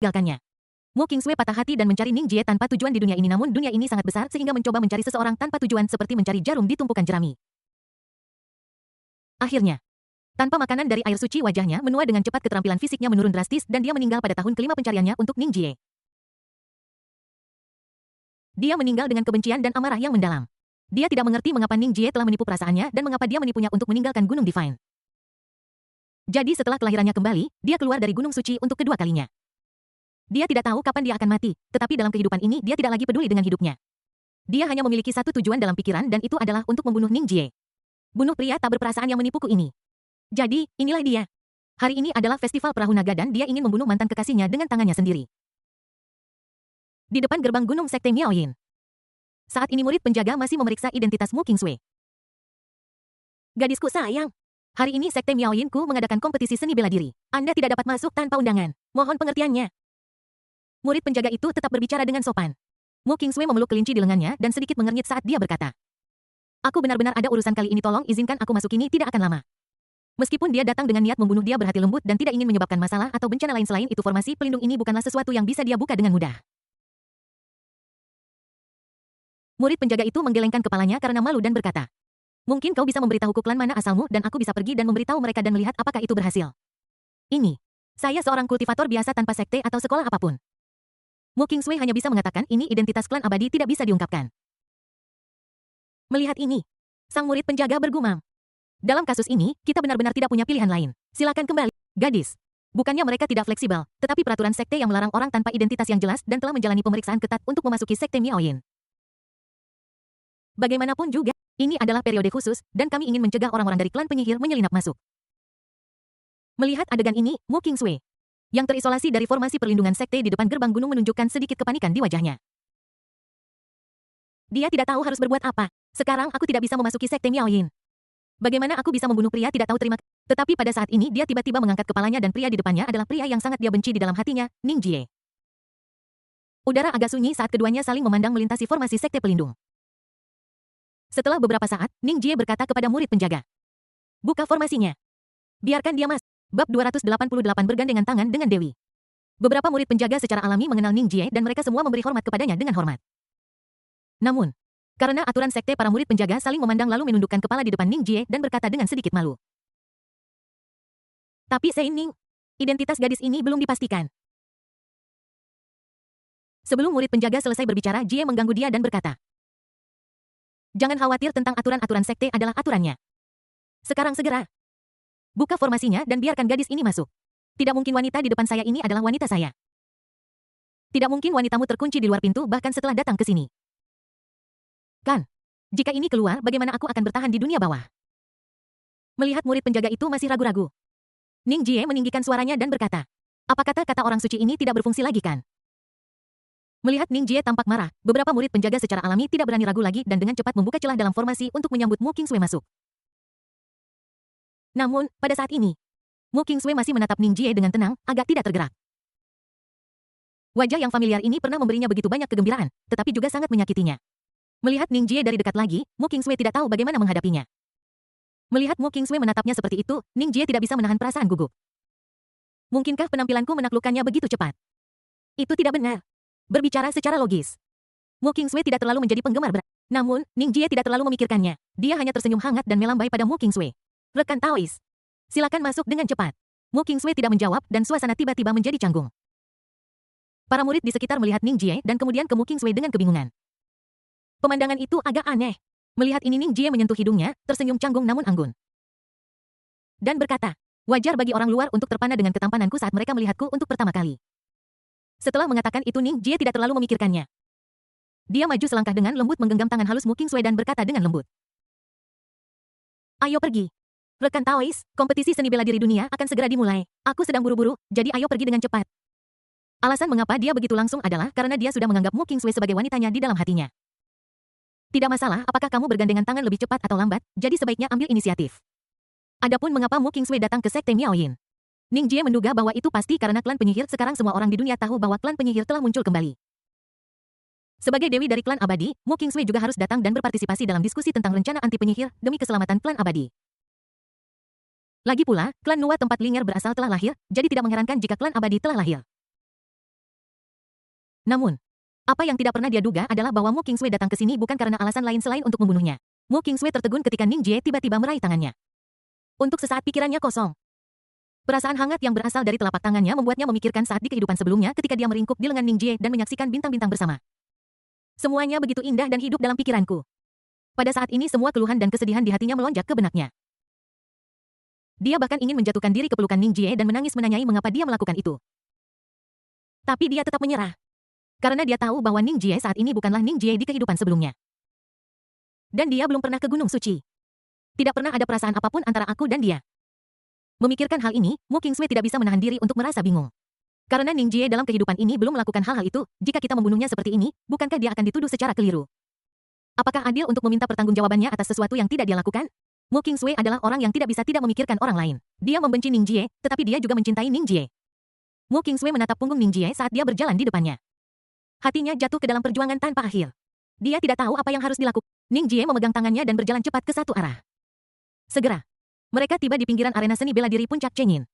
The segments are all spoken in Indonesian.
Gagalkannya. Mu Qingsui patah hati dan mencari Ning Jie tanpa tujuan di dunia ini, namun dunia ini sangat besar sehingga mencoba mencari seseorang tanpa tujuan seperti mencari jarum di tumpukan jerami. Akhirnya, tanpa makanan dari air suci, wajahnya menua dengan cepat, keterampilan fisiknya menurun drastis dan dia meninggal pada tahun kelima pencariannya untuk Ning Jie. Dia meninggal dengan kebencian dan amarah yang mendalam. Dia tidak mengerti mengapa Ning Jie telah menipu perasaannya dan mengapa dia menipunya untuk meninggalkan Gunung Divine. Jadi setelah kelahirannya kembali, dia keluar dari Gunung Suci untuk kedua kalinya. Dia tidak tahu kapan dia akan mati, tetapi dalam kehidupan ini dia tidak lagi peduli dengan hidupnya. Dia hanya memiliki satu tujuan dalam pikiran dan itu adalah untuk membunuh Ning Jie. Bunuh pria tak berperasaan yang menipuku ini. Jadi, inilah dia. Hari ini adalah festival perahu naga dan dia ingin membunuh mantan kekasihnya dengan tangannya sendiri. Di depan gerbang Gunung Sekte Miaoyin. Saat ini murid penjaga masih memeriksa identitas Mu Qingsui. Gadisku sayang. Hari ini Sekte Miaoyinku mengadakan kompetisi seni bela diri. Anda tidak dapat masuk tanpa undangan. Mohon pengertiannya. Murid penjaga itu tetap berbicara dengan sopan. Mu Qingsui memeluk kelinci di lengannya dan sedikit mengernyit saat dia berkata, "Aku benar-benar ada urusan kali ini, tolong izinkan aku masuk, ini tidak akan lama." Meskipun dia datang dengan niat membunuh, dia berhati lembut dan tidak ingin menyebabkan masalah atau bencana lain. Selain itu, formasi pelindung ini bukanlah sesuatu yang bisa dia buka dengan mudah. Murid penjaga itu menggelengkan kepalanya karena malu dan berkata, "Mungkin kau bisa memberitahuku klan mana asalmu dan aku bisa pergi dan memberitahu mereka dan melihat apakah itu berhasil." Saya seorang kultivator biasa tanpa sekte atau sekolah apapun. Mu Qingsui hanya bisa mengatakan ini identitas klan abadi tidak bisa diungkapkan. Melihat ini, sang murid penjaga bergumam. Dalam kasus ini, kita benar-benar tidak punya pilihan lain. Silakan kembali, gadis. Bukannya mereka tidak fleksibel, tetapi peraturan sekte yang melarang orang tanpa identitas yang jelas dan telah menjalani pemeriksaan ketat untuk memasuki sekte Miaoyin. Bagaimanapun juga, ini adalah periode khusus, dan kami ingin mencegah orang-orang dari klan penyihir menyelinap masuk. Melihat adegan ini, Mu Qingsui, yang terisolasi dari formasi perlindungan sekte di depan gerbang gunung, menunjukkan sedikit kepanikan di wajahnya. Dia tidak tahu harus berbuat apa. Sekarang aku tidak bisa memasuki sekte Miaoyin. Bagaimana aku bisa membunuh pria tidak tahu terima kasih? Tetapi pada saat ini dia tiba-tiba mengangkat kepalanya dan pria di depannya adalah pria yang sangat dia benci di dalam hatinya, Ning Jie. Udara agak sunyi saat keduanya saling memandang melintasi formasi sekte pelindung. Setelah beberapa saat, Ning Jie berkata kepada murid penjaga, "Buka formasinya. Biarkan dia masuk." Bab 288 bergandengan tangan dengan Dewi. Beberapa murid penjaga secara alami mengenal Ning Jie dan mereka semua memberi hormat kepadanya dengan hormat. Namun, karena aturan sekte, para murid penjaga saling memandang lalu menundukkan kepala di depan Ning Jie dan berkata dengan sedikit malu, "Tapi Sei Ning, identitas gadis ini belum dipastikan." Sebelum murid penjaga selesai berbicara, Jie mengganggu dia dan berkata, "Jangan khawatir tentang aturan-aturan sekte, adalah aturannya. Sekarang segera buka formasinya dan biarkan gadis ini masuk. Tidak mungkin wanita di depan saya ini adalah wanita saya. Tidak mungkin wanitamu terkunci di luar pintu bahkan setelah datang ke sini. Kan? Jika ini keluar, bagaimana aku akan bertahan di dunia bawah?" Melihat murid penjaga itu masih ragu-ragu, Ning Jie meninggikan suaranya dan berkata, "Apa kata-kata orang suci ini tidak berfungsi lagi kan?" Melihat Ning Jie tampak marah, beberapa murid penjaga secara alami tidak berani ragu lagi dan dengan cepat membuka celah dalam formasi untuk menyambut Mu Qingsui masuk. Namun, pada saat ini, Mu Qingsui masih menatap Ning Jie dengan tenang, agak tidak tergerak. Wajah yang familiar ini pernah memberinya begitu banyak kegembiraan, tetapi juga sangat menyakitinya. Melihat Ning Jie dari dekat lagi, Mu Qingsui tidak tahu bagaimana menghadapinya. Melihat Mu Qingsui menatapnya seperti itu, Ning Jie tidak bisa menahan perasaan gugup. Mungkinkah penampilanku menaklukkannya begitu cepat? Itu tidak benar. Berbicara secara logis, Mu Qingsui tidak terlalu menjadi penggemar berat. Namun, Ning Jie tidak terlalu memikirkannya. Dia hanya tersenyum hangat dan melambai pada Mu Qingsui. "Rekan Taois, silakan masuk dengan cepat." Mu Qingsui tidak menjawab dan suasana tiba-tiba menjadi canggung. Para murid di sekitar melihat Ning Jie dan kemudian ke Mu Qingsui dengan kebingungan. Pemandangan itu agak aneh. Melihat ini, Ning Jie menyentuh hidungnya, tersenyum canggung namun anggun. Dan berkata, "Wajar bagi orang luar untuk terpana dengan ketampananku saat mereka melihatku untuk pertama kali." Setelah mengatakan itu, Ning Jie tidak terlalu memikirkannya. Dia maju selangkah dengan lembut menggenggam tangan halus Mu Qingsui dan berkata dengan lembut, "Ayo pergi. Rekan Taois, kompetisi seni bela diri dunia akan segera dimulai. Aku sedang buru-buru, jadi ayo pergi dengan cepat." Alasan mengapa dia begitu langsung adalah karena dia sudah menganggap Mu Qingsui sebagai wanitanya di dalam hatinya. Tidak masalah apakah kamu bergandengan tangan lebih cepat atau lambat, jadi sebaiknya ambil inisiatif. Adapun mengapa Mu Qingsui datang ke sekte Miaoyin, Ning Jie menduga bahwa itu pasti karena klan penyihir. Sekarang semua orang di dunia tahu bahwa klan penyihir telah muncul kembali. Sebagai dewi dari klan abadi, Mu Qingsui juga harus datang dan berpartisipasi dalam diskusi tentang rencana anti penyihir demi keselamatan klan abadi. Lagi pula, klan Nuwa tempat Linger berasal telah lahir, jadi tidak mengherankan jika klan abadi telah lahir. Namun, apa yang tidak pernah dia duga adalah bahwa Mu Qingsui datang ke sini bukan karena alasan lain selain untuk membunuhnya. Mu Qingsui tertegun ketika Ning Jie tiba-tiba meraih tangannya. Untuk sesaat pikirannya kosong. Perasaan hangat yang berasal dari telapak tangannya membuatnya memikirkan saat di kehidupan sebelumnya ketika dia meringkuk di lengan Ning Jie dan menyaksikan bintang-bintang bersama. Semuanya begitu indah dan hidup dalam pikiranku. Pada saat ini semua keluhan dan kesedihan di hatinya melonjak ke benaknya. Dia bahkan ingin menjatuhkan diri ke pelukan Ning Jie dan menangis menanyai mengapa dia melakukan itu. Tapi dia tetap menyerah. Karena dia tahu bahwa Ning Jie saat ini bukanlah Ning Jie di kehidupan sebelumnya. Dan dia belum pernah ke Gunung Suci. Tidak pernah ada perasaan apapun antara aku dan dia. Memikirkan hal ini, Mu Qingsui tidak bisa menahan diri untuk merasa bingung. Karena Ning Jie dalam kehidupan ini belum melakukan hal-hal itu, jika kita membunuhnya seperti ini, bukankah dia akan dituduh secara keliru? Apakah adil untuk meminta pertanggungjawabannya atas sesuatu yang tidak dia lakukan? Mu Qingsui adalah orang yang tidak bisa tidak memikirkan orang lain. Dia membenci Ning Jie, tetapi dia juga mencintai Ning Jie. Mu Qingsui menatap punggung Ning Jie saat dia berjalan di depannya. Hatinya jatuh ke dalam perjuangan tanpa akhir. Dia tidak tahu apa yang harus dilakukan. Ning Jie memegang tangannya dan berjalan cepat ke satu arah. Segera, mereka tiba di pinggiran arena seni bela diri puncak Chengyin.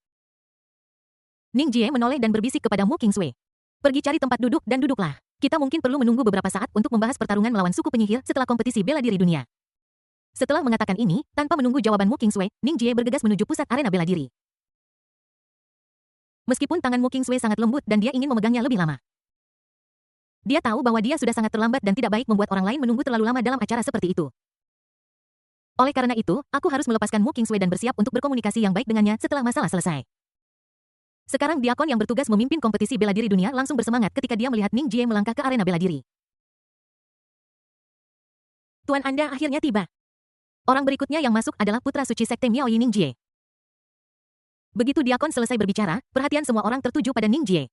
Ning Jie menoleh dan berbisik kepada Mu Qingsui. Pergi cari tempat duduk dan duduklah. Kita mungkin perlu menunggu beberapa saat untuk membahas pertarungan melawan suku penyihir setelah kompetisi bela diri dunia. Setelah mengatakan ini, tanpa menunggu jawaban Mu Qingsui, Ning Jie bergegas menuju pusat arena bela diri. Meskipun tangan Mu Qingsui sangat lembut dan dia ingin memegangnya lebih lama. Dia tahu bahwa dia sudah sangat terlambat dan tidak baik membuat orang lain menunggu terlalu lama dalam acara seperti itu. Oleh karena itu, aku harus melepaskan Mu Qingsui dan bersiap untuk berkomunikasi yang baik dengannya setelah masalah selesai. Sekarang Diakon yang bertugas memimpin kompetisi bela diri dunia langsung bersemangat ketika dia melihat Ning Jie melangkah ke arena bela diri. Tuan Anda akhirnya tiba. Orang berikutnya yang masuk adalah putra suci sekte Miaoyi Ning Jie. Begitu Diakon selesai berbicara, perhatian semua orang tertuju pada Ning Jie.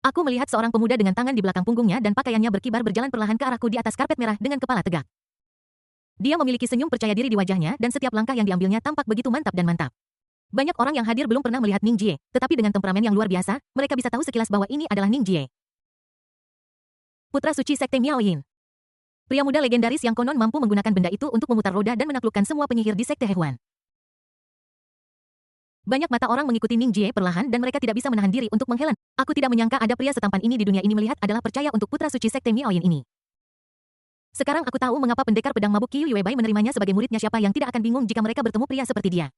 Aku melihat seorang pemuda dengan tangan di belakang punggungnya dan pakaiannya berkibar berjalan perlahan ke arahku di atas karpet merah dengan kepala tegak. Dia memiliki senyum percaya diri di wajahnya dan setiap langkah yang diambilnya tampak begitu mantap dan mantap. Banyak orang yang hadir belum pernah melihat Ning Jie, tetapi dengan temperamen yang luar biasa, mereka bisa tahu sekilas bahwa ini adalah Ning Jie. Putra suci sekte Miaoyin. Pria muda legendaris yang konon mampu menggunakan benda itu untuk memutar roda dan menaklukkan semua penyihir di sekte Hehuan. Banyak mata orang mengikuti Ning Jie perlahan dan mereka tidak bisa menahan diri untuk menghela. Aku tidak menyangka ada pria setampan ini di dunia ini melihat adalah percaya untuk putra suci sekte Miaoyin ini. Sekarang aku tahu mengapa pendekar pedang mabuk Qiu Yuebai menerimanya sebagai muridnya. Siapa yang tidak akan bingung jika mereka bertemu pria seperti dia.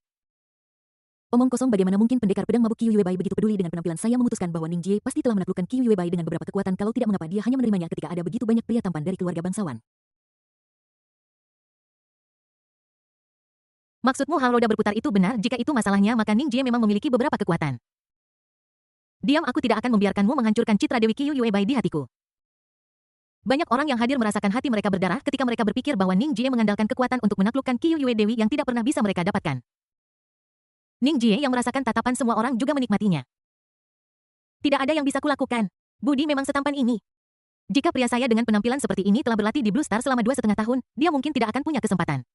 Omong kosong, bagaimana mungkin pendekar pedang mabuk Qiu Yuebai begitu peduli dengan penampilan saya? Memutuskan bahwa Ning Jie pasti telah menaklukkan Qiu Yuebai dengan beberapa kekuatan. Kalau tidak, mengapa dia hanya menerimanya ketika ada begitu banyak pria tampan dari keluarga bangsawan? Maksudmu hal roda berputar itu benar? Jika itu masalahnya, maka Ning Jie memang memiliki beberapa kekuatan. Diam, aku tidak akan membiarkanmu menghancurkan citra Dewi Qiu Yuebai di hatiku. Banyak orang yang hadir merasakan hati mereka berdarah ketika mereka berpikir bahwa Ning Jie mengandalkan kekuatan untuk menaklukkan Qiu Yue Dewi yang tidak pernah bisa mereka dapatkan. Ning Jie yang merasakan tatapan semua orang juga menikmatinya. Tidak ada yang bisa kulakukan. Budi memang setampan ini. Jika pria saya dengan penampilan seperti ini telah berlatih di Blue Star selama 2,5 tahun, dia mungkin tidak akan punya kesempatan.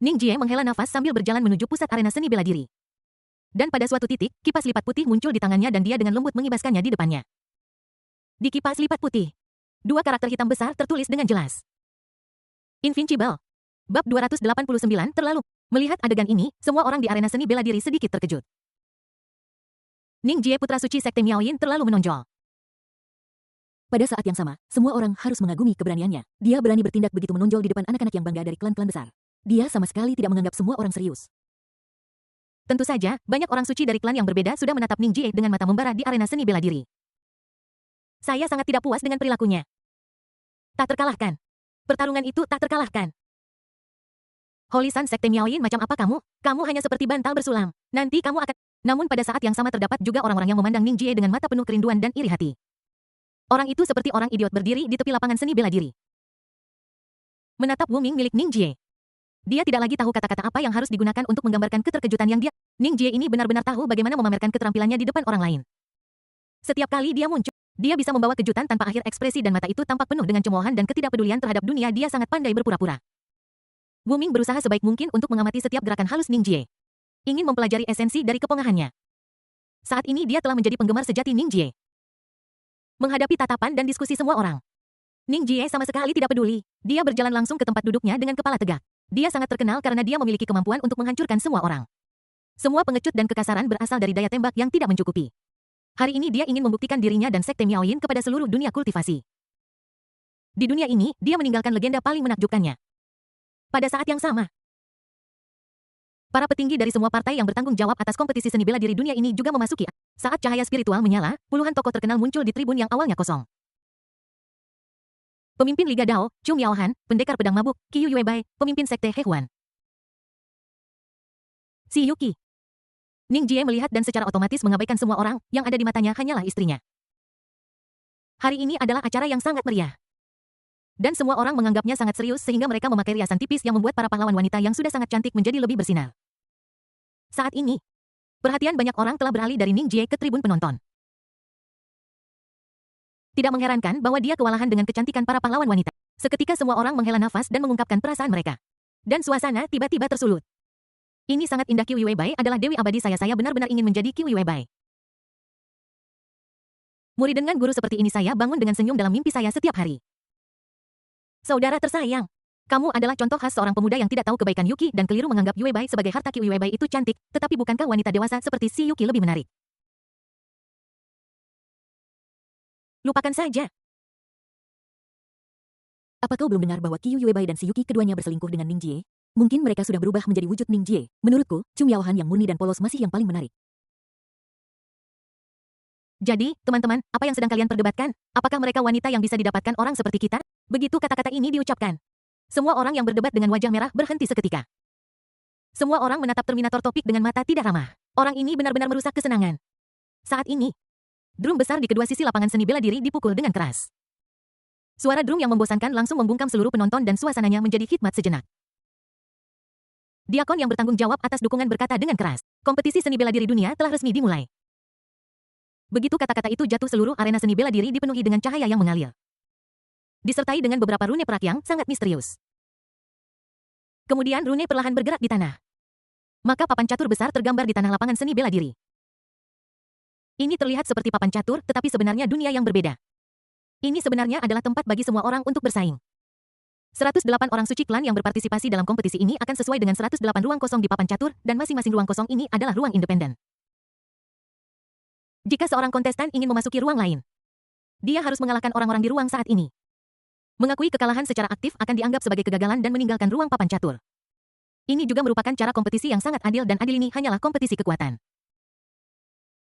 Ning Jie menghela nafas sambil berjalan menuju pusat arena seni bela diri. Dan pada suatu titik, kipas lipat putih muncul di tangannya dan dia dengan lembut mengibaskannya di depannya. Di kipas lipat putih, 2 karakter hitam besar tertulis dengan jelas. Invincible. Bab 289 terlalu. Melihat adegan ini, semua orang di arena seni bela diri sedikit terkejut. Ning Jie putra suci sekte Miaoyin terlalu menonjol. Pada saat yang sama, semua orang harus mengagumi keberaniannya. Dia berani bertindak begitu menonjol di depan anak-anak yang bangga dari klan-klan besar. Dia sama sekali tidak menganggap semua orang serius. Tentu saja, banyak orang suci dari klan yang berbeda sudah menatap Ning Jie dengan mata membara di arena seni bela diri. Saya sangat tidak puas dengan perilakunya. Tak terkalahkan. Pertarungan itu tak terkalahkan. Holy Sun sekte Miaoyin, macam apa kamu? Kamu hanya seperti bantal bersulam. Nanti kamu akan... Namun pada saat yang sama terdapat juga orang-orang yang memandang Ning Jie dengan mata penuh kerinduan dan iri hati. Orang itu seperti orang idiot berdiri di tepi lapangan seni bela diri. Menatap Wu Ming milik Ning Jie. Dia tidak lagi tahu kata-kata apa yang harus digunakan untuk menggambarkan keterkejutan yang dia... Ning Jie ini benar-benar tahu bagaimana memamerkan keterampilannya di depan orang lain. Setiap kali dia muncul, dia bisa membawa kejutan tanpa akhir. Ekspresi dan mata itu tampak penuh dengan cemoohan dan ketidakpedulian terhadap dunia. Dia sangat pandai berpura-pura. Wu Ming berusaha sebaik mungkin untuk mengamati setiap gerakan halus Ning Jie. Ingin mempelajari esensi dari kepongahannya. Saat ini dia telah menjadi penggemar sejati Ning Jie. Menghadapi tatapan dan diskusi semua orang, Ning Jie sama sekali tidak peduli. Dia berjalan langsung ke tempat duduknya dengan kepala tegak. Dia sangat terkenal karena dia memiliki kemampuan untuk menghancurkan semua orang. Semua pengecut dan kekasaran berasal dari daya tembak yang tidak mencukupi. Hari ini dia ingin membuktikan dirinya dan Sekte Miaoyin kepada seluruh dunia kultivasi. Di dunia ini, dia meninggalkan legenda paling menakjubkannya. Pada saat yang sama, para petinggi dari semua partai yang bertanggung jawab atas kompetisi seni bela diri dunia ini juga memasuki. Saat cahaya spiritual menyala, puluhan tokoh terkenal muncul di tribun yang awalnya kosong. Pemimpin Liga Dao, Chu Miaohan, pendekar pedang mabuk, Qiu Yuebai, pemimpin sekte Hehuan. Si Yuki. Ning Jie melihat dan secara otomatis mengabaikan semua orang, yang ada di matanya hanyalah istrinya. Hari ini adalah acara yang sangat meriah. Dan semua orang menganggapnya sangat serius sehingga mereka memakai riasan tipis yang membuat para pahlawan wanita yang sudah sangat cantik menjadi lebih bersinar. Saat ini, perhatian banyak orang telah beralih dari Ning Jie ke tribun penonton. Tidak mengherankan bahwa dia kewalahan dengan kecantikan para pahlawan wanita. Seketika semua orang menghela nafas dan mengungkapkan perasaan mereka. Dan suasana tiba-tiba tersulut. Ini sangat indah. Qiu Yuebai adalah dewi abadi saya benar-benar ingin menjadi Qiu Yuebai. Murid dengan guru seperti ini saya bangun dengan senyum dalam mimpi saya setiap hari. Saudara tersayang, kamu adalah contoh khas seorang pemuda yang tidak tahu kebaikan Yuki dan keliru menganggap Yuebai sebagai harta. Qiu Yuebai itu cantik, tetapi bukankah wanita dewasa seperti si Yuki lebih menarik? Lupakan saja. Apa kau belum dengar bahwa Qiu Yuebai dan si Yuki keduanya berselingkuh dengan Ning Jie? Mungkin mereka sudah berubah menjadi wujud Ning Jie. Menurutku, Chu Miaohan yang murni dan polos masih yang paling menarik. Jadi, teman-teman, apa yang sedang kalian perdebatkan? Apakah mereka wanita yang bisa didapatkan orang seperti kita? Begitu kata-kata ini diucapkan, semua orang yang berdebat dengan wajah merah berhenti seketika. Semua orang menatap Terminator topik dengan mata tidak ramah. Orang ini benar-benar merusak kesenangan. Saat ini, drum besar di kedua sisi lapangan seni bela diri dipukul dengan keras. Suara drum yang membosankan langsung membungkam seluruh penonton dan suasananya menjadi khidmat sejenak. Diakon yang bertanggung jawab atas dukungan berkata dengan keras, kompetisi seni bela diri dunia telah resmi dimulai. Begitu kata-kata itu jatuh, seluruh arena seni bela diri dipenuhi dengan cahaya yang mengalir. Disertai dengan beberapa rune perak yang sangat misterius. Kemudian rune perlahan bergerak di tanah. Maka papan catur besar tergambar di tanah lapangan seni bela diri. Ini terlihat seperti papan catur, tetapi sebenarnya dunia yang berbeda. Ini sebenarnya adalah tempat bagi semua orang untuk bersaing. 108 orang suci klan yang berpartisipasi dalam kompetisi ini akan sesuai dengan 108 ruang kosong di papan catur, dan masing-masing ruang kosong ini adalah ruang independen. Jika seorang kontestan ingin memasuki ruang lain, dia harus mengalahkan orang-orang di ruang saat ini. Mengakui kekalahan secara aktif akan dianggap sebagai kegagalan dan meninggalkan ruang papan catur. Ini juga merupakan cara kompetisi yang sangat adil, dan adil ini hanyalah kompetisi kekuatan.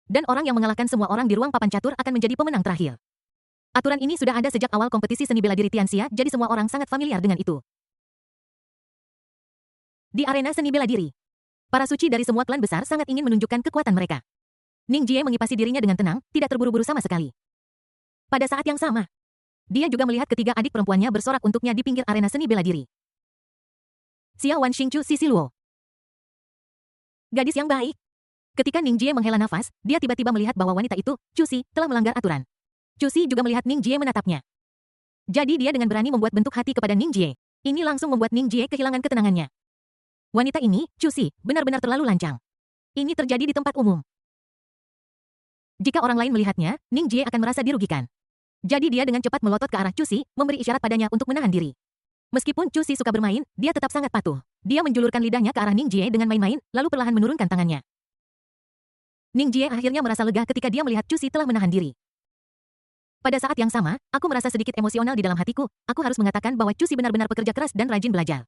Dan orang yang mengalahkan semua orang di ruang papan catur akan menjadi pemenang terakhir. Aturan ini sudah ada sejak awal kompetisi seni bela diri Tianxia, jadi semua orang sangat familiar dengan itu. Di arena seni bela diri, para suci dari semua klan besar sangat ingin menunjukkan kekuatan mereka. Ning Jie mengipasi dirinya dengan tenang, tidak terburu-buru sama sekali. Pada saat yang sama, dia juga melihat ketiga adik perempuannya bersorak untuknya di pinggir arena seni bela diri. Xia Wan Xingchu Sisi Luo. Gadis yang baik. Ketika Ning Jie menghela nafas, dia tiba-tiba melihat bahwa wanita itu, Chu Si, telah melanggar aturan. Chu Si juga melihat Ning Jie menatapnya. Jadi dia dengan berani membuat bentuk hati kepada Ning Jie. Ini langsung membuat Ning Jie kehilangan ketenangannya. Wanita ini, Chu Si, benar-benar terlalu lancang. Ini terjadi di tempat umum. Jika orang lain melihatnya, Ning Jie akan merasa dirugikan. Jadi dia dengan cepat melotot ke arah Chu Si, memberi isyarat padanya untuk menahan diri. Meskipun Chu Si suka bermain, dia tetap sangat patuh. Dia menjulurkan lidahnya ke arah Ning Jie dengan main-main, lalu perlahan menurunkan tangannya. Ning Jie akhirnya merasa lega ketika dia melihat Chu Si telah menahan diri. Pada saat yang sama, aku merasa sedikit emosional di dalam hatiku. Aku harus mengatakan bahwa Chu Si benar-benar pekerja keras dan rajin belajar.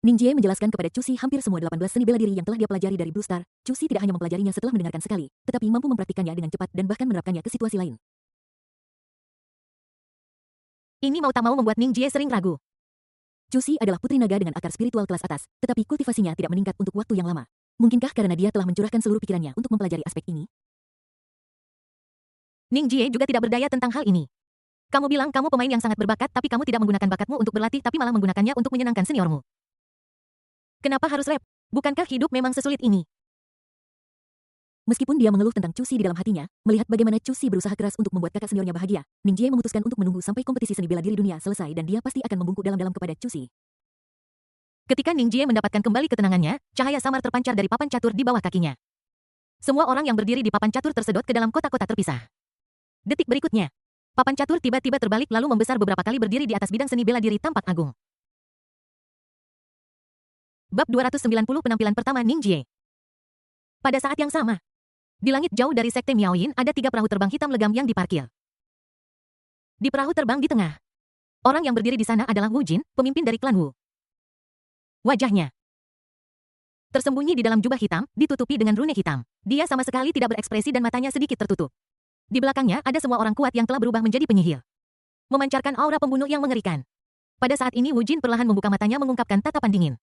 Ning Jie menjelaskan kepada Chu Si hampir semua 18 seni bela diri yang telah dia pelajari dari Blue Star. Chu Si tidak hanya mempelajarinya setelah mendengarkan sekali, tetapi mampu mempraktikkannya dengan cepat dan bahkan menerapkannya ke situasi lain. Ini mau tak mau membuat Ning Jie sering ragu. Chu Si adalah putri naga dengan akar spiritual kelas atas, tetapi kultivasinya tidak meningkat untuk waktu yang lama. Mungkinkah karena dia telah mencurahkan seluruh pikirannya untuk mempelajari aspek ini? Ning Jie juga tidak berdaya tentang hal ini. Kamu bilang kamu pemain yang sangat berbakat, tapi kamu tidak menggunakan bakatmu untuk berlatih, tapi malah menggunakannya untuk menyenangkan seniormu. Kenapa harus rap? Bukankah hidup memang sesulit ini? Meskipun dia mengeluh tentang Chu Si di dalam hatinya, melihat bagaimana Chu Si berusaha keras untuk membuat kakak seniornya bahagia, Ning Jie memutuskan untuk menunggu sampai kompetisi seni bela diri dunia selesai dan dia pasti akan membungkuk dalam-dalam kepada Chu Si. Ketika Ning Jie mendapatkan kembali ketenangannya, cahaya samar terpancar dari papan catur di bawah kakinya. Semua orang yang berdiri di papan catur tersedot ke dalam kotak-kotak terpisah. Detik berikutnya, papan catur tiba-tiba terbalik lalu membesar beberapa kali berdiri di atas bidang seni bela diri tampak agung. Bab 290 penampilan pertama Ning Jie. Pada saat yang sama, Di langit jauh dari Sekte Miaoyin ada 3 perahu terbang hitam legam yang diparkir. Di perahu terbang di tengah, orang yang berdiri di sana adalah Wu Jin, pemimpin dari klan Wu. Wajahnya tersembunyi di dalam jubah hitam, ditutupi dengan rune hitam. Dia sama sekali tidak berekspresi dan matanya sedikit tertutup. Di belakangnya ada semua orang kuat yang telah berubah menjadi penyihir, memancarkan aura pembunuh yang mengerikan. Pada saat ini Wu Jin perlahan membuka matanya mengungkapkan tatapan dingin.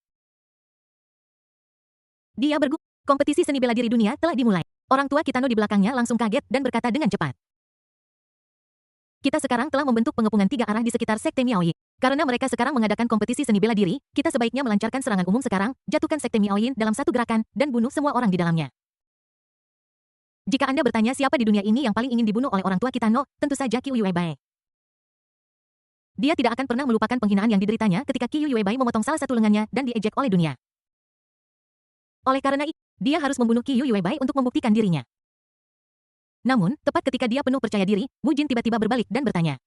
Dia bergumam. Kompetisi seni bela diri dunia telah dimulai. Orang tua Kitano di belakangnya langsung kaget dan berkata dengan cepat. Kita sekarang telah membentuk pengepungan 3 arah di sekitar Sekte Miaoyin. Karena mereka sekarang mengadakan kompetisi seni bela diri, kita sebaiknya melancarkan serangan umum sekarang, jatuhkan Sekte Miaoyin dalam satu gerakan, dan bunuh semua orang di dalamnya. Jika Anda bertanya siapa di dunia ini yang paling ingin dibunuh oleh orang tua Kitano, tentu saja Qiyu Yuebai. Dia tidak akan pernah melupakan penghinaan yang dideritanya ketika Qiyu Yuebai memotong salah satu lengannya dan diejek oleh dunia. Oleh karena itu, dia harus membunuh Qiyu Yuebai untuk membuktikan dirinya. Namun, tepat ketika dia penuh percaya diri, Wu Jin tiba-tiba berbalik dan bertanya.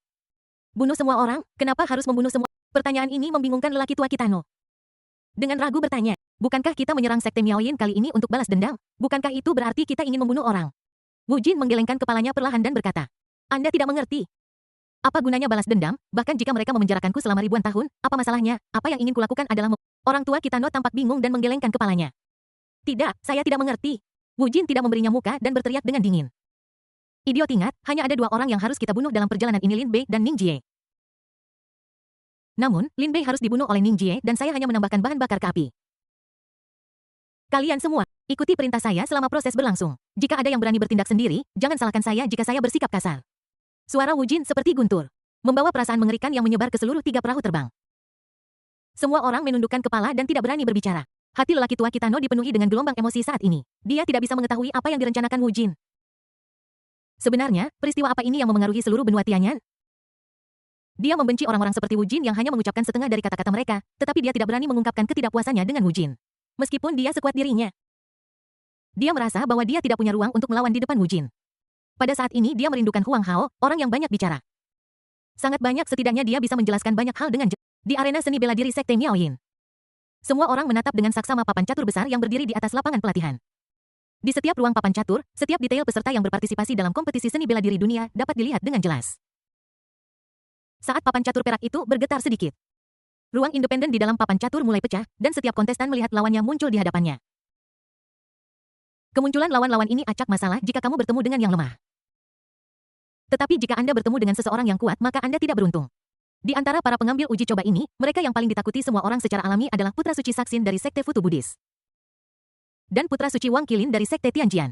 Bunuh semua orang? Kenapa harus membunuh semua? Pertanyaan ini membingungkan lelaki tua Kitano. Dengan ragu bertanya, bukankah kita menyerang Sekte Miaoyin kali ini untuk balas dendam? Bukankah itu berarti kita ingin membunuh orang? Wu Jin menggelengkan kepalanya perlahan dan berkata. Anda tidak mengerti. Apa gunanya balas dendam? Bahkan jika mereka memenjarakanku selama ribuan tahun, apa masalahnya? Apa yang ingin kulakukan adalah Orang tua Kitano tampak bingung dan menggelengkan kepalanya. Tidak, saya tidak mengerti. Wu Jin tidak memberinya muka dan berteriak dengan dingin. Idiot, ingat, hanya ada 2 orang yang harus kita bunuh dalam perjalanan ini, Lin Bei dan Ning Jie. Namun, Lin Bei harus dibunuh oleh Ning Jie dan saya hanya menambahkan bahan bakar ke api. Kalian semua, ikuti perintah saya selama proses berlangsung. Jika ada yang berani bertindak sendiri, jangan salahkan saya jika saya bersikap kasar. Suara Wu Jin seperti guntur, membawa perasaan mengerikan yang menyebar ke seluruh 3 perahu terbang. Semua orang menundukkan kepala dan tidak berani berbicara. Hati lelaki tua Kitano dipenuhi dengan gelombang emosi saat ini. Dia tidak bisa mengetahui apa yang direncanakan Wu Jin. Sebenarnya, peristiwa apa ini yang memengaruhi seluruh benua Tianyan? Dia membenci orang-orang seperti Wu Jin yang hanya mengucapkan setengah dari kata-kata mereka, tetapi dia tidak berani mengungkapkan ketidakpuasannya dengan Wu Jin. Meskipun dia sekuat dirinya. Dia merasa bahwa dia tidak punya ruang untuk melawan di depan Wu Jin. Pada saat ini dia merindukan Huang Hao, orang yang banyak bicara. Sangat banyak, setidaknya dia bisa menjelaskan banyak hal dengan di arena seni bela diri Sekte Miaoyin. Semua orang menatap dengan saksama papan catur besar yang berdiri di atas lapangan pelatihan. Di setiap ruang papan catur, setiap detail peserta yang berpartisipasi dalam kompetisi seni bela diri dunia dapat dilihat dengan jelas. Saat papan catur perak itu bergetar sedikit, ruang independen di dalam papan catur mulai pecah, dan setiap kontestan melihat lawannya muncul di hadapannya. Kemunculan lawan-lawan ini acak masalah jika kamu bertemu dengan yang lemah. Tetapi jika Anda bertemu dengan seseorang yang kuat, maka Anda tidak beruntung. Di antara para pengambil uji coba ini, mereka yang paling ditakuti semua orang secara alami adalah Putra Suci Saksin dari Sekte Futu Buddhis dan Putra Suci Wang Qilin dari Sekte Tianjian.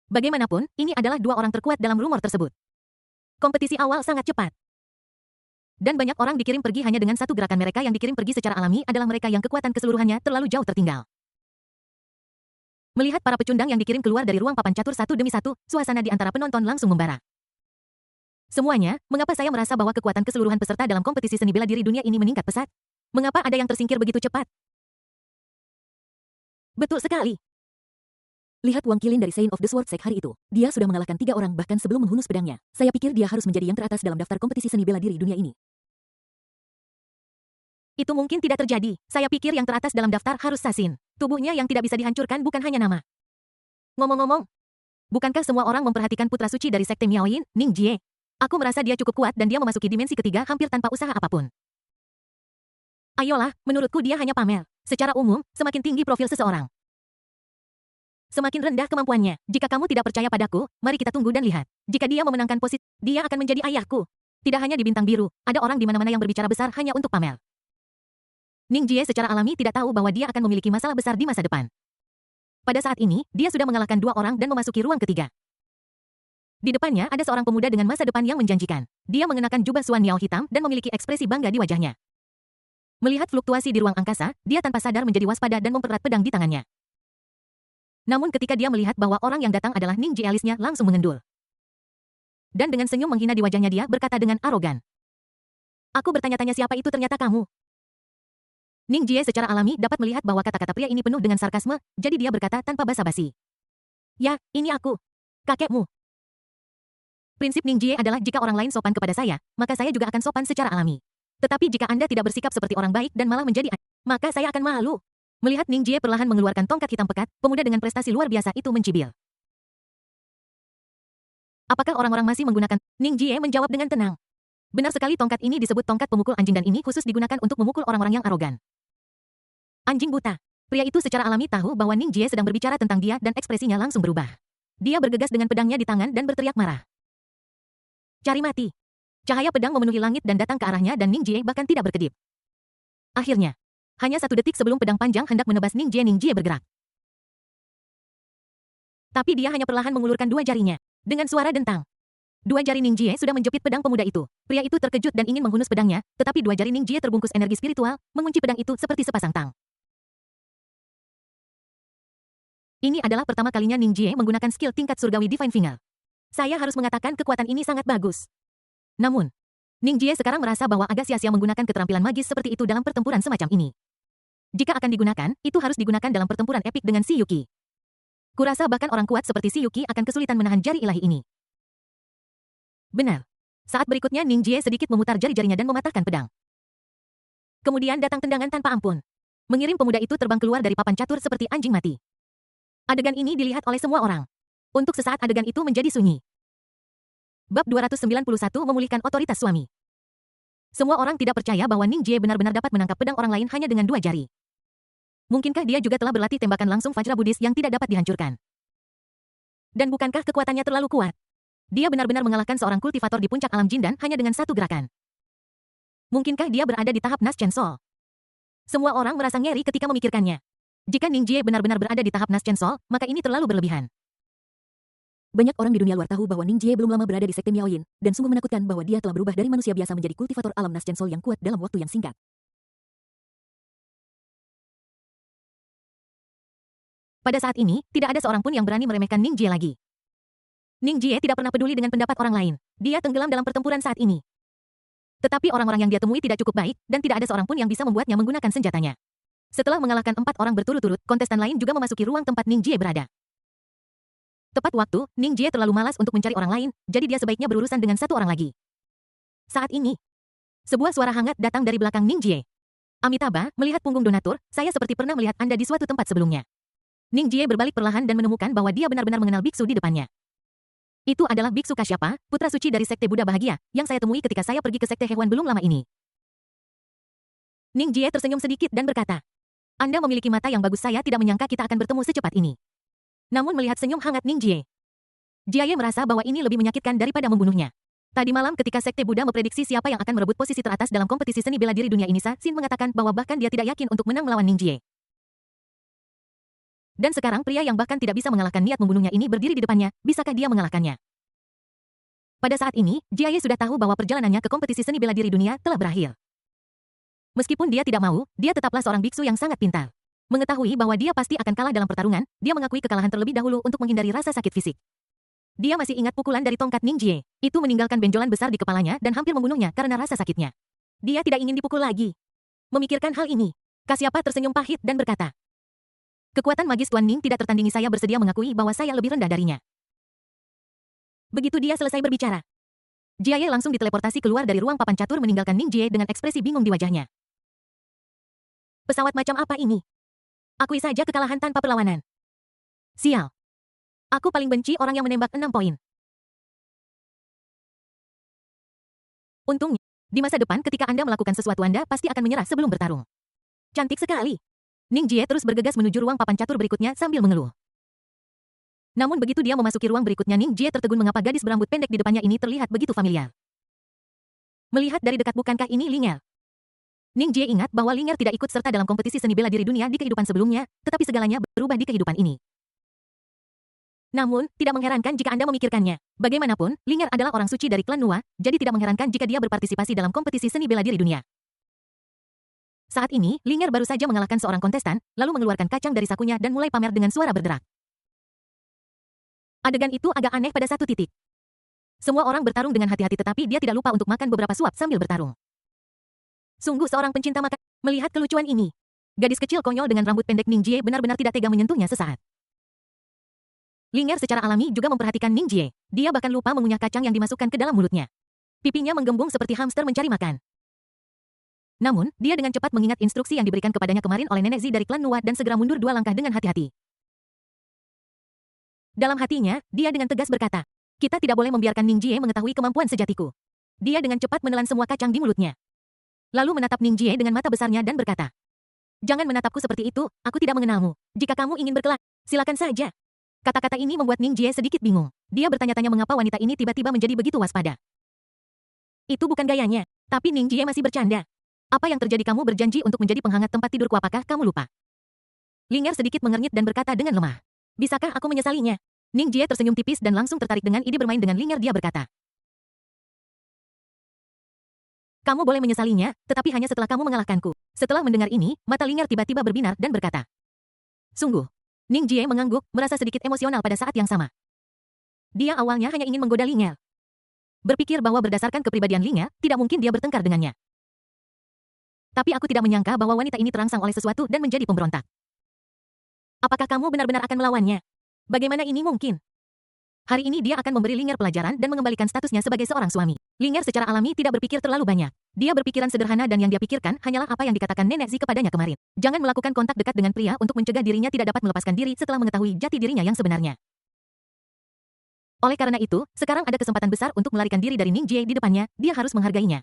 Bagaimanapun, ini adalah 2 orang terkuat dalam rumor tersebut. Kompetisi awal sangat cepat. Dan banyak orang dikirim pergi hanya dengan satu gerakan. Mereka yang dikirim pergi secara alami adalah mereka yang kekuatan keseluruhannya terlalu jauh tertinggal. Melihat para pecundang yang dikirim keluar dari ruang papan catur satu demi satu, suasana di antara penonton langsung membara. Semuanya, mengapa saya merasa bahwa kekuatan keseluruhan peserta dalam kompetisi seni bela diri dunia ini meningkat pesat? Mengapa ada yang tersingkir begitu cepat? Betul sekali. Lihat Wang Qilin dari Saint of the Sword Sect hari itu. Dia sudah mengalahkan 3 orang bahkan sebelum menghunus pedangnya. Saya pikir dia harus menjadi yang teratas dalam daftar kompetisi seni bela diri dunia ini. Itu mungkin tidak terjadi. Saya pikir yang teratas dalam daftar harus Sasin. Tubuhnya yang tidak bisa dihancurkan bukan hanya nama. Ngomong-ngomong, bukankah semua orang memperhatikan Putra Suci dari Sekte Miaoyin, Ning Jie? Aku merasa dia cukup kuat dan dia memasuki dimensi ketiga hampir tanpa usaha apapun. Ayolah, menurutku dia hanya pamer. Secara umum, semakin tinggi profil seseorang, semakin rendah kemampuannya. Jika kamu tidak percaya padaku, mari kita tunggu dan lihat. Jika dia memenangkan posisi, dia akan menjadi ayahku. Tidak hanya di Bintang Biru, ada orang di mana-mana yang berbicara besar hanya untuk pamer. Ning Jie secara alami tidak tahu bahwa dia akan memiliki masalah besar di masa depan. Pada saat ini, dia sudah mengalahkan 2 orang dan memasuki ruang ketiga. Di depannya ada seorang pemuda dengan masa depan yang menjanjikan. Dia mengenakan jubah Suan Miao hitam dan memiliki ekspresi bangga di wajahnya. Melihat fluktuasi di ruang angkasa, dia tanpa sadar menjadi waspada dan mempererat pedang di tangannya. Namun ketika dia melihat bahwa orang yang datang adalah Ning Jie, alisnya langsung mengendul. Dan dengan senyum menghina di wajahnya dia berkata dengan arogan. Aku bertanya-tanya siapa itu, ternyata kamu. Ning Jie secara alami dapat melihat bahwa kata-kata pria ini penuh dengan sarkasme, jadi dia berkata tanpa basa-basi. Ya, ini aku. Kakekmu. Prinsip Ning Jie adalah jika orang lain sopan kepada saya, maka saya juga akan sopan secara alami. Tetapi jika Anda tidak bersikap seperti orang baik dan malah menjadi maka saya akan malu. Melihat Ning Jie perlahan mengeluarkan tongkat hitam pekat, pemuda dengan prestasi luar biasa itu mencibir. Apakah orang-orang masih menggunakan? Ning Jie menjawab dengan tenang. Benar sekali, tongkat ini disebut tongkat pemukul anjing dan ini khusus digunakan untuk memukul orang-orang yang arogan. Anjing buta. Pria itu secara alami tahu bahwa Ning Jie sedang berbicara tentang dia dan ekspresinya langsung berubah. Dia bergegas dengan pedangnya di tangan dan berteriak marah. Cari mati. Cahaya pedang memenuhi langit dan datang ke arahnya dan Ning Jie bahkan tidak berkedip. Akhirnya, hanya 1 detik sebelum pedang panjang hendak menebas Ning Jie bergerak. Tapi dia hanya perlahan mengulurkan 2 jarinya. Dengan suara dentang. 2 jari Ning Jie sudah menjepit pedang pemuda itu. Pria itu terkejut dan ingin menghunus pedangnya, tetapi 2 jari Ning Jie terbungkus energi spiritual, mengunci pedang itu seperti sepasang tang. Ini adalah pertama kalinya Ning Jie menggunakan skill tingkat surgawi Divine Finger. Saya harus mengatakan kekuatan ini sangat bagus. Namun, Ning Jie sekarang merasa bahwa agak sia-sia menggunakan keterampilan magis seperti itu dalam pertempuran semacam ini. Jika akan digunakan, itu harus digunakan dalam pertempuran epik dengan si Yuki. Kurasa bahkan orang kuat seperti si Yuki akan kesulitan menahan jari ilahi ini. Benar. Saat berikutnya Ning Jie sedikit memutar jari-jarinya dan mematahkan pedang. Kemudian datang tendangan tanpa ampun. Mengirim pemuda itu terbang keluar dari papan catur seperti anjing mati. Adegan ini dilihat oleh semua orang. Untuk sesaat adegan itu menjadi sunyi. Bab 291 memulihkan otoritas suami. Semua orang tidak percaya bahwa Ning Jie benar-benar dapat menangkap pedang orang lain hanya dengan 2 jari. Mungkinkah dia juga telah berlatih tembakan langsung Vajra Buddhis yang tidak dapat dihancurkan? Dan bukankah kekuatannya terlalu kuat? Dia benar-benar mengalahkan seorang kultivator di puncak alam jin dan hanya dengan 1 gerakan. Mungkinkah dia berada di tahap Nas Chen Sol? Semua orang merasa ngeri ketika memikirkannya. Jika Ning Jie benar-benar berada di tahap Nas Chen Sol, maka ini terlalu berlebihan. Banyak orang di dunia luar tahu bahwa Ning Jie belum lama berada di Sekte Miaoyin, dan sungguh menakutkan bahwa dia telah berubah dari manusia biasa menjadi kultivator alam Nas Chen Sol yang kuat dalam waktu yang singkat. Pada saat ini, tidak ada seorang pun yang berani meremehkan Ning Jie lagi. Ning Jie tidak pernah peduli dengan pendapat orang lain. Dia tenggelam dalam pertempuran saat ini. Tetapi orang-orang yang dia temui tidak cukup baik, dan tidak ada seorang pun yang bisa membuatnya menggunakan senjatanya. Setelah mengalahkan 4 orang berturut-turut, kontestan lain juga memasuki ruang tempat Ning Jie berada. Tepat waktu, Ning Jie terlalu malas untuk mencari orang lain, jadi dia sebaiknya berurusan dengan 1 orang lagi. Saat ini, sebuah suara hangat datang dari belakang Ning Jie. Amitabha, melihat punggung donatur, saya seperti pernah melihat Anda di suatu tempat sebelumnya. Ning Jie berbalik perlahan dan menemukan bahwa dia benar-benar mengenal biksu di depannya. Itu adalah Biksu Kasyapa, putra suci dari Sekte Buddha Bahagia, yang saya temui ketika saya pergi ke Sekte Hewan belum lama ini. Ning Jie tersenyum sedikit dan berkata, Anda memiliki mata yang bagus, saya tidak menyangka kita akan bertemu secepat ini. Namun melihat senyum hangat Ning Jie, Jie merasa bahwa ini lebih menyakitkan daripada membunuhnya. Tadi malam ketika Sekte Buddha memprediksi siapa yang akan merebut posisi teratas dalam kompetisi seni bela diri dunia ini, Xin mengatakan bahwa bahkan dia tidak yakin untuk menang melawan Ning Jie. Dan sekarang pria yang bahkan tidak bisa mengalahkan niat membunuhnya ini berdiri di depannya, bisakah dia mengalahkannya? Pada saat ini, Jie sudah tahu bahwa perjalanannya ke kompetisi seni bela diri dunia telah berakhir. Meskipun dia tidak mau, dia tetaplah seorang biksu yang sangat pintar. Mengetahui bahwa dia pasti akan kalah dalam pertarungan, dia mengakui kekalahan terlebih dahulu untuk menghindari rasa sakit fisik. Dia masih ingat pukulan dari tongkat Ning Jie. Itu meninggalkan benjolan besar di kepalanya dan hampir membunuhnya karena rasa sakitnya. Dia tidak ingin dipukul lagi. Memikirkan hal ini, Kasyapa tersenyum pahit dan berkata, Kekuatan magis Tuan Ning tidak tertandingi, saya bersedia mengakui bahwa saya lebih rendah darinya. Begitu dia selesai berbicara, Jie langsung diteleportasi keluar dari ruang papan catur meninggalkan Ning Jie dengan ekspresi bingung di wajahnya. Pesawat macam apa ini? Akui saja kekalahan tanpa perlawanan. Sial. Aku paling benci orang yang menembak 6 poin. Untungnya, di masa depan ketika Anda melakukan sesuatu Anda pasti akan menyerah sebelum bertarung. Cantik sekali. Ning Jie terus bergegas menuju ruang papan catur berikutnya sambil mengeluh. Namun begitu dia memasuki ruang berikutnya, Ning Jie tertegun mengapa gadis berambut pendek di depannya ini terlihat begitu familiar. Melihat dari dekat, bukankah ini Linger? Ning Jie ingat bahwa Linger tidak ikut serta dalam kompetisi seni bela diri dunia di kehidupan sebelumnya, tetapi segalanya berubah di kehidupan ini. Namun, tidak mengherankan jika Anda memikirkannya. Bagaimanapun, Linger adalah orang suci dari klan Nua, jadi tidak mengherankan jika dia berpartisipasi dalam kompetisi seni bela diri dunia. Saat ini, Linger baru saja mengalahkan seorang kontestan, lalu mengeluarkan kacang dari sakunya dan mulai pamer dengan suara berderak. Adegan itu agak aneh pada satu titik. Semua orang bertarung dengan hati-hati tetapi dia tidak lupa untuk makan beberapa suap sambil bertarung. Sungguh seorang pencinta makan. Melihat kelucuan ini, gadis kecil konyol dengan rambut pendek Ning Jie benar-benar tidak tega menyentuhnya sesaat. Linger secara alami juga memperhatikan Ning Jie. Dia bahkan lupa mengunyah kacang yang dimasukkan ke dalam mulutnya. Pipinya menggembung seperti hamster mencari makan. Namun, dia dengan cepat mengingat instruksi yang diberikan kepadanya kemarin oleh Nenek Zi dari klan Nua dan segera mundur 2 langkah dengan hati-hati. Dalam hatinya, dia dengan tegas berkata, Kita tidak boleh membiarkan Ning Jie mengetahui kemampuan sejatiku. Dia dengan cepat menelan semua kacang di mulutnya. Lalu menatap Ning Jie dengan mata besarnya dan berkata, "Jangan menatapku seperti itu, aku tidak mengenalmu. Jika kamu ingin berkelak, silakan saja." Kata-kata ini membuat Ning Jie sedikit bingung. Dia bertanya-tanya mengapa wanita ini tiba-tiba menjadi begitu waspada. Itu bukan gayanya, tapi Ning Jie masih bercanda. "Apa yang terjadi, kamu berjanji untuk menjadi penghangat tempat tidurku, apakah kamu lupa?" Linger sedikit mengernyit dan berkata dengan lemah, "Bisakah aku menyesalinya?" Ning Jie tersenyum tipis dan langsung tertarik dengan ide bermain dengan Linger. Dia berkata, "Kamu boleh menyesalinya, tetapi hanya setelah kamu mengalahkanku." Setelah mendengar ini, mata Linger tiba-tiba berbinar dan berkata, "Sungguh." Ning Jie mengangguk, merasa sedikit emosional pada saat yang sama. Dia awalnya hanya ingin menggoda Linger. Berpikir bahwa berdasarkan kepribadian Linger, tidak mungkin dia bertengkar dengannya. Tapi aku tidak menyangka bahwa wanita ini terangsang oleh sesuatu dan menjadi pemberontak. "Apakah kamu benar-benar akan melawannya? Bagaimana ini mungkin?" Hari ini dia akan memberi Linger pelajaran dan mengembalikan statusnya sebagai seorang suami. Linger secara alami tidak berpikir terlalu banyak. Dia berpikiran sederhana dan yang dia pikirkan hanyalah apa yang dikatakan Nenek Zi kepadanya kemarin. Jangan melakukan kontak dekat dengan pria untuk mencegah dirinya tidak dapat melepaskan diri setelah mengetahui jati dirinya yang sebenarnya. Oleh karena itu, sekarang ada kesempatan besar untuk melarikan diri dari Ning Jie di depannya, dia harus menghargainya.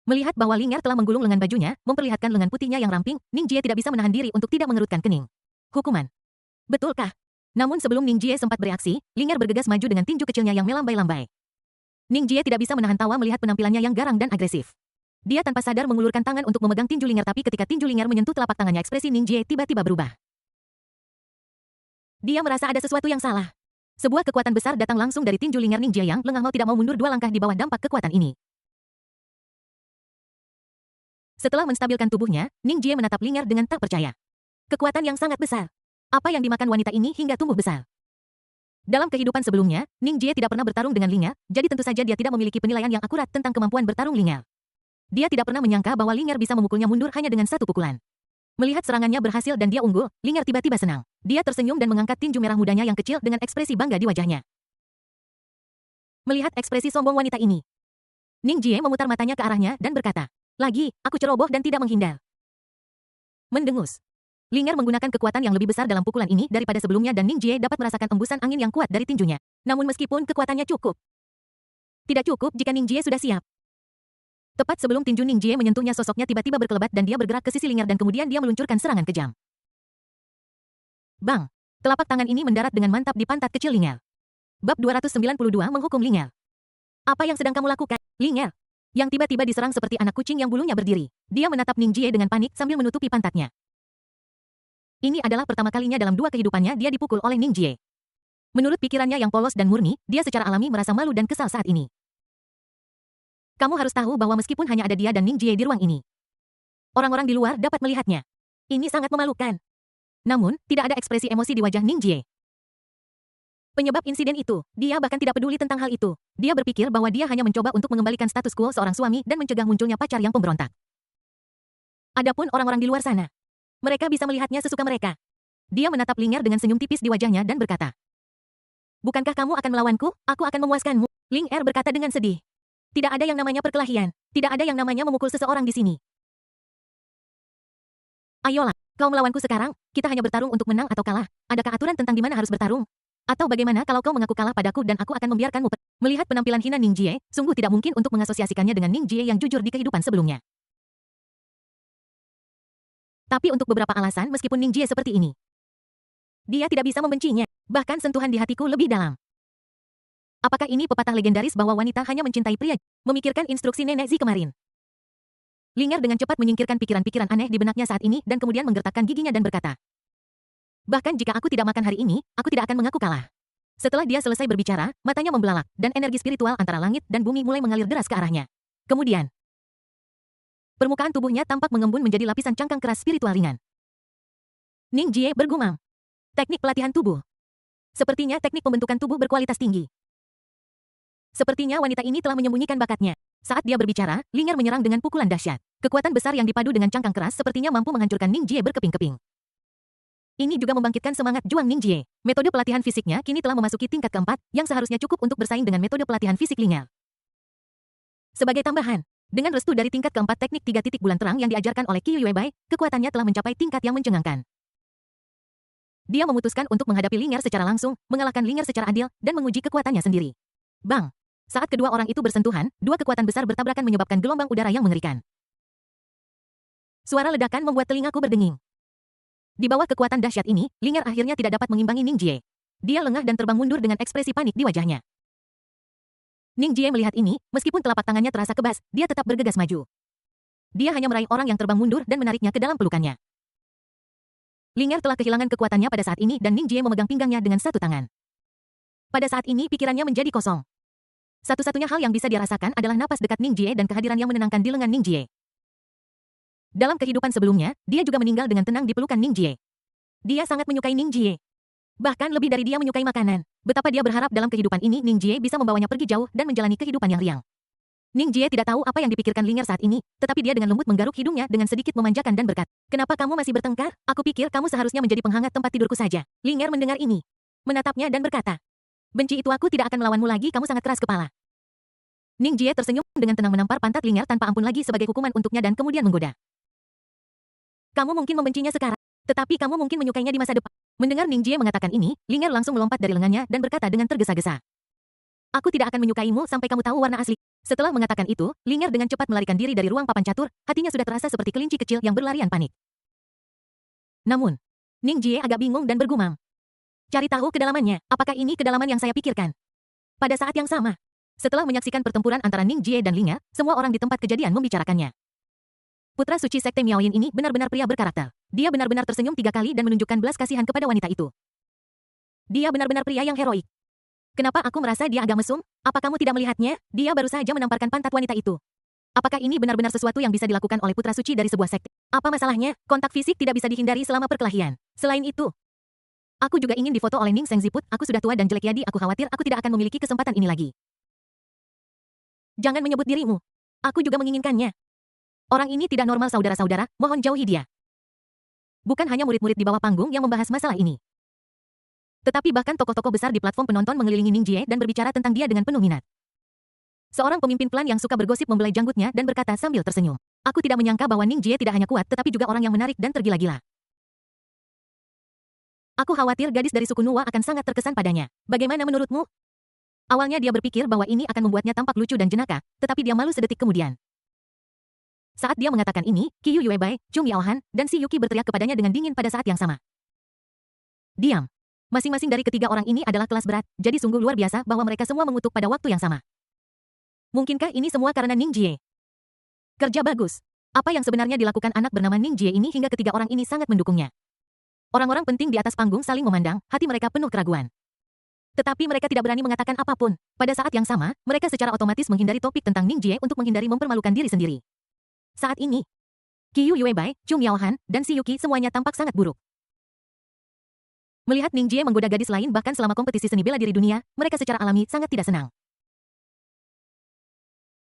Melihat bahwa Linger telah menggulung lengan bajunya, memperlihatkan lengan putihnya yang ramping, Ning Jie tidak bisa menahan diri untuk tidak mengerutkan kening. Hukuman. Betulkah? Namun sebelum Ning Jie sempat bereaksi, Linger bergegas maju dengan tinju kecilnya yang melambai-lambai. Ning Jie tidak bisa menahan tawa melihat penampilannya yang garang dan agresif. Dia tanpa sadar mengulurkan tangan untuk memegang tinju Linger, tapi ketika tinju Linger menyentuh telapak tangannya, ekspresi Ning Jie tiba-tiba berubah. Dia merasa ada sesuatu yang salah. Sebuah kekuatan besar datang langsung dari tinju Linger. Ning Jie yang lengah mau tidak mau mundur 2 langkah di bawah dampak kekuatan ini. Setelah menstabilkan tubuhnya, Ning Jie menatap Linger dengan tak percaya. Kekuatan yang sangat besar. Apa yang dimakan wanita ini hingga tumbuh besar? Dalam kehidupan sebelumnya, Ning Jie tidak pernah bertarung dengan Linger, jadi tentu saja dia tidak memiliki penilaian yang akurat tentang kemampuan bertarung Linger. Dia tidak pernah menyangka bahwa Linger bisa memukulnya mundur hanya dengan satu pukulan. Melihat serangannya berhasil dan dia unggul, Linger tiba-tiba senang. Dia tersenyum dan mengangkat tinju merah mudanya yang kecil dengan ekspresi bangga di wajahnya. Melihat ekspresi sombong wanita ini, Ning Jie memutar matanya ke arahnya dan berkata, "Lagi, aku ceroboh dan tidak menghindar." Mendengus. Linger menggunakan kekuatan yang lebih besar dalam pukulan ini daripada sebelumnya dan Ning Jie dapat merasakan embusan angin yang kuat dari tinjunya. Namun meskipun kekuatannya cukup, tidak cukup jika Ning Jie sudah siap. Tepat sebelum tinju Ning Jie menyentuhnya, sosoknya tiba-tiba berkelebat dan dia bergerak ke sisi Linger dan kemudian dia meluncurkan serangan kejam. Bang! Telapak tangan ini mendarat dengan mantap di pantat kecil Linger. Bab 292 menghukum Linger. "Apa yang sedang kamu lakukan, Linger?" Yang tiba-tiba diserang seperti anak kucing yang bulunya berdiri. Dia menatap Ning Jie dengan panik sambil menutupi pantatnya. Ini adalah pertama kalinya dalam 2 kehidupannya dia dipukul oleh Ning Jie. Menurut pikirannya yang polos dan murni, dia secara alami merasa malu dan kesal saat ini. Kamu harus tahu bahwa meskipun hanya ada dia dan Ning Jie di ruang ini, orang-orang di luar dapat melihatnya. Ini sangat memalukan. Namun, tidak ada ekspresi emosi di wajah Ning Jie. Penyebab insiden itu, dia bahkan tidak peduli tentang hal itu. Dia berpikir bahwa dia hanya mencoba untuk mengembalikan status quo seorang suami dan mencegah munculnya pacar yang pemberontak. Adapun orang-orang di luar sana, mereka bisa melihatnya sesuka mereka. Dia menatap Linger dengan senyum tipis di wajahnya dan berkata, "Bukankah kamu akan melawanku? Aku akan memuaskanmu." Linger berkata dengan sedih. "Tidak ada yang namanya perkelahian. Tidak ada yang namanya memukul seseorang di sini. Ayolah, kau melawanku sekarang, kita hanya bertarung untuk menang atau kalah. Adakah aturan tentang di mana harus bertarung? Atau bagaimana kalau kau mengaku kalah padaku dan aku akan membiarkanmu?" Melihat penampilan hina Ning Jie, sungguh tidak mungkin untuk mengasosiasikannya dengan Ning Jie yang jujur di kehidupan sebelumnya. Tapi untuk beberapa alasan meskipun Ning Jie seperti ini, dia tidak bisa membencinya. Bahkan sentuhan di hatiku lebih dalam. Apakah ini pepatah legendaris bahwa wanita hanya mencintai pria? Memikirkan instruksi Nenek Zi kemarin, Linger dengan cepat menyingkirkan pikiran-pikiran aneh di benaknya saat ini dan kemudian menggertakkan giginya dan berkata, "Bahkan jika aku tidak makan hari ini, aku tidak akan mengaku kalah." Setelah dia selesai berbicara, matanya membelalak, dan energi spiritual antara langit dan bumi mulai mengalir deras ke arahnya. Kemudian, permukaan tubuhnya tampak mengembun menjadi lapisan cangkang keras spiritual ringan. Ning Jie bergumam. Teknik pelatihan tubuh. Sepertinya teknik pembentukan tubuh berkualitas tinggi. Sepertinya wanita ini telah menyembunyikan bakatnya. Saat dia berbicara, Linger menyerang dengan pukulan dahsyat. Kekuatan besar yang dipadu dengan cangkang keras sepertinya mampu menghancurkan Ning Jie berkeping-keping. Ini juga membangkitkan semangat juang Ning Jie. Metode pelatihan fisiknya kini telah memasuki tingkat keempat, yang seharusnya cukup untuk bersaing dengan metode pelatihan fisik Linger. Sebagai tambahan, dengan restu dari tingkat keempat teknik 3 titik bulan terang yang diajarkan oleh Qiu Yuebai, kekuatannya telah mencapai tingkat yang mencengangkan. Dia memutuskan untuk menghadapi Ling'er secara langsung, mengalahkan Ling'er secara adil, dan menguji kekuatannya sendiri. Bang! Saat kedua orang itu bersentuhan, dua kekuatan besar bertabrakan menyebabkan gelombang udara yang mengerikan. Suara ledakan membuat telingaku berdenging. Di bawah kekuatan dahsyat ini, Ling'er akhirnya tidak dapat mengimbangi Ning Jie. Dia lengah dan terbang mundur dengan ekspresi panik di wajahnya. Ning Jie melihat ini, meskipun telapak tangannya terasa kebas, dia tetap bergegas maju. Dia hanya meraih orang yang terbang mundur dan menariknya ke dalam pelukannya. Ling'er telah kehilangan kekuatannya pada saat ini dan Ning Jie memegang pinggangnya dengan satu tangan. Pada saat ini pikirannya menjadi kosong. Satu-satunya hal yang bisa dia rasakan adalah napas dekat Ning Jie dan kehadiran yang menenangkan di lengan Ning Jie. Dalam kehidupan sebelumnya, dia juga meninggal dengan tenang di pelukan Ning Jie. Dia sangat menyukai Ning Jie. Bahkan lebih dari dia menyukai makanan. Betapa dia berharap dalam kehidupan ini Ning Jie bisa membawanya pergi jauh dan menjalani kehidupan yang riang. Ning Jie tidak tahu apa yang dipikirkan Ling'er saat ini, tetapi dia dengan lembut menggaruk hidungnya dengan sedikit memanjakan dan berkata, "Kenapa kamu masih bertengkar? Aku pikir kamu seharusnya menjadi penghangat tempat tidurku saja." Ling'er mendengar ini, menatapnya dan berkata, "Benci itu aku tidak akan melawanmu lagi, kamu sangat keras kepala." Ning Jie tersenyum dengan tenang menampar pantat Ling'er tanpa ampun lagi sebagai hukuman untuknya dan kemudian menggoda. "Kamu mungkin membencinya sekarang, tetapi kamu mungkin menyukainya di masa depan." Mendengar Ning Jie mengatakan ini, Ling'er langsung melompat dari lengannya dan berkata dengan tergesa-gesa, "Aku tidak akan menyukaimu sampai kamu tahu warna asli." Setelah mengatakan itu, Ling'er dengan cepat melarikan diri dari ruang papan catur, hatinya sudah terasa seperti kelinci kecil yang berlarian panik. Namun, Ning Jie agak bingung dan bergumam, "Cari tahu kedalamannya, apakah ini kedalaman yang saya pikirkan?" Pada saat yang sama, setelah menyaksikan pertempuran antara Ning Jie dan Ling'er, semua orang di tempat kejadian membicarakannya. Putra suci Sekte Miaoyin ini benar-benar pria berkarakter. Dia benar-benar tersenyum 3 kali dan menunjukkan belas kasihan kepada wanita itu. Dia benar-benar pria yang heroik. Kenapa aku merasa dia agak mesum? Apa kamu tidak melihatnya? Dia baru saja menamparkan pantat wanita itu. Apakah ini benar-benar sesuatu yang bisa dilakukan oleh putra suci dari sebuah sekte? Apa masalahnya? Kontak fisik tidak bisa dihindari selama perkelahian. Selain itu, aku juga ingin difoto oleh Ning Sengziput. Aku sudah tua dan jelek, jadi aku khawatir aku tidak akan memiliki kesempatan ini lagi. Jangan menyebut dirimu. Aku juga menginginkannya. Orang ini tidak normal, saudara-saudara, mohon jauhi dia. Bukan hanya murid-murid di bawah panggung yang membahas masalah ini. Tetapi bahkan tokoh-tokoh besar di platform penonton mengelilingi Ning Jie dan berbicara tentang dia dengan penuh minat. Seorang pemimpin klan yang suka bergosip membelai janggutnya dan berkata sambil tersenyum, "Aku tidak menyangka bahwa Ning Jie tidak hanya kuat tetapi juga orang yang menarik dan tergila-gila. Aku khawatir gadis dari suku Nuwa akan sangat terkesan padanya. Bagaimana menurutmu?" Awalnya dia berpikir bahwa ini akan membuatnya tampak lucu dan jenaka, tetapi dia malu sedetik kemudian. Saat dia mengatakan ini, Qiyu Yuebai, Chung Yaohan, dan Si Yuki berteriak kepadanya dengan dingin pada saat yang sama. "Diam. Masing-masing dari ketiga orang ini adalah kelas berat, jadi sungguh luar biasa bahwa mereka semua mengutuk pada waktu yang sama. Mungkinkah ini semua karena Ning Jie? Kerja bagus. Apa yang sebenarnya dilakukan anak bernama Ning Jie ini hingga ketiga orang ini sangat mendukungnya?" Orang-orang penting di atas panggung saling memandang, hati mereka penuh keraguan. Tetapi mereka tidak berani mengatakan apapun. Pada saat yang sama, mereka secara otomatis menghindari topik tentang Ning Jie untuk menghindari mempermalukan diri sendiri. Saat ini, Qiyu Yuebai, Chung Yaohan, dan Si Yuki semuanya tampak sangat buruk. Melihat Ning Jie menggoda gadis lain bahkan selama kompetisi seni bela diri dunia, mereka secara alami sangat tidak senang.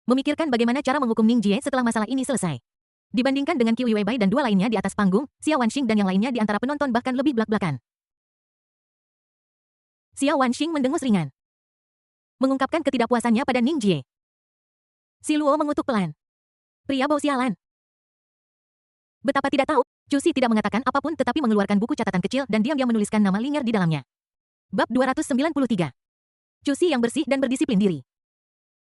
Memikirkan bagaimana cara menghukum Ning Jie setelah masalah ini selesai. Dibandingkan dengan Qiyu Yuebai dan dua lainnya di atas panggung, Xiao Wanxing dan yang lainnya di antara penonton bahkan lebih belak-belakan. Xiao Wanxing mendengus ringan, mengungkapkan ketidakpuasannya pada Ning Jie. Si Luo mengutuk pelan. "Pria bau sialan. Betapa tidak tahu." Cusi tidak mengatakan apapun tetapi mengeluarkan buku catatan kecil dan diam-diam menuliskan nama Ling'er di dalamnya. Bab 293. Cusi yang bersih dan berdisiplin diri.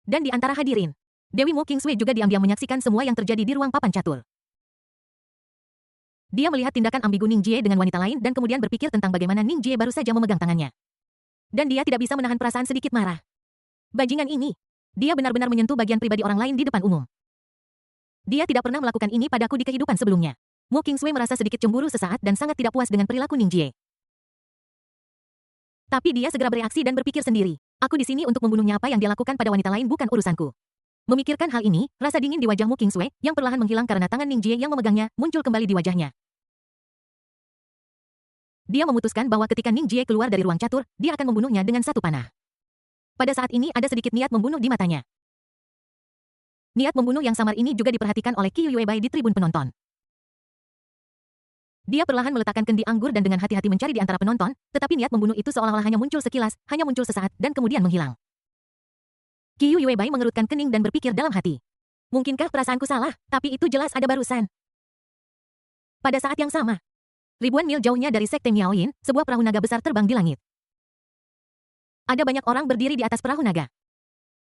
Dan di antara hadirin, Dewi Mu Kingsway juga diam-diam menyaksikan semua yang terjadi di ruang papan catur. Dia melihat tindakan ambigu Ning Jie dengan wanita lain dan kemudian berpikir tentang bagaimana Ning Jie baru saja memegang tangannya. Dan dia tidak bisa menahan perasaan sedikit marah. Bajingan ini. Dia benar-benar menyentuh bagian pribadi orang lain di depan umum. Dia tidak pernah melakukan ini padaku di kehidupan sebelumnya. Mu Kingsway merasa sedikit cemburu sesaat dan sangat tidak puas dengan perilaku Ning Jie. Tapi dia segera bereaksi dan berpikir sendiri. Aku di sini untuk membunuhnya, apa yang dia lakukan pada wanita lain bukan urusanku. Memikirkan hal ini, rasa dingin di wajah Mu Kingsway, yang perlahan menghilang karena tangan Ning Jie yang memegangnya, muncul kembali di wajahnya. Dia memutuskan bahwa ketika Ning Jie keluar dari ruang catur, dia akan membunuhnya dengan satu panah. Pada saat ini ada sedikit niat membunuh di matanya. Niat membunuh yang samar ini juga diperhatikan oleh Qiyu Yuebai di tribun penonton. Dia perlahan meletakkan kendi anggur dan dengan hati-hati mencari di antara penonton, tetapi niat membunuh itu seolah-olah hanya muncul sekilas, hanya muncul sesaat, dan kemudian menghilang. Qiyu Yuebai mengerutkan kening dan berpikir dalam hati. Mungkinkah perasaanku salah, tapi itu jelas ada barusan. Pada saat yang sama, Ribuan mil jauhnya dari Sekte Miaoyin, sebuah perahu naga besar terbang di langit. Ada banyak orang berdiri di atas perahu naga.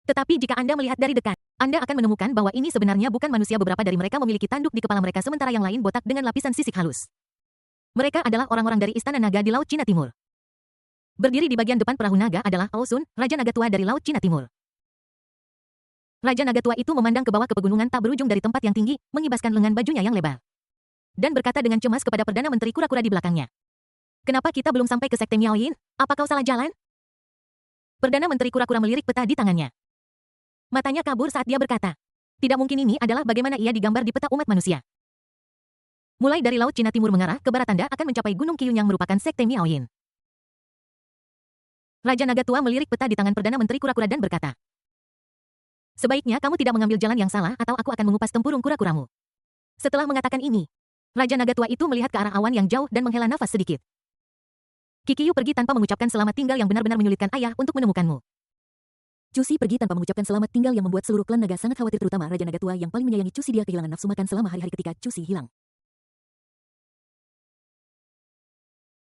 Tetapi jika Anda melihat dari dekat, Anda akan menemukan bahwa ini sebenarnya bukan manusia. Beberapa dari mereka memiliki tanduk di kepala mereka sementara yang lain botak dengan lapisan sisik halus. Mereka adalah orang-orang dari Istana Naga di Laut Cina Timur. Berdiri di bagian depan perahu naga adalah Ao Sun, Raja Naga Tua dari Laut Cina Timur. Raja Naga Tua itu memandang ke bawah ke pegunungan tak berujung dari tempat yang tinggi, mengibaskan lengan bajunya yang lebar. Dan berkata dengan cemas kepada Perdana Menteri kura-kura di belakangnya. Kenapa kita belum sampai ke Sekte Miaoyin? Apa kau salah jalan? Perdana Menteri kura-kura melirik peta di tangannya. Matanya kabur saat dia berkata. Tidak mungkin ini adalah bagaimana ia digambar di peta umat manusia. Mulai dari Laut Cina Timur mengarah ke barat Anda akan mencapai Gunung Qiyun yang merupakan Sekte Miaoyin. Raja Naga Tua melirik peta di tangan Perdana Menteri kura-kura dan berkata. Sebaiknya kamu tidak mengambil jalan yang salah atau aku akan mengupas tempurung kura-kuramu. Setelah mengatakan ini, Raja Naga Tua itu melihat ke arah awan yang jauh dan menghela nafas sedikit. Kikiyu pergi tanpa mengucapkan selamat tinggal yang benar-benar menyulitkan ayah untuk menemukanmu. Cusi pergi tanpa mengucapkan selamat tinggal yang membuat seluruh klan naga sangat khawatir, terutama Raja Naga Tua yang paling menyayangi Cusi. Dia kehilangan nafsu makan selama hari-hari ketika Cusi hilang.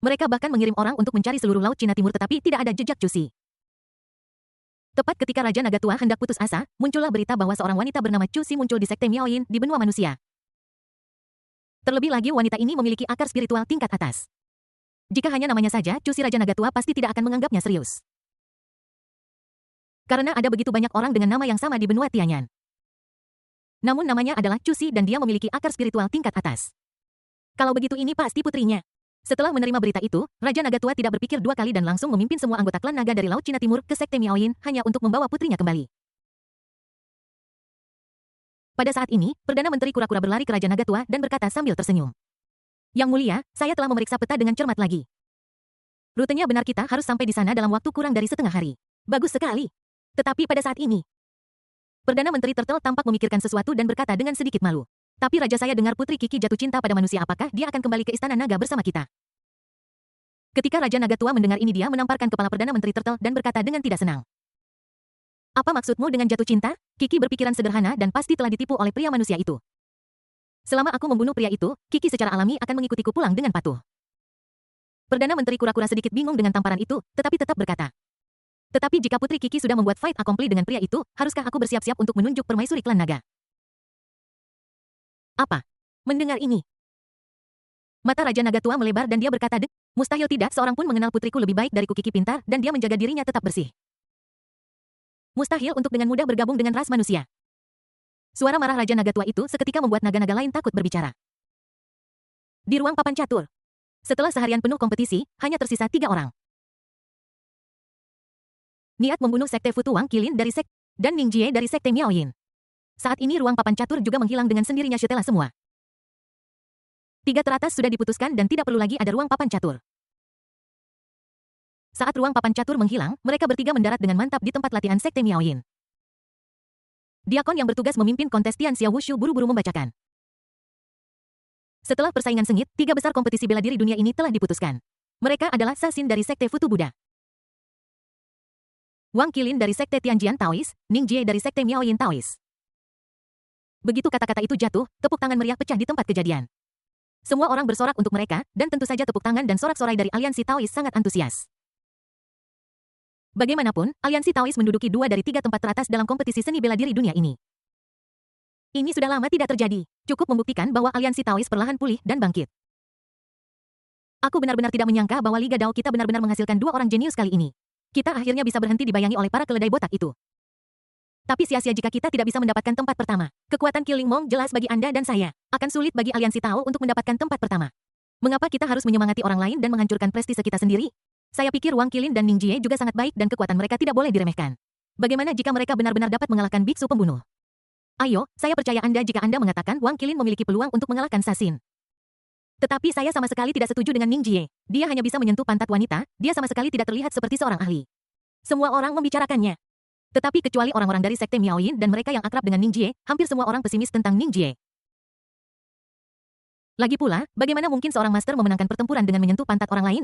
Mereka bahkan mengirim orang untuk mencari seluruh Laut Cina Timur tetapi tidak ada jejak Cusi. Tepat ketika Raja Naga Tua hendak putus asa, muncullah berita bahwa seorang wanita bernama Cusi muncul di Sekte Miaoyin di benua manusia. Terlebih lagi wanita ini memiliki akar spiritual tingkat atas. Jika hanya namanya saja, Cusi Raja Naga Tua pasti tidak akan menganggapnya serius. Karena ada begitu banyak orang dengan nama yang sama di benua Tianyan. Namun namanya adalah Cusi dan dia memiliki akar spiritual tingkat atas. Kalau begitu ini pasti putrinya. Setelah menerima berita itu, Raja Naga Tua tidak berpikir dua kali dan langsung memimpin semua anggota klan naga dari Laut Cina Timur ke Sekte Miaoyin hanya untuk membawa putrinya kembali. Pada saat ini, Perdana Menteri kura-kura berlari ke Raja Naga Tua dan berkata sambil tersenyum. Yang mulia, saya telah memeriksa peta dengan cermat lagi. Rutenya benar, kita harus sampai di sana dalam waktu kurang dari setengah hari. Bagus sekali. Tetapi pada saat ini, Perdana Menteri Turtle tampak memikirkan sesuatu dan berkata dengan sedikit malu. Tapi Raja, saya dengar Putri Kiki jatuh cinta pada manusia. Apakah dia akan kembali ke Istana Naga bersama kita? Ketika Raja Naga Tua mendengar ini, dia menamparkan kepala Perdana Menteri Turtle dan berkata dengan tidak senang. Apa maksudmu dengan jatuh cinta? Kiki berpikiran sederhana dan pasti telah ditipu oleh pria manusia itu. Selama aku membunuh pria itu, Kiki secara alami akan mengikutiku pulang dengan patuh. Perdana Menteri kura-kura sedikit bingung dengan tamparan itu, tetapi tetap berkata. Tetapi jika Putri Kiki sudah membuat fight accompli dengan pria itu, haruskah aku bersiap-siap untuk menunjuk permaisuri klan naga? Apa? Mendengar ini, mata Raja Naga Tua melebar dan dia berkata, mustahil, tidak seorang pun mengenal putriku lebih baik dariku. Kiki pintar dan dia menjaga dirinya tetap bersih. Mustahil untuk dengan mudah bergabung dengan ras manusia. Suara marah Raja Naga Tua itu seketika membuat naga-naga lain takut berbicara. Di ruang papan catur, setelah seharian penuh kompetisi, hanya tersisa 3 orang. Niat membunuh Sekte Futu Wang Qilin dari Sekte dan Ning Jie dari Sekte Miaoyin. Saat ini ruang papan catur juga menghilang dengan sendirinya setelah semua. 3 teratas sudah diputuskan dan tidak perlu lagi ada ruang papan catur. Saat ruang papan catur menghilang, mereka bertiga mendarat dengan mantap di tempat latihan Sekte Miaoyin. Diakon yang bertugas memimpin kontes Tian Xia Wushu buru-buru membacakan. Setelah persaingan sengit, 3 besar kompetisi bela diri dunia ini telah diputuskan. Mereka adalah Sasin dari Sekte Futu Buddha, Wang Qilin dari Sekte Tianjian Taois, Ning Jie dari Sekte Miaoyin Taois. Begitu kata-kata itu jatuh, tepuk tangan meriah pecah di tempat kejadian. Semua orang bersorak untuk mereka, dan tentu saja tepuk tangan dan sorak-sorai dari aliansi Taois sangat antusias. Bagaimanapun, aliansi Taois menduduki 2 dari 3 tempat teratas dalam kompetisi seni bela diri dunia ini. Ini sudah lama tidak terjadi, cukup membuktikan bahwa aliansi Taois perlahan pulih dan bangkit. Aku benar-benar tidak menyangka bahwa Liga Dao kita benar-benar menghasilkan 2 orang jenius kali ini. Kita akhirnya bisa berhenti dibayangi oleh para keledai botak itu. Tapi sia-sia jika kita tidak bisa mendapatkan tempat pertama. Kekuatan Killing Mong jelas bagi Anda dan saya. Akan sulit bagi aliansi Tao untuk mendapatkan tempat pertama. Mengapa kita harus menyemangati orang lain dan menghancurkan prestise kita sendiri? Saya pikir Wang Qilin dan Ning Jie juga sangat baik dan kekuatan mereka tidak boleh diremehkan. Bagaimana jika mereka benar-benar dapat mengalahkan biksu pembunuh? Ayo, saya percaya Anda jika Anda mengatakan Wang Qilin memiliki peluang untuk mengalahkan Sasin. Tetapi saya sama sekali tidak setuju dengan Ning Jie. Dia hanya bisa menyentuh pantat wanita, dia sama sekali tidak terlihat seperti seorang ahli. Semua orang membicarakannya. Tetapi kecuali orang-orang dari Sekte Miaoyin dan mereka yang akrab dengan Ning Jie, hampir semua orang pesimis tentang Ning Jie. Lagi pula, bagaimana mungkin seorang master memenangkan pertempuran dengan menyentuh pantat orang lain?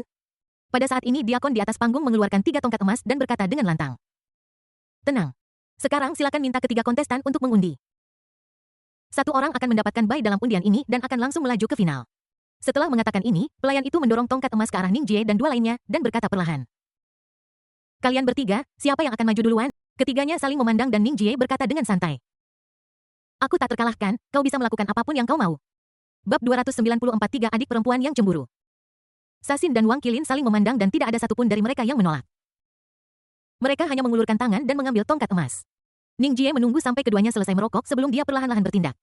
Pada saat ini Diakon di atas panggung mengeluarkan 3 tongkat emas dan berkata dengan lantang. Tenang. Sekarang silakan minta ketiga kontestan untuk mengundi. 1 orang akan mendapatkan bye dalam undian ini dan akan langsung melaju ke final. Setelah mengatakan ini, pelayan itu mendorong tongkat emas ke arah Ning Jie dan dua lainnya, dan berkata perlahan. Kalian bertiga, siapa yang akan maju duluan? Ketiganya saling memandang dan Ning Jie berkata dengan santai. Aku tak terkalahkan, kau bisa melakukan apapun yang kau mau. Bab 294 Tiga adik perempuan yang cemburu. Sasin dan Wang Qilin saling memandang dan tidak ada satupun dari mereka yang menolak. Mereka hanya mengulurkan tangan dan mengambil tongkat emas. Ning Jie menunggu sampai keduanya selesai merokok sebelum dia perlahan-lahan bertindak.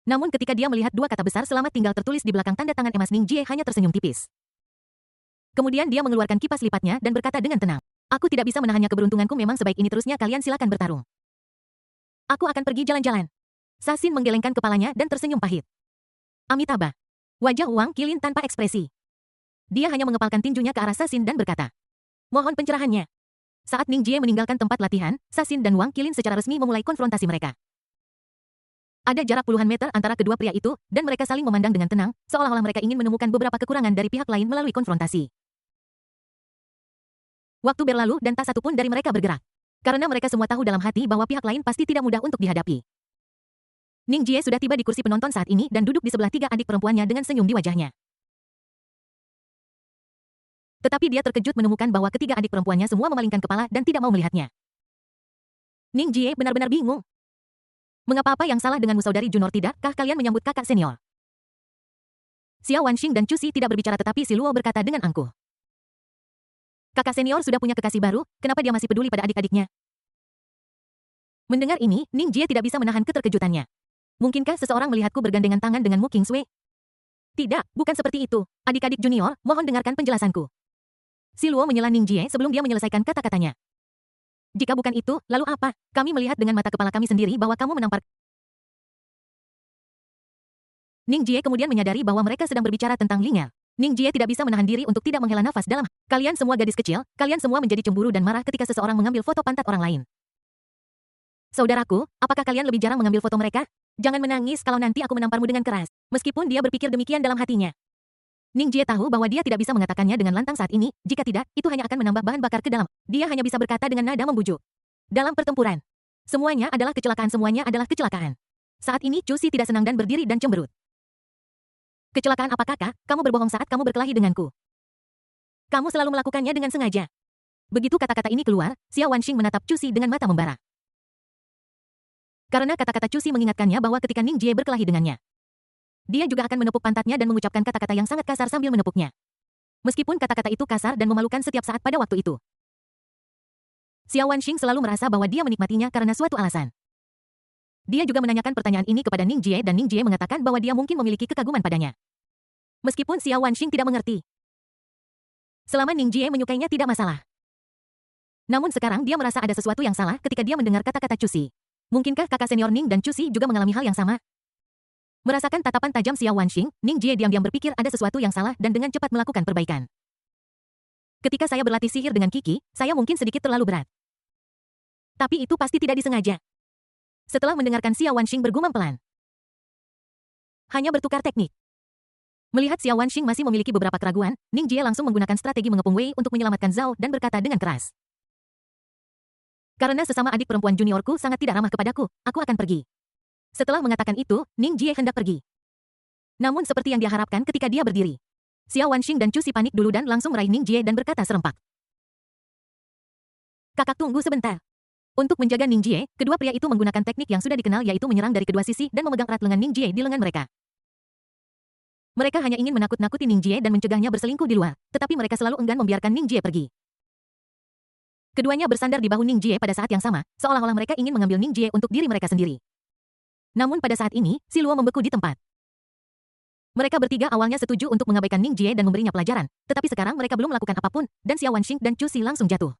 Namun ketika dia melihat dua kata besar selamat tinggal tertulis di belakang tanda tangan emas, Ning Jie hanya tersenyum tipis. Kemudian dia mengeluarkan kipas lipatnya dan berkata dengan tenang. Aku tidak bisa menahannya, keberuntunganku memang sebaik ini terusnya, kalian silakan bertarung. Aku akan pergi jalan-jalan. Sasin menggelengkan kepalanya dan tersenyum pahit. Amitabha. Wajah Wang Qilin tanpa ekspresi. Dia hanya mengepalkan tinjunya ke arah Sasin dan berkata. Mohon pencerahannya. Saat Ning Jie meninggalkan tempat latihan, Sasin dan Wang Qilin secara resmi memulai konfrontasi mereka. Ada jarak puluhan meter antara kedua pria itu, dan mereka saling memandang dengan tenang, seolah-olah mereka ingin menemukan beberapa kekurangan dari pihak lain melalui konfrontasi. Waktu berlalu dan tak satu pun dari mereka bergerak. Karena mereka semua tahu dalam hati bahwa pihak lain pasti tidak mudah untuk dihadapi. Ning Jie sudah tiba di kursi penonton saat ini dan duduk di sebelah tiga adik perempuannya dengan senyum di wajahnya. Tetapi dia terkejut menemukan bahwa ketiga adik perempuannya semua memalingkan kepala dan tidak mau melihatnya. Ning Jie benar-benar bingung. Mengapa apa yang salah denganmu saudari junior, tidakkah kalian menyambut kakak senior? Xiao Wanxing dan Chu Si tidak berbicara tetapi Si Luo berkata dengan angkuh. Kakak senior sudah punya kekasih baru, kenapa dia masih peduli pada adik-adiknya? Mendengar ini, Ning Jie tidak bisa menahan keterkejutannya. Mungkinkah seseorang melihatku bergandengan tangan dengan Mu Kingsway? Tidak, bukan seperti itu. Adik-adik junior, mohon dengarkan penjelasanku. Si Luo menyela Ning Jie sebelum dia menyelesaikan kata-katanya. Jika bukan itu, lalu apa? Kami melihat dengan mata kepala kami sendiri bahwa kamu menampar. Ning Jie kemudian menyadari bahwa mereka sedang berbicara tentang Ling'er. Ning Jie tidak bisa menahan diri untuk tidak menghela nafas dalam. Kalian semua gadis kecil, kalian semua menjadi cemburu dan marah ketika seseorang mengambil foto pantat orang lain. Saudaraku, apakah kalian lebih jarang mengambil foto mereka? Jangan menangis kalau nanti aku menamparmu dengan keras. Meskipun dia berpikir demikian dalam hatinya. Ning Jie tahu bahwa dia tidak bisa mengatakannya dengan lantang saat ini, jika tidak, itu hanya akan menambah bahan bakar ke dalam. Dia hanya bisa berkata dengan nada membujuk. Dalam pertempuran, semuanya adalah kecelakaan. Saat ini Chu Si tidak senang dan berdiri dan cemberut. Kecelakaan apa kakak? Kamu berbohong saat kamu berkelahi denganku. Kamu selalu melakukannya dengan sengaja. Begitu kata-kata ini keluar, Xiao Wanxing menatap Chu Si dengan mata membara. Karena kata-kata Chu Si mengingatkannya bahwa ketika Ning Jie berkelahi dengannya, dia juga akan menepuk pantatnya dan mengucapkan kata-kata yang sangat kasar sambil menepuknya. Meskipun kata-kata itu kasar dan memalukan setiap saat pada waktu itu. Xiao Wanxing selalu merasa bahwa dia menikmatinya karena suatu alasan. Dia juga menanyakan pertanyaan ini kepada Ning Jie dan Ning Jie mengatakan bahwa dia mungkin memiliki kekaguman padanya. Meskipun Xiao Wanxing tidak mengerti. Selama Ning Jie menyukainya tidak masalah. Namun sekarang dia merasa ada sesuatu yang salah ketika dia mendengar kata-kata Chu Si. Mungkinkah kakak senior Ning dan Chu Si juga mengalami hal yang sama? Merasakan tatapan tajam Xiao Wanxing, Ning Jie diam-diam berpikir ada sesuatu yang salah dan dengan cepat melakukan perbaikan. Ketika saya berlatih sihir dengan Kiki, saya mungkin sedikit terlalu berat. Tapi itu pasti tidak disengaja. Setelah mendengarkan Xiao Wanxing bergumam pelan. Hanya bertukar teknik. Melihat Xiao Wanxing masih memiliki beberapa keraguan, Ning Jie langsung menggunakan strategi mengepung Wei untuk menyelamatkan Zhao dan berkata dengan keras. Karena sesama adik perempuan juniorku sangat tidak ramah kepadaku, aku akan pergi. Setelah mengatakan itu, Ning Jie hendak pergi. Namun seperti yang dia harapkan ketika dia berdiri. Xiao Wanxing dan Chu Si panik dulu dan langsung meraih Ning Jie dan berkata serempak. Kakak tunggu sebentar. Untuk menjaga Ning Jie, kedua pria itu menggunakan teknik yang sudah dikenal yaitu menyerang dari kedua sisi dan memegang erat lengan Ning Jie di lengan mereka. Mereka hanya ingin menakut-nakuti Ning Jie dan mencegahnya berselingkuh di luar, tetapi mereka selalu enggan membiarkan Ning Jie pergi. Keduanya bersandar di bahu Ning Jie pada saat yang sama, seolah-olah mereka ingin mengambil Ning Jie untuk diri mereka sendiri. Namun pada saat ini, Si Luo membeku di tempat. Mereka bertiga awalnya setuju untuk mengabaikan Ning Jie dan memberinya pelajaran, tetapi sekarang mereka belum melakukan apapun, dan Xiao Wanxing dan Chu Si langsung jatuh.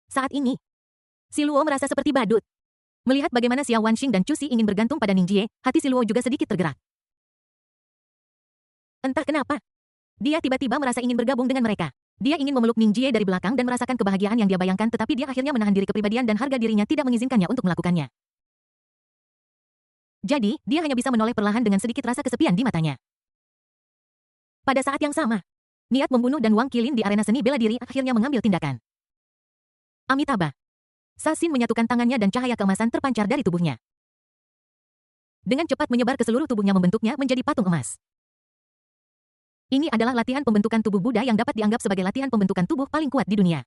Saat ini, Si Luo merasa seperti badut. Melihat bagaimana Xiao Wanxing dan Chu Si ingin bergantung pada Ning Jie, hati Si Luo juga sedikit tergerak. Entah kenapa, dia tiba-tiba merasa ingin bergabung dengan mereka. Dia ingin memeluk Ning Jie dari belakang dan merasakan kebahagiaan yang dia bayangkan, tetapi dia akhirnya menahan diri kepribadian dan harga dirinya tidak mengizinkannya untuk melakukannya. Jadi, dia hanya bisa menoleh perlahan dengan sedikit rasa kesepian di matanya. Pada saat yang sama, niat membunuh dan Wang Qilin di arena seni bela diri akhirnya mengambil tindakan. Amitabha. Sasin menyatukan tangannya dan cahaya keemasan terpancar dari tubuhnya. Dengan cepat menyebar ke seluruh tubuhnya membentuknya menjadi patung emas. Ini adalah latihan pembentukan tubuh Buddha yang dapat dianggap sebagai latihan pembentukan tubuh paling kuat di dunia.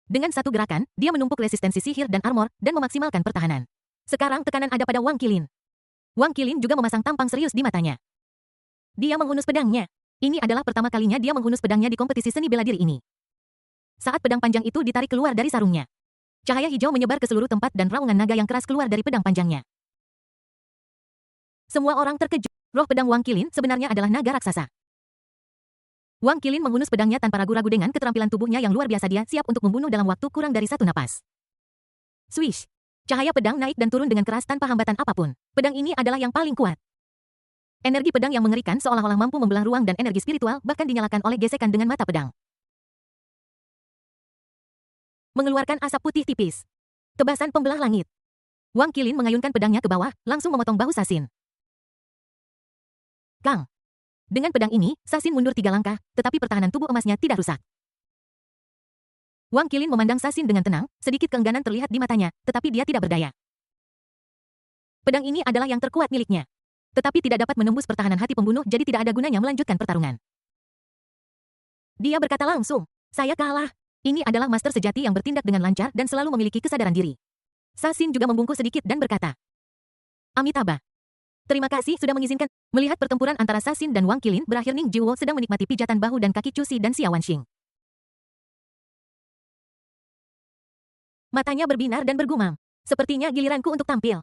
Dengan satu gerakan, dia menumpuk resistensi sihir dan armor, dan memaksimalkan pertahanan. Sekarang tekanan ada pada Wang Qilin. Wang Qilin juga memasang tampang serius di matanya. Dia menghunus pedangnya. Ini adalah pertama kalinya dia menghunus pedangnya di kompetisi seni bela diri ini. Saat pedang panjang itu ditarik keluar dari sarungnya, cahaya hijau menyebar ke seluruh tempat dan raungan naga yang keras keluar dari pedang panjangnya. Semua orang terkejut. Roh pedang Wang Qilin sebenarnya adalah naga raksasa. Wang Qilin menghunus pedangnya tanpa ragu-ragu dengan keterampilan tubuhnya yang luar biasa. Dia siap untuk membunuh dalam waktu kurang dari satu napas. Swish. Cahaya pedang naik dan turun dengan keras tanpa hambatan apapun. Pedang ini adalah yang paling kuat. Energi pedang yang mengerikan seolah-olah mampu membelah ruang dan energi spiritual bahkan dinyalakan oleh gesekan dengan mata pedang. Mengeluarkan asap putih tipis. Tebasan pembelah langit. Wang Qilin mengayunkan pedangnya ke bawah, langsung memotong bahu Sasin. Kang. Dengan pedang ini, Sasin mundur 3 langkah, tetapi pertahanan tubuh emasnya tidak rusak. Wang Qilin memandang Sasin dengan tenang, sedikit keengganan terlihat di matanya, tetapi dia tidak berdaya. Pedang ini adalah yang terkuat miliknya. Tetapi tidak dapat menembus pertahanan hati pembunuh, jadi tidak ada gunanya melanjutkan pertarungan. Dia berkata langsung, "Saya kalah." Ini adalah master sejati yang bertindak dengan lancar dan selalu memiliki kesadaran diri. Sasin juga membungkuk sedikit dan berkata, "Amitabha. Terima kasih sudah mengizinkan." Melihat pertempuran antara Sasin dan Wang Qilin berakhir, Ning Jiwo sedang menikmati pijatan bahu dan kaki Cu Si dan Xia Wanxing. Matanya berbinar dan bergumam. Sepertinya giliranku untuk tampil.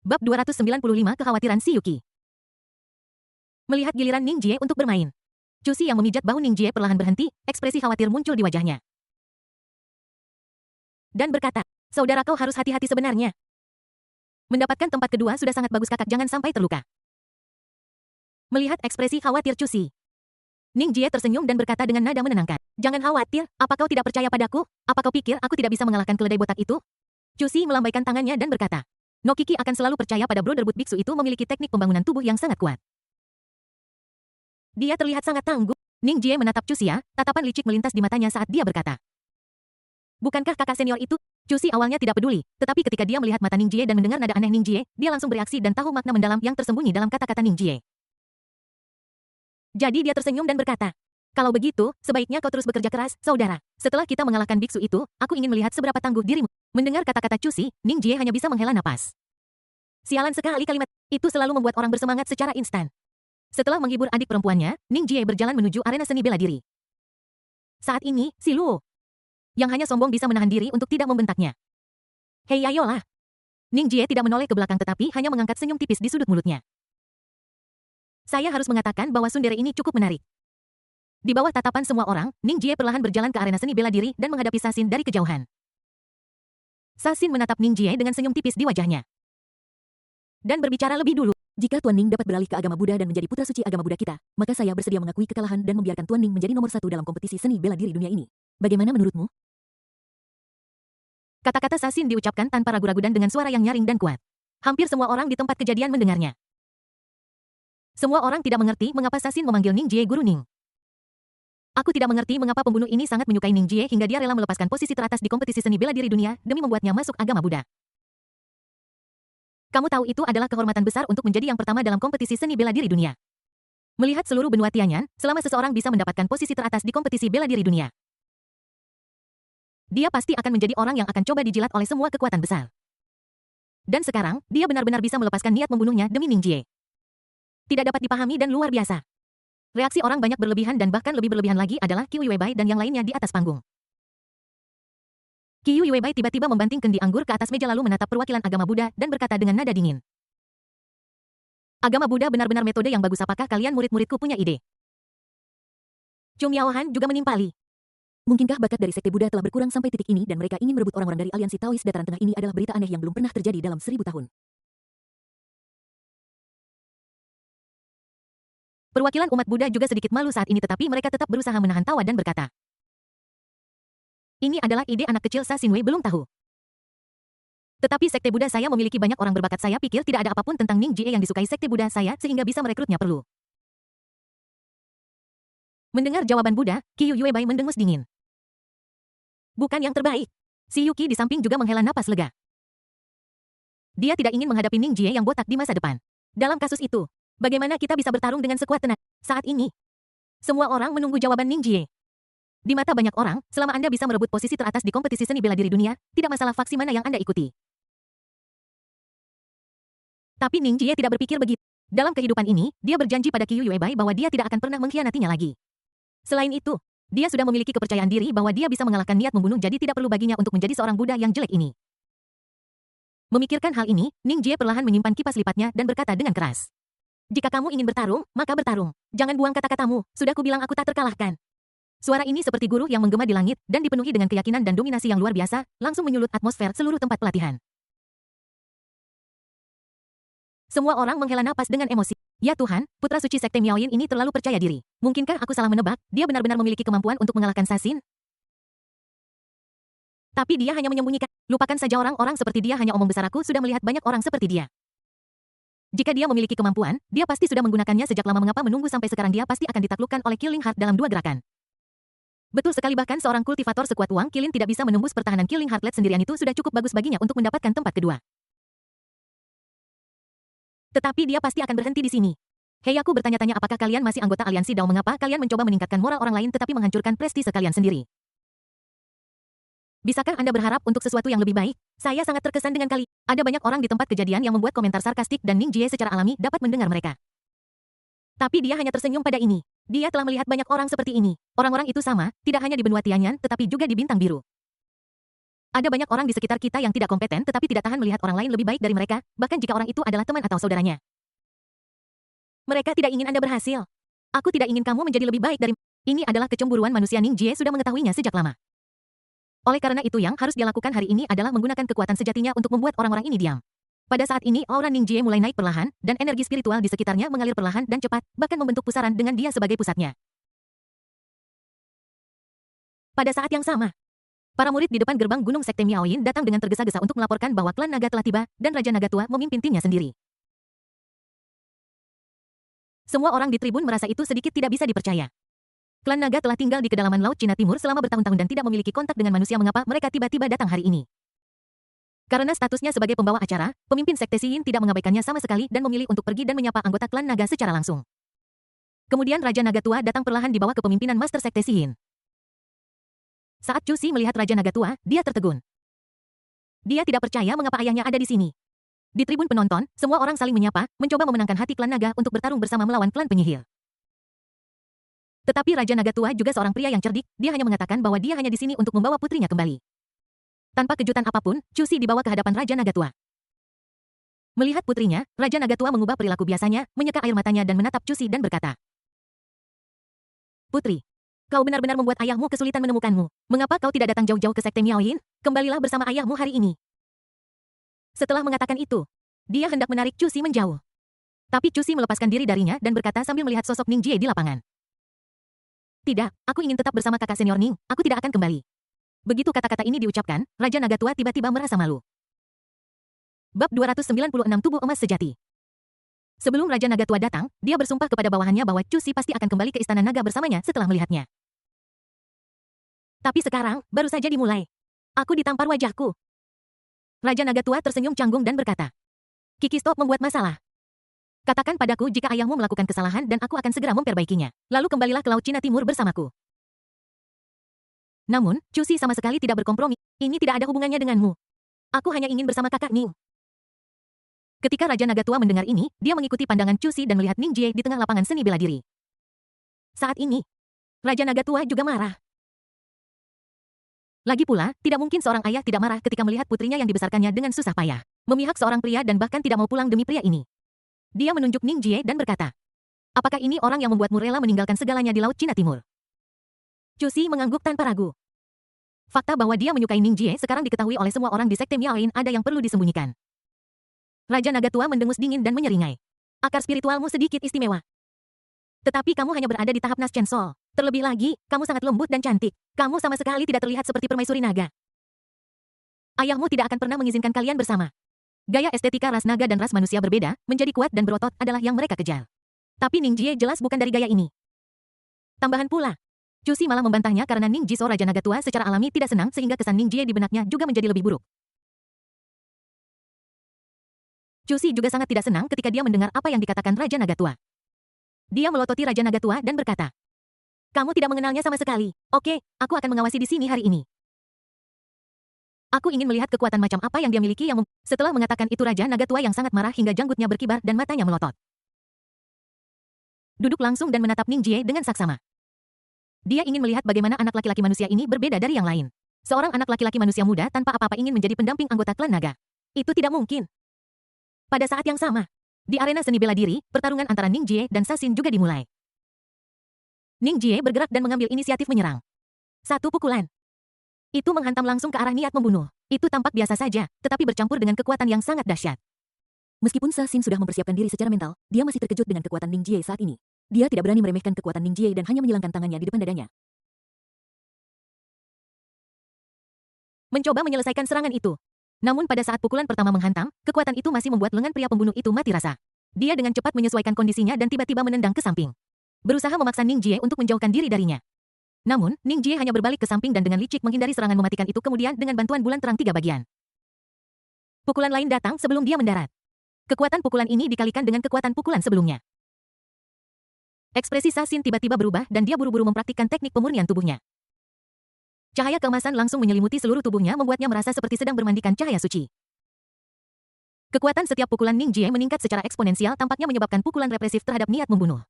Bab 295 Kekhawatiran Si Yuki. Melihat giliran Ning Jie untuk bermain. Cu Si yang memijat bahu Ning Jie perlahan berhenti, ekspresi khawatir muncul di wajahnya. Dan berkata, "Saudara kau harus hati-hati sebenarnya. Mendapatkan tempat kedua sudah sangat bagus kakak, jangan sampai terluka." Melihat ekspresi khawatir Cu Si, Ning Jie tersenyum dan berkata dengan nada menenangkan, "Jangan khawatir, apa kau tidak percaya padaku? Apa kau pikir aku tidak bisa mengalahkan keledai botak itu?" Cu Si melambaikan tangannya dan berkata, "No Kiki akan selalu percaya pada Brotherhood biksu itu memiliki teknik pembangunan tubuh yang sangat kuat." Dia terlihat sangat tangguh. Ning Jie menatap Cu Si, tatapan licik melintas di matanya saat dia berkata, "Bukankah kakak senior itu?" Cu Si awalnya tidak peduli, tetapi ketika dia melihat mata Ning Jie dan mendengar nada aneh Ning Jie, dia langsung bereaksi dan tahu makna mendalam yang tersembunyi dalam kata-kata Ning Jie. Jadi dia tersenyum dan berkata, "Kalau begitu, sebaiknya kau terus bekerja keras, saudara. Setelah kita mengalahkan biksu itu, aku ingin melihat seberapa tangguh dirimu." Mendengar kata-kata Cu Si, Ning Jie hanya bisa menghela napas. Sialan sekali kalimat itu selalu membuat orang bersemangat secara instan. Setelah menghibur adik perempuannya, Ning Jie berjalan menuju arena seni bela diri. Saat ini, si Luo, yang hanya sombong bisa menahan diri untuk tidak membentaknya. "Hei ayolah." Ning Jie tidak menoleh ke belakang tetapi hanya mengangkat senyum tipis di sudut mulutnya. "Saya harus mengatakan bahwa tsundere ini cukup menarik." Di bawah tatapan semua orang, Ning Jie perlahan berjalan ke arena seni bela diri dan menghadapi Sasin dari kejauhan. Sasin menatap Ning Jie dengan senyum tipis di wajahnya. Dan berbicara lebih dulu. Jika Tuan Ning dapat beralih ke agama Buddha dan menjadi putra suci agama Buddha kita, maka saya bersedia mengakui kekalahan dan membiarkan Tuan Ning menjadi nomor 1 dalam kompetisi seni bela diri dunia ini. Bagaimana menurutmu? Kata-kata Sasin diucapkan tanpa ragu-ragu dan dengan suara yang nyaring dan kuat. Hampir semua orang di tempat kejadian mendengarnya. Semua orang tidak mengerti mengapa Sasin memanggil Ning Jie Guru Ning. "Aku tidak mengerti mengapa pembunuh ini sangat menyukai Ning Jie hingga dia rela melepaskan posisi teratas di kompetisi seni bela diri dunia demi membuatnya masuk agama Buddha. Kamu tahu itu adalah kehormatan besar untuk menjadi yang pertama dalam kompetisi seni bela diri dunia. Melihat seluruh benua Tianyan, selama seseorang bisa mendapatkan posisi teratas di kompetisi bela diri dunia, dia pasti akan menjadi orang yang akan coba dijilat oleh semua kekuatan besar. Dan sekarang, dia benar-benar bisa melepaskan niat membunuhnya demi Ning Jie. Tidak dapat dipahami dan luar biasa. Reaksi orang banyak berlebihan dan bahkan lebih berlebihan lagi adalah Qiu Weibai dan yang lainnya di atas panggung. Qiu Weibai tiba-tiba membanting kendi anggur ke atas meja lalu menatap perwakilan agama Buddha dan berkata dengan nada dingin, "Agama Buddha benar-benar metode yang bagus. Apakah kalian murid-muridku punya ide?" Cum Yaohan juga menimpali. Mungkinkah bakat dari sekte Buddha telah berkurang sampai titik ini dan mereka ingin merebut orang-orang dari aliansi Taois dataran tengah? Ini adalah berita aneh yang belum pernah terjadi dalam 1000 tahun. Perwakilan umat Buddha juga sedikit malu saat ini tetapi mereka tetap berusaha menahan tawa dan berkata, "Ini adalah ide anak kecil Sasin Wei belum tahu. Tetapi sekte Buddha saya memiliki banyak orang berbakat. Saya pikir tidak ada apapun tentang Ning Jie yang disukai sekte Buddha saya sehingga bisa merekrutnya perlu." Mendengar jawaban Buddha, Qiu Weibai mendengus dingin. Bukan yang terbaik. Si Yuki di samping juga menghela napas lega. Dia tidak ingin menghadapi Ning Jie yang botak di masa depan. Dalam kasus itu, bagaimana kita bisa bertarung dengan sekuat tenaga? Saat ini, semua orang menunggu jawaban Ning Jie. Di mata banyak orang, selama Anda bisa merebut posisi teratas di kompetisi seni bela diri dunia, tidak masalah faksi mana yang Anda ikuti. Tapi Ning Jie tidak berpikir begitu. Dalam kehidupan ini, dia berjanji pada Qiu Yuebai bahwa dia tidak akan pernah mengkhianatinya lagi. Selain itu, dia sudah memiliki kepercayaan diri bahwa dia bisa mengalahkan niat membunuh, jadi tidak perlu baginya untuk menjadi seorang Buddha yang jelek ini. Memikirkan hal ini, Ning Jie perlahan menyimpan kipas lipatnya dan berkata dengan keras. Jika kamu ingin bertarung, maka bertarung. Jangan buang kata-katamu, sudah kubilang aku tak terkalahkan. Suara ini seperti guru yang menggema di langit dan dipenuhi dengan keyakinan dan dominasi yang luar biasa, langsung menyulut atmosfer seluruh tempat pelatihan. Semua orang menghela napas dengan emosi. Ya Tuhan, putra suci Sekte Miaoyin ini terlalu percaya diri. Mungkinkah aku salah menebak, dia benar-benar memiliki kemampuan untuk mengalahkan Sasin? Tapi dia hanya menyembunyikan. Lupakan saja orang-orang seperti dia, hanya omong besar. Aku sudah melihat banyak orang seperti dia. Jika dia memiliki kemampuan, dia pasti sudah menggunakannya sejak lama. Mengapa menunggu sampai sekarang? Dia pasti akan ditaklukkan oleh Killing Heart dalam 2 gerakan. Betul sekali, bahkan seorang kultivator sekuat Wang Qilin tidak bisa menembus pertahanan Killing Heartlet sendirian. Itu sudah cukup bagus baginya untuk mendapatkan tempat kedua. Tetapi dia pasti akan berhenti di sini. Hei, aku bertanya-tanya, apakah kalian masih anggota aliansi Dao? Mengapa kalian mencoba meningkatkan moral orang lain tetapi menghancurkan prestise kalian sendiri? Bisakah Anda berharap untuk sesuatu yang lebih baik? Saya sangat terkesan dengan kali. Ada banyak orang di tempat kejadian yang membuat komentar sarkastik dan Ning Jie secara alami dapat mendengar mereka. Tapi dia hanya tersenyum pada ini. Dia telah melihat banyak orang seperti ini. Orang-orang itu sama, tidak hanya di benua Tianyan, tetapi juga di Bintang Biru. Ada banyak orang di sekitar kita yang tidak kompeten tetapi tidak tahan melihat orang lain lebih baik dari mereka, bahkan jika orang itu adalah teman atau saudaranya. Mereka tidak ingin Anda berhasil. Aku tidak ingin kamu menjadi lebih baik dari... Ini adalah kecemburuan manusia. Ning Jie sudah mengetahuinya sejak lama. Oleh karena itu yang harus dia lakukan hari ini adalah menggunakan kekuatan sejatinya untuk membuat orang-orang ini diam. Pada saat ini, aura Ning Jie mulai naik perlahan, dan energi spiritual di sekitarnya mengalir perlahan dan cepat, bahkan membentuk pusaran dengan dia sebagai pusatnya. Pada saat yang sama, para murid di depan gerbang Gunung Sekte Miaoyin datang dengan tergesa-gesa untuk melaporkan bahwa klan naga telah tiba, dan Raja Naga Tua memimpin timnya sendiri. Semua orang di tribun merasa itu sedikit tidak bisa dipercaya. Klan naga telah tinggal di kedalaman Laut Cina Timur selama bertahun-tahun dan tidak memiliki kontak dengan manusia. Mengapa mereka tiba-tiba datang hari ini? Karena statusnya sebagai pembawa acara, pemimpin Sekte Yin tidak mengabaikannya sama sekali dan memilih untuk pergi dan menyapa anggota klan naga secara langsung. Kemudian Raja Naga Tua datang perlahan di bawah kepemimpinan Master Sekte Yin. Saat Chu Si melihat Raja Naga Tua, dia tertegun. Dia tidak percaya mengapa ayahnya ada di sini. Di tribun penonton, semua orang saling menyapa, mencoba memenangkan hati klan naga untuk bertarung bersama melawan klan penyihir. Tetapi Raja Naga Tua juga seorang pria yang cerdik, dia hanya mengatakan bahwa dia hanya di sini untuk membawa putrinya kembali. Tanpa kejutan apapun, Chu Si dibawa ke hadapan Raja Naga Tua. Melihat putrinya, Raja Naga Tua mengubah perilaku biasanya, menyeka air matanya dan menatap Chu Si dan berkata, Putri, kau benar-benar membuat ayahmu kesulitan menemukanmu. Mengapa kau tidak datang jauh-jauh ke Sekte Miaoyin? Kembalilah bersama ayahmu hari ini. Setelah mengatakan itu, dia hendak menarik Chu Si menjauh. Tapi Chu Si melepaskan diri darinya dan berkata sambil melihat sosok Ning Jie di lapangan. Tidak, aku ingin tetap bersama kakak senior Ning, aku tidak akan kembali. Begitu kata-kata ini diucapkan, Raja Naga Tua tiba-tiba merasa malu. Bab 296 Tubuh Emas Sejati. Sebelum Raja Naga Tua datang, dia bersumpah kepada bawahannya bahwa Chu Si pasti akan kembali ke Istana Naga bersamanya setelah melihatnya. Tapi sekarang, baru saja dimulai. Aku ditampar wajahku. Raja Naga Tua tersenyum canggung dan berkata, Kiki Stop membuat masalah. Katakan padaku jika ayahmu melakukan kesalahan dan aku akan segera memperbaikinya. Lalu kembalilah ke Laut Cina Timur bersamaku. Namun, Chu Si sama sekali tidak berkompromi. Ini tidak ada hubungannya denganmu. Aku hanya ingin bersama kakak Ning. Ketika Raja Naga Tua mendengar ini, dia mengikuti pandangan Chu Si dan melihat Ning Jie di tengah lapangan seni bela diri. Saat ini, Raja Naga Tua juga marah. Lagi pula, tidak mungkin seorang ayah tidak marah ketika melihat putrinya yang dibesarkannya dengan susah payah, memihak seorang pria dan bahkan tidak mau pulang demi pria ini. Dia menunjuk Ning Jie dan berkata, apakah ini orang yang membuatmu rela meninggalkan segalanya di Laut Cina Timur? Chu Si mengangguk tanpa ragu. Fakta bahwa dia menyukai Ning Jie sekarang diketahui oleh semua orang di Sekte Miaoyin, ada yang perlu disembunyikan. Raja Naga Tua mendengus dingin dan menyeringai. Akar spiritualmu sedikit istimewa. Tetapi kamu hanya berada di tahap Nas Chen Sol. Terlebih lagi, kamu sangat lembut dan cantik. Kamu sama sekali tidak terlihat seperti permaisuri naga. Ayahmu tidak akan pernah mengizinkan kalian bersama. Gaya estetika ras naga dan ras manusia berbeda, menjadi kuat dan berotot adalah yang mereka kejar. Tapi Ning Jie jelas bukan dari gaya ini. Tambahan pula, Chu Si malah membantahnya karena Ning Jisoo Raja Naga Tua secara alami tidak senang sehingga kesan Ning Jie di benaknya juga menjadi lebih buruk. Cusi juga sangat tidak senang ketika dia mendengar apa yang dikatakan Raja Naga Tua. Dia melototi Raja Naga Tua dan berkata, "Kamu tidak mengenalnya sama sekali. Oke, aku akan mengawasi di sini hari ini. Aku ingin melihat kekuatan macam apa yang dia miliki yang Setelah mengatakan itu Raja Naga Tua yang sangat marah hingga janggutnya berkibar dan matanya melotot. Duduk langsung dan menatap Ning Jie dengan saksama. Dia ingin melihat bagaimana anak laki-laki manusia ini berbeda dari yang lain. Seorang anak laki-laki manusia muda tanpa apa-apa ingin menjadi pendamping anggota klan naga. Itu tidak mungkin. Pada saat yang sama, di arena seni bela diri, pertarungan antara Ning Jie dan Sasin juga dimulai. Ning Jie bergerak dan mengambil inisiatif menyerang. Satu pukulan. Itu menghantam langsung ke arah niat membunuh. Itu tampak biasa saja, tetapi bercampur dengan kekuatan yang sangat dahsyat. Meskipun Sasin sudah mempersiapkan diri secara mental, dia masih terkejut dengan kekuatan Ning Jie saat ini. Dia tidak berani meremehkan kekuatan Ning Jie dan hanya menyilangkan tangannya di depan dadanya. Mencoba menyelesaikan serangan itu. Namun pada saat pukulan pertama menghantam, kekuatan itu masih membuat lengan pria pembunuh itu mati rasa. Dia dengan cepat menyesuaikan kondisinya dan tiba-tiba menendang ke samping. Berusaha memaksa Ning Jie untuk menjauhkan diri darinya. Namun, Ning Jie hanya berbalik ke samping dan dengan licik menghindari serangan mematikan itu kemudian dengan bantuan bulan terang 3 bagian. Pukulan lain datang sebelum dia mendarat. Kekuatan pukulan ini dikalikan dengan kekuatan pukulan sebelumnya. Ekspresi Sasin tiba-tiba berubah dan dia buru-buru mempraktikkan teknik pemurnian tubuhnya. Cahaya keemasan langsung menyelimuti seluruh tubuhnya membuatnya merasa seperti sedang bermandikan cahaya suci. Kekuatan setiap pukulan Ning Jie meningkat secara eksponensial tampaknya menyebabkan pukulan represif terhadap niat membunuh.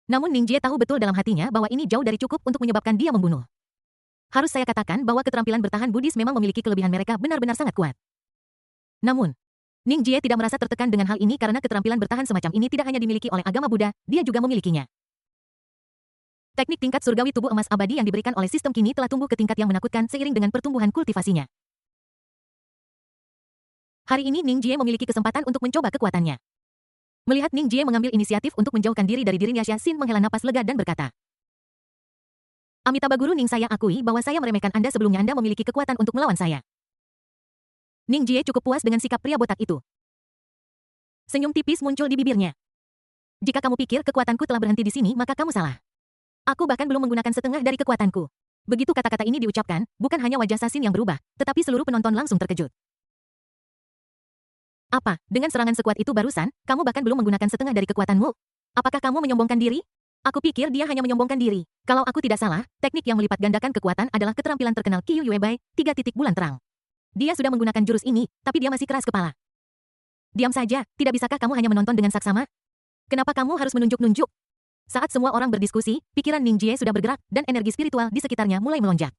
Namun Ning Jie tahu betul dalam hatinya bahwa ini jauh dari cukup untuk menyebabkan dia membunuh. Harus saya katakan bahwa keterampilan bertahan Buddhis memang memiliki kelebihan mereka benar-benar sangat kuat. Namun, Ning Jie tidak merasa tertekan dengan hal ini karena keterampilan bertahan semacam ini tidak hanya dimiliki oleh agama Buddha, dia juga memilikinya. Teknik tingkat surgawi tubuh emas abadi yang diberikan oleh sistem kini telah tumbuh ke tingkat yang menakutkan seiring dengan pertumbuhan kultivasinya. Hari ini Ning Jie memiliki kesempatan untuk mencoba kekuatannya. Melihat Ning Jie mengambil inisiatif untuk menjauhkan diri dari dirinya, Xin menghela napas lega dan berkata, "Amitabha Guru Ning, saya akui bahwa saya meremehkan Anda sebelumnya. Anda memiliki kekuatan untuk melawan saya." Ning Jie cukup puas dengan sikap pria botak itu. Senyum tipis muncul di bibirnya. "Jika kamu pikir kekuatanku telah berhenti di sini, maka kamu salah. Aku bahkan belum menggunakan setengah dari kekuatanku." Begitu kata-kata ini diucapkan, bukan hanya wajah Sasin yang berubah, tetapi seluruh penonton langsung terkejut. "Apa, dengan serangan sekuat itu barusan, kamu bahkan belum menggunakan setengah dari kekuatanmu? Apakah kamu menyombongkan diri?" Aku pikir dia hanya menyombongkan diri. Kalau aku tidak salah, teknik yang melipat gandakan kekuatan adalah keterampilan terkenal Qiyu Yuebai, 3 titik bulan terang. Dia sudah menggunakan jurus ini, tapi dia masih keras kepala. "Diam saja, tidak bisakah kamu hanya menonton dengan saksama? Kenapa kamu harus menunjuk-nunjuk?" Saat semua orang berdiskusi, pikiran Ning Jie sudah bergerak, dan energi spiritual di sekitarnya mulai melonjak.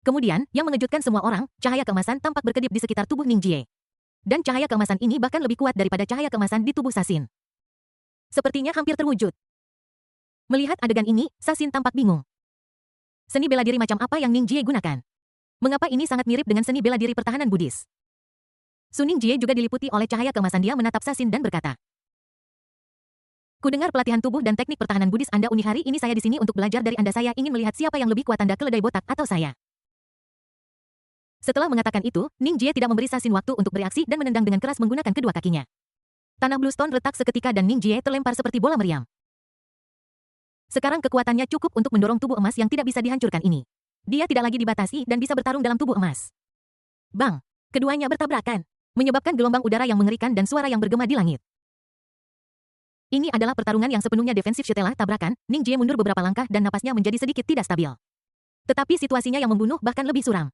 Kemudian, yang mengejutkan semua orang, cahaya keemasan tampak berkedip di sekitar tubuh Ning Jie. Dan cahaya keemasan ini bahkan lebih kuat daripada cahaya keemasan di tubuh Sasin. Sepertinya hampir terwujud. Melihat adegan ini, Sasin tampak bingung. Seni bela diri macam apa yang Ning Jie gunakan? Mengapa ini sangat mirip dengan seni bela diri pertahanan Buddhis? Su Ning Jie juga diliputi oleh cahaya keemasan. Dia menatap Sasin dan berkata, "Kudengar pelatihan tubuh dan teknik pertahanan Buddhis Anda unik. Hari ini saya di sini untuk belajar dari Anda. Saya ingin melihat siapa yang lebih kuat, Anda keledai botak atau saya." Setelah mengatakan itu, Ning Jie tidak memberi Sasin waktu untuk bereaksi dan menendang dengan keras menggunakan kedua kakinya. Tanah Bluestone retak seketika dan Ning Jie terlempar seperti bola meriam. Sekarang kekuatannya cukup untuk mendorong tubuh emas yang tidak bisa dihancurkan ini. Dia tidak lagi dibatasi dan bisa bertarung dalam tubuh emas. Bang! Keduanya bertabrakan, menyebabkan gelombang udara yang mengerikan dan suara yang bergema di langit. Ini adalah pertarungan yang sepenuhnya defensif. Setelah tabrakan, Ning Jie mundur beberapa langkah dan napasnya menjadi sedikit tidak stabil. Tetapi situasinya yang membunuh bahkan lebih suram.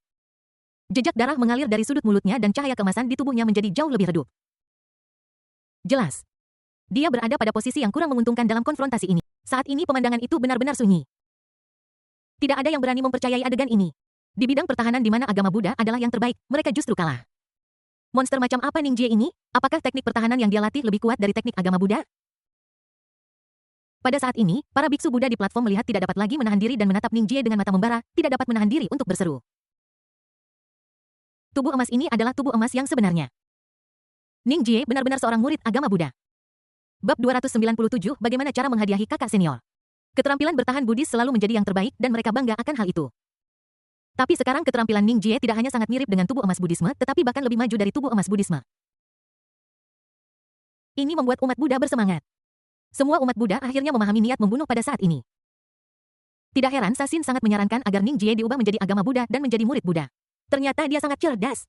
Jejak darah mengalir dari sudut mulutnya dan cahaya kemasan di tubuhnya menjadi jauh lebih redup. Jelas. Dia berada pada posisi yang kurang menguntungkan dalam konfrontasi ini. Saat ini pemandangan itu benar-benar sunyi. Tidak ada yang berani mempercayai adegan ini. Di bidang pertahanan di mana agama Buddha adalah yang terbaik, mereka justru kalah. Monster macam apa Ning Jie ini? Apakah teknik pertahanan yang dia latih lebih kuat dari teknik agama Buddha? Pada saat ini, para biksu Buddha di platform melihat tidak dapat lagi menahan diri dan menatap Ning Jie dengan mata membara, tidak dapat menahan diri untuk berseru. Tubuh emas ini adalah tubuh emas yang sebenarnya. Ning Jie benar-benar seorang murid agama Buddha. Bab 297, bagaimana cara menghadiahi kakak senior. Keterampilan bertahan Buddhis selalu menjadi yang terbaik dan mereka bangga akan hal itu. Tapi sekarang keterampilan Ning Jie tidak hanya sangat mirip dengan tubuh emas Buddhisme, tetapi bahkan lebih maju dari tubuh emas Buddhisme. Ini membuat umat Buddha bersemangat. Semua umat Buddha akhirnya memahami niat membunuh pada saat ini. Tidak heran Sasin sangat menyarankan agar Ning Jie diubah menjadi agama Buddha dan menjadi murid Buddha. Ternyata dia sangat cerdas.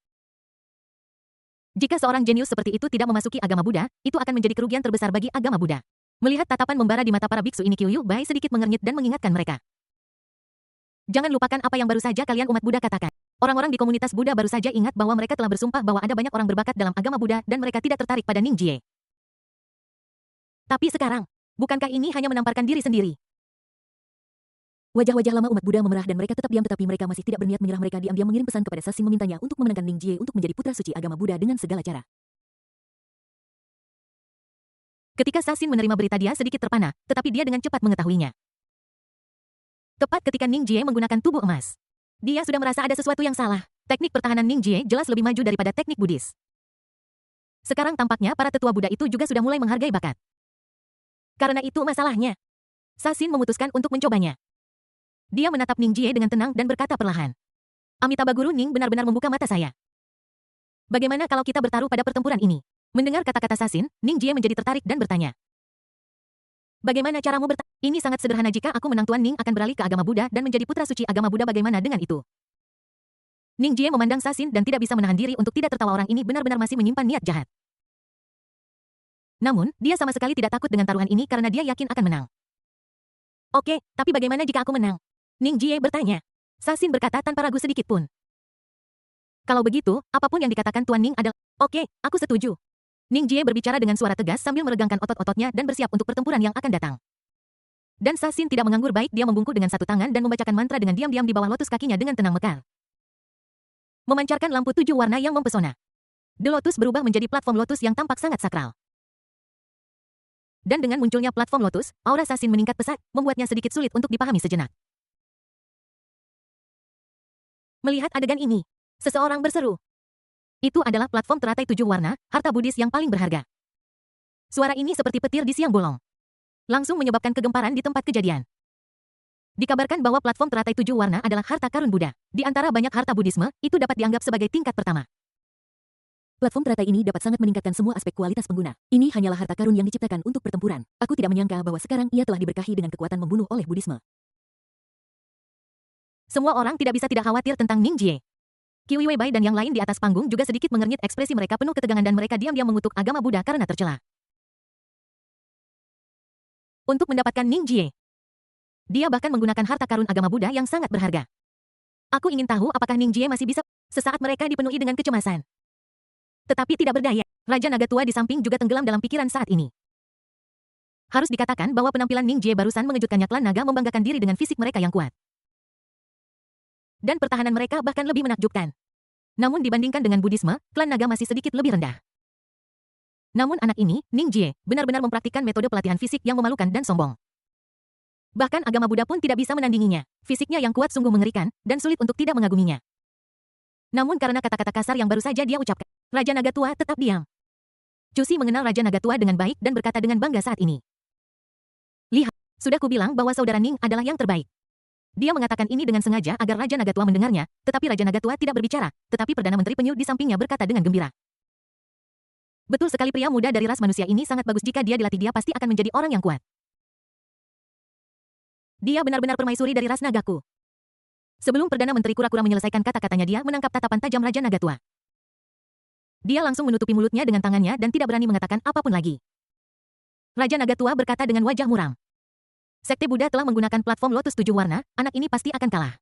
Jika seorang jenius seperti itu tidak memasuki agama Buddha, itu akan menjadi kerugian terbesar bagi agama Buddha. Melihat tatapan membara di mata para biksu ini, Qiu Bai sedikit mengernyit dan mengingatkan mereka. Jangan lupakan apa yang baru saja kalian umat Buddha katakan. Orang-orang di komunitas Buddha baru saja ingat bahwa mereka telah bersumpah bahwa ada banyak orang berbakat dalam agama Buddha dan mereka tidak tertarik pada Ning Jie. Tapi sekarang, bukankah ini hanya menamparkan diri sendiri? Wajah-wajah lama umat Buddha memerah dan mereka tetap diam, tetapi mereka masih tidak berniat menyerah. Mereka diam-diam mengirim pesan kepada Sasin memintanya untuk memenangkan Ning Jie untuk menjadi putra suci agama Buddha dengan segala cara. Ketika Sasin menerima berita, dia sedikit terpana, tetapi dia dengan cepat mengetahuinya. Tepat ketika Ning Jie menggunakan tubuh emas, dia sudah merasa ada sesuatu yang salah. Teknik pertahanan Ning Jie jelas lebih maju daripada teknik Buddhis. Sekarang tampaknya para tetua Buddha itu juga sudah mulai menghargai bakat. Karena itu masalahnya. Sasin memutuskan untuk mencobanya. Dia menatap Ning Jie dengan tenang dan berkata perlahan. Amitabha Guru Ning benar-benar membuka mata saya. Bagaimana kalau kita bertaruh pada pertempuran ini? Mendengar kata-kata Sasin, Ning Jie menjadi tertarik dan bertanya. Bagaimana caramu bertaruh? Ini sangat sederhana. Jika aku menang, Tuan Ning akan beralih ke agama Buddha dan menjadi putra suci agama Buddha. Bagaimana dengan itu? Ning Jie memandang Sasin dan tidak bisa menahan diri untuk tidak tertawa. Orang ini benar-benar masih menyimpan niat jahat. Namun, dia sama sekali tidak takut dengan taruhan ini karena dia yakin akan menang. Oke, tapi bagaimana jika aku menang? Ning Jie bertanya. Sasin berkata tanpa ragu sedikit pun. Kalau begitu, apapun yang dikatakan Tuan Ning adalah... Oke, aku setuju. Ning Jie berbicara dengan suara tegas sambil meregangkan otot-ototnya dan bersiap untuk pertempuran yang akan datang. Dan Sasin tidak menganggur. Baik, dia membungkuk dengan satu tangan dan membacakan mantra dengan diam-diam di bawah lotus kakinya dengan tenang mekar. Memancarkan lampu 7 warna yang mempesona. The Lotus berubah menjadi platform lotus yang tampak sangat sakral. Dan dengan munculnya platform lotus, aura Sasin meningkat pesat, membuatnya sedikit sulit untuk dipahami sejenak. Melihat adegan ini, seseorang berseru. Itu adalah platform teratai 7 warna, harta Buddhis yang paling berharga. Suara ini seperti petir di siang bolong. Langsung menyebabkan kegemparan di tempat kejadian. Dikabarkan bahwa platform teratai 7 warna adalah harta karun Buddha. Di antara banyak harta Buddhisme, itu dapat dianggap sebagai tingkat pertama. Platform teratai ini dapat sangat meningkatkan semua aspek kualitas pengguna. Ini hanyalah harta karun yang diciptakan untuk pertempuran. Aku tidak menyangka bahwa sekarang ia telah diberkahi dengan kekuatan membunuh oleh Buddhisme. Semua orang tidak bisa tidak khawatir tentang Ning Jie. Qiu Bai dan yang lain di atas panggung juga sedikit mengernyit. Ekspresi mereka penuh ketegangan dan mereka diam-diam mengutuk agama Buddha karena tercela. Untuk mendapatkan Ning Jie, dia bahkan menggunakan harta karun agama Buddha yang sangat berharga. Aku ingin tahu apakah Ning Jie masih bisa. Sesaat mereka dipenuhi dengan kecemasan. Tetapi tidak berdaya. Raja Naga Tua di samping juga tenggelam dalam pikiran saat ini. Harus dikatakan bahwa penampilan Ning Jie barusan mengejutkannya. Klan naga membanggakan diri dengan fisik mereka yang kuat. Dan pertahanan mereka bahkan lebih menakjubkan. Namun dibandingkan dengan Buddhisme, klan naga masih sedikit lebih rendah. Namun anak ini, Ning Jie, benar-benar mempraktikkan metode pelatihan fisik yang memalukan dan sombong. Bahkan agama Buddha pun tidak bisa menandinginya. Fisiknya yang kuat sungguh mengerikan, dan sulit untuk tidak mengaguminya. Namun karena kata-kata kasar yang baru saja dia ucapkan, Raja Naga Tua tetap diam. Cusi mengenal Raja Naga Tua dengan baik dan berkata dengan bangga saat ini. Lihat, sudah kubilang bahwa saudara Ning adalah yang terbaik. Dia mengatakan ini dengan sengaja agar Raja Naga Tua mendengarnya, tetapi Raja Naga Tua tidak berbicara, tetapi Perdana Menteri Penyu di sampingnya berkata dengan gembira. Betul sekali, pria muda dari ras manusia ini sangat bagus. Jika dia dilatih, dia pasti akan menjadi orang yang kuat. Dia benar-benar permaisuri dari ras nagaku. Sebelum Perdana Menteri kura-kura menyelesaikan kata-katanya, dia menangkap tatapan tajam Raja Naga Tua. Dia langsung menutupi mulutnya dengan tangannya dan tidak berani mengatakan apapun lagi. Raja Naga Tua berkata dengan wajah muram. Sekte Buddha telah menggunakan platform lotus 7 warna, anak ini pasti akan kalah.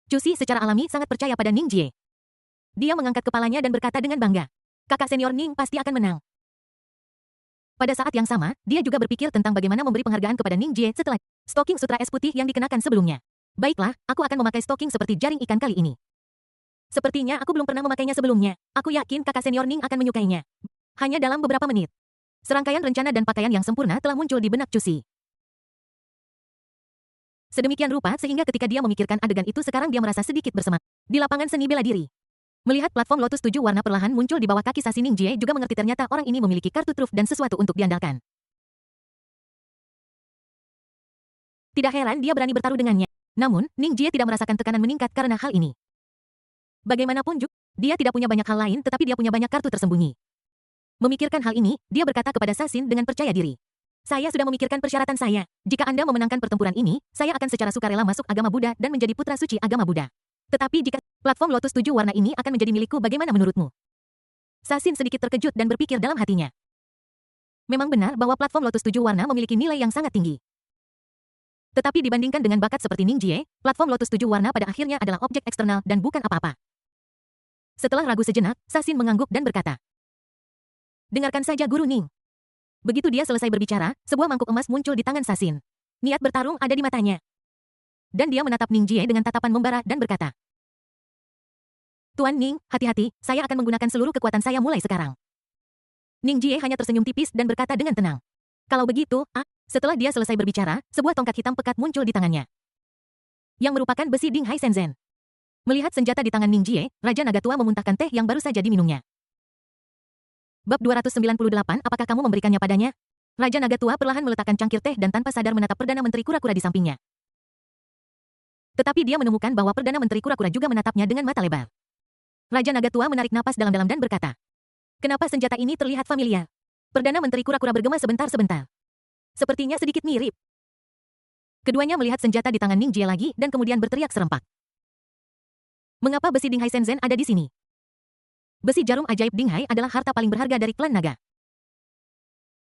Cusi secara alami sangat percaya pada Ning Jie. Dia mengangkat kepalanya dan berkata dengan bangga. Kakak senior Ning pasti akan menang. Pada saat yang sama, dia juga berpikir tentang bagaimana memberi penghargaan kepada Ning Jie setelah stocking sutra es putih yang dikenakan sebelumnya. Baiklah, aku akan memakai stocking seperti jaring ikan kali ini. Sepertinya aku belum pernah memakainya sebelumnya. Aku yakin kakak senior Ning akan menyukainya. Hanya dalam beberapa menit. Serangkaian rencana dan pakaian yang sempurna telah muncul di benak Cusi. Sedemikian rupa sehingga ketika dia memikirkan adegan itu, sekarang dia merasa sedikit bersemangat. Di lapangan seni bela diri. Melihat platform lotus 7 warna perlahan muncul di bawah kaki Sasin, Ning Jie juga mengerti ternyata orang ini memiliki kartu truf dan sesuatu untuk diandalkan. Tidak heran dia berani bertaruh dengannya. Namun, Ning Jie tidak merasakan tekanan meningkat karena hal ini. Bagaimanapun juga, dia tidak punya banyak hal lain tetapi dia punya banyak kartu tersembunyi. Memikirkan hal ini, dia berkata kepada Sasin dengan percaya diri. Saya sudah memikirkan persyaratan saya. Jika Anda memenangkan pertempuran ini, saya akan secara sukarela masuk agama Buddha dan menjadi putra suci agama Buddha. Tetapi jika platform lotus 7 warna ini akan menjadi milikku, bagaimana menurutmu? Sasin sedikit terkejut dan berpikir dalam hatinya. Memang benar bahwa platform Lotus 7 warna memiliki nilai yang sangat tinggi. Tetapi dibandingkan dengan bakat seperti Ning Jie, platform Lotus 7 warna pada akhirnya adalah objek eksternal dan bukan apa-apa. Setelah ragu sejenak, Sasin mengangguk dan berkata, "Dengarkan saja Guru Ning." Begitu dia selesai berbicara, sebuah mangkuk emas muncul di tangan Sasin. Niat bertarung ada di matanya. Dan dia menatap Ning Jie dengan tatapan membara dan berkata, "Tuan Ning, hati-hati, saya akan menggunakan seluruh kekuatan saya mulai sekarang." Ning Jie hanya tersenyum tipis dan berkata dengan tenang, "Kalau begitu, Setelah dia selesai berbicara, sebuah tongkat hitam pekat muncul di tangannya. Yang merupakan besi Dinghai Shenzhen. Melihat senjata di tangan Ning Jie, Raja Naga Tua memuntahkan teh yang baru saja diminumnya. Bab 298, apakah kamu memberikannya padanya? Raja Naga Tua perlahan meletakkan cangkir teh dan tanpa sadar menatap Perdana Menteri Kura-Kura di sampingnya. Tetapi dia menemukan bahwa Perdana Menteri Kura-Kura juga menatapnya dengan mata lebar. Raja Naga Tua menarik napas dalam-dalam dan berkata, "Kenapa senjata ini terlihat familiar?" Perdana Menteri Kura-Kura bergema sebentar-sebentar. Sepertinya sedikit mirip. Keduanya melihat senjata di tangan Ning Jie lagi dan kemudian berteriak serempak. Mengapa besi Dinghai Shenzhen ada di sini? Besi jarum ajaib Dinghai adalah harta paling berharga dari klan naga.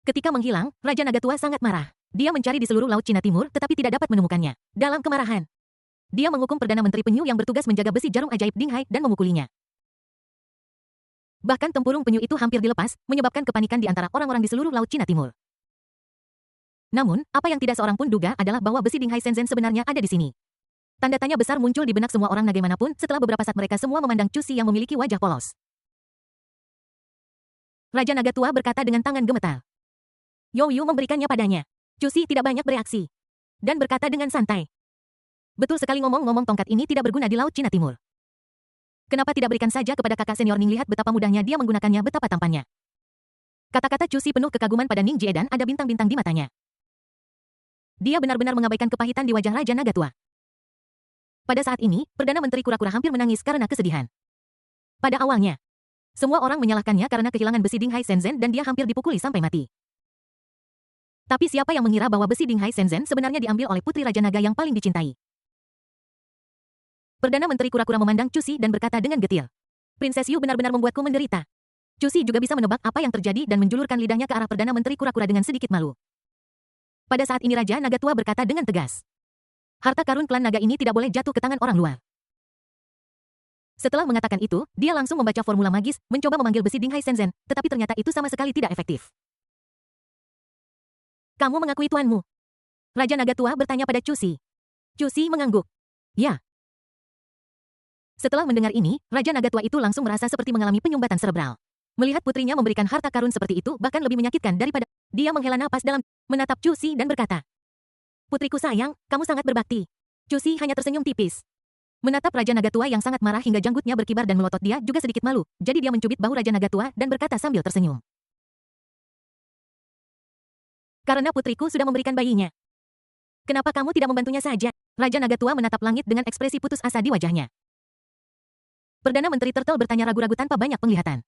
Ketika menghilang, Raja Naga Tua sangat marah. Dia mencari di seluruh Laut Cina Timur tetapi tidak dapat menemukannya. Dalam kemarahan, dia menghukum Perdana Menteri Penyu yang bertugas menjaga besi jarum ajaib Dinghai dan memukulinya. Bahkan tempurung penyu itu hampir dilepas, menyebabkan kepanikan di antara orang-orang di seluruh Laut Cina Timur. Namun, apa yang tidak seorang pun duga adalah bahwa besi Dinghai Shenzhen sebenarnya ada di sini. Tanda tanya besar muncul di benak semua orang naga manapun setelah beberapa saat mereka semua memandang Chu Si yang memiliki wajah polos. Raja Naga Tua berkata dengan tangan gemetar. You memberikannya padanya. Chu Si tidak banyak bereaksi. Dan berkata dengan santai. Betul sekali, ngomong-ngomong, tongkat ini tidak berguna di Laut Cina Timur. Kenapa tidak berikan saja kepada kakak senior Ning? Lihat betapa mudahnya dia menggunakannya, betapa tampannya. Kata-kata Chu Si penuh kekaguman pada Ning Jie dan ada bintang-bintang di matanya. Dia benar-benar mengabaikan kepahitan di wajah Raja Naga Tua. Pada saat ini, Perdana Menteri Kura-Kura hampir menangis karena kesedihan. Pada awalnya, semua orang menyalahkannya karena kehilangan besi Dinghai Shenzhen dan dia hampir dipukuli sampai mati. Tapi siapa yang mengira bahwa besi Dinghai Shenzhen sebenarnya diambil oleh Putri Raja Naga yang paling dicintai? Perdana Menteri Kura-Kura memandang Chu Si dan berkata dengan getir, "Prinses Yu benar-benar membuatku menderita." Chu Si juga bisa menebak apa yang terjadi dan menjulurkan lidahnya ke arah Perdana Menteri Kura-Kura dengan sedikit malu. Pada saat ini Raja Naga Tua berkata dengan tegas, "Harta karun klan naga ini tidak boleh jatuh ke tangan orang luar." Setelah mengatakan itu, dia langsung membaca formula magis, mencoba memanggil besi Dinghai Shenzhen, tetapi ternyata itu sama sekali tidak efektif. "Kamu mengakui tuanmu?" Raja Naga Tua bertanya pada Chu Si. Chu Si mengangguk. "Ya." Setelah mendengar ini, Raja Naga Tua itu langsung merasa seperti mengalami penyumbatan serebral. Melihat putrinya memberikan harta karun seperti itu bahkan lebih menyakitkan daripada. Dia menghela napas dalam, menatap Chu Si dan berkata, "Putriku sayang, kamu sangat berbakti." Chu Si hanya tersenyum tipis. Menatap Raja Naga Tua yang sangat marah hingga janggutnya berkibar dan melotot, dia juga sedikit malu, jadi dia mencubit bahu Raja Naga Tua dan berkata sambil tersenyum. "Karena putriku sudah memberikan bayinya. Kenapa kamu tidak membantunya saja?" Raja Naga Tua menatap langit dengan ekspresi putus asa di wajahnya. Perdana Menteri Turtle bertanya ragu-ragu tanpa banyak penglihatan.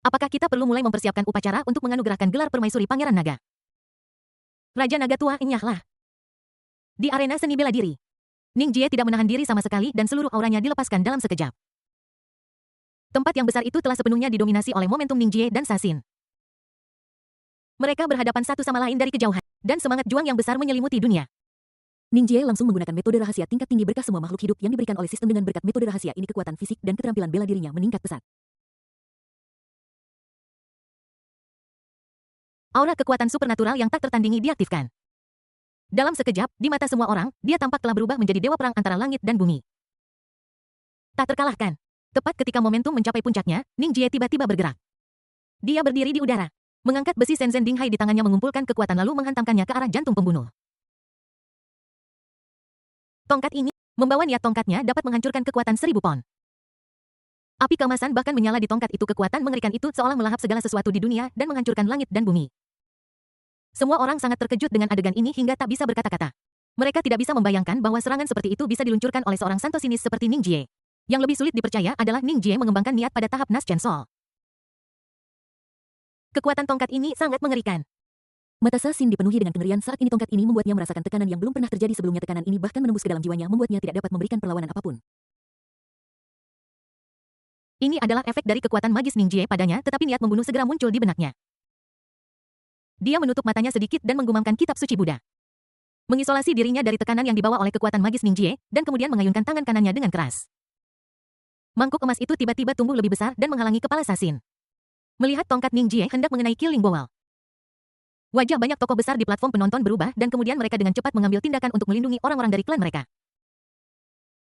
"Apakah kita perlu mulai mempersiapkan upacara untuk menganugerahkan gelar permaisuri Pangeran Naga?" Raja Naga Tua enyahlah. Di arena seni bela diri, Ning Jie tidak menahan diri sama sekali dan seluruh auranya dilepaskan dalam sekejap. Tempat yang besar itu telah sepenuhnya didominasi oleh momentum Ning Jie dan Sasin. Mereka berhadapan satu sama lain dari kejauhan, dan semangat juang yang besar menyelimuti dunia. Ning Jie langsung menggunakan metode rahasia tingkat tinggi berkah semua makhluk hidup yang diberikan oleh sistem. Dengan berkat metode rahasia ini kekuatan fisik dan keterampilan bela dirinya meningkat pesat. Aura kekuatan supernatural yang tak tertandingi diaktifkan. Dalam sekejap, di mata semua orang, dia tampak telah berubah menjadi dewa perang antara langit dan bumi. Tak terkalahkan. Tepat ketika momentum mencapai puncaknya, Ning Jie tiba-tiba bergerak. Dia berdiri di udara, mengangkat besi Shenzhen Dinghai di tangannya, mengumpulkan kekuatan lalu menghantamkannya ke arah jantung pembunuh. Tongkat ini, membawa niat tongkatnya dapat menghancurkan kekuatan 1000 pon. Api keemasan bahkan menyala di tongkat itu, kekuatan mengerikan itu seolah melahap segala sesuatu di dunia dan menghancurkan langit dan bumi. Semua orang sangat terkejut dengan adegan ini hingga tak bisa berkata-kata. Mereka tidak bisa membayangkan bahwa serangan seperti itu bisa diluncurkan oleh seorang santo sinis seperti Ning Jie. Yang lebih sulit dipercaya adalah Ning Jie mengembangkan niat pada tahap Nas Chen Sol. Kekuatan tongkat ini sangat mengerikan. Mata Sasin dipenuhi dengan kengerian saat ini. Tongkat ini membuatnya merasakan tekanan yang belum pernah terjadi sebelumnya. Tekanan ini bahkan menembus ke dalam jiwanya, membuatnya tidak dapat memberikan perlawanan apapun. Ini adalah efek dari kekuatan magis Ning Jie padanya, tetapi niat membunuh segera muncul di benaknya. Dia menutup matanya sedikit dan menggumamkan kitab suci Buddha. Mengisolasi dirinya dari tekanan yang dibawa oleh kekuatan magis Ning Jie, dan kemudian mengayunkan tangan kanannya dengan keras. Mangkuk emas itu tiba-tiba tumbuh lebih besar dan menghalangi kepala Sasin. Melihat tongkat Ning Jie hendak mengenai Killing Bowl. Wajah banyak tokoh besar di platform penonton berubah dan kemudian mereka dengan cepat mengambil tindakan untuk melindungi orang-orang dari klan mereka.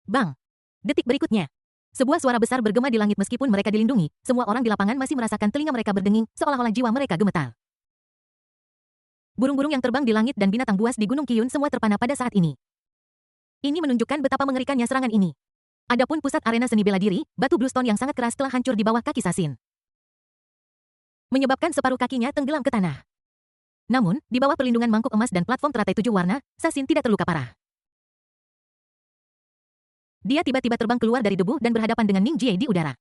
Bang! Detik berikutnya. Sebuah suara besar bergema di langit meskipun mereka dilindungi, semua orang di lapangan masih merasakan telinga mereka berdenging, seolah-olah jiwa mereka gemetar. Burung-burung yang terbang di langit dan binatang buas di Gunung Qiyun semua terpana pada saat ini. Ini menunjukkan betapa mengerikannya serangan ini. Adapun pusat arena seni bela diri, batu bluestone yang sangat keras telah hancur di bawah kaki Sasin. Menyebabkan separuh kakinya tenggelam ke tanah. Namun, di bawah perlindungan mangkuk emas dan platform teratai 7 warna, Sasin tidak terluka parah. Dia tiba-tiba terbang keluar dari debu dan berhadapan dengan Ning Jie di udara.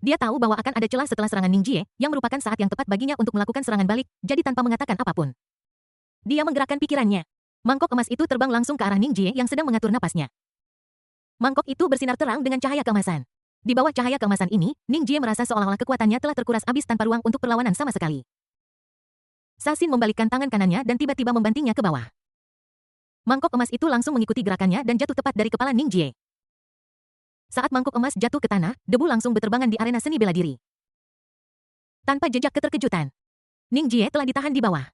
Dia tahu bahwa akan ada celah setelah serangan Ning Jie, yang merupakan saat yang tepat baginya untuk melakukan serangan balik, jadi tanpa mengatakan apapun. Dia menggerakkan pikirannya. Mangkok emas itu terbang langsung ke arah Ning Jie yang sedang mengatur napasnya. Mangkok itu bersinar terang dengan cahaya keemasan. Di bawah cahaya keemasan ini, Ning Jie merasa seolah-olah kekuatannya telah terkuras habis tanpa ruang untuk perlawanan sama sekali. Sasin membalikkan tangan kanannya dan tiba-tiba membantingnya ke bawah. Mangkok emas itu langsung mengikuti gerakannya dan jatuh tepat dari kepala Ning Jie. Saat mangkuk emas jatuh ke tanah, debu langsung berterbangan di arena seni bela diri. Tanpa jejak keterkejutan, Ning Jie telah ditahan di bawah.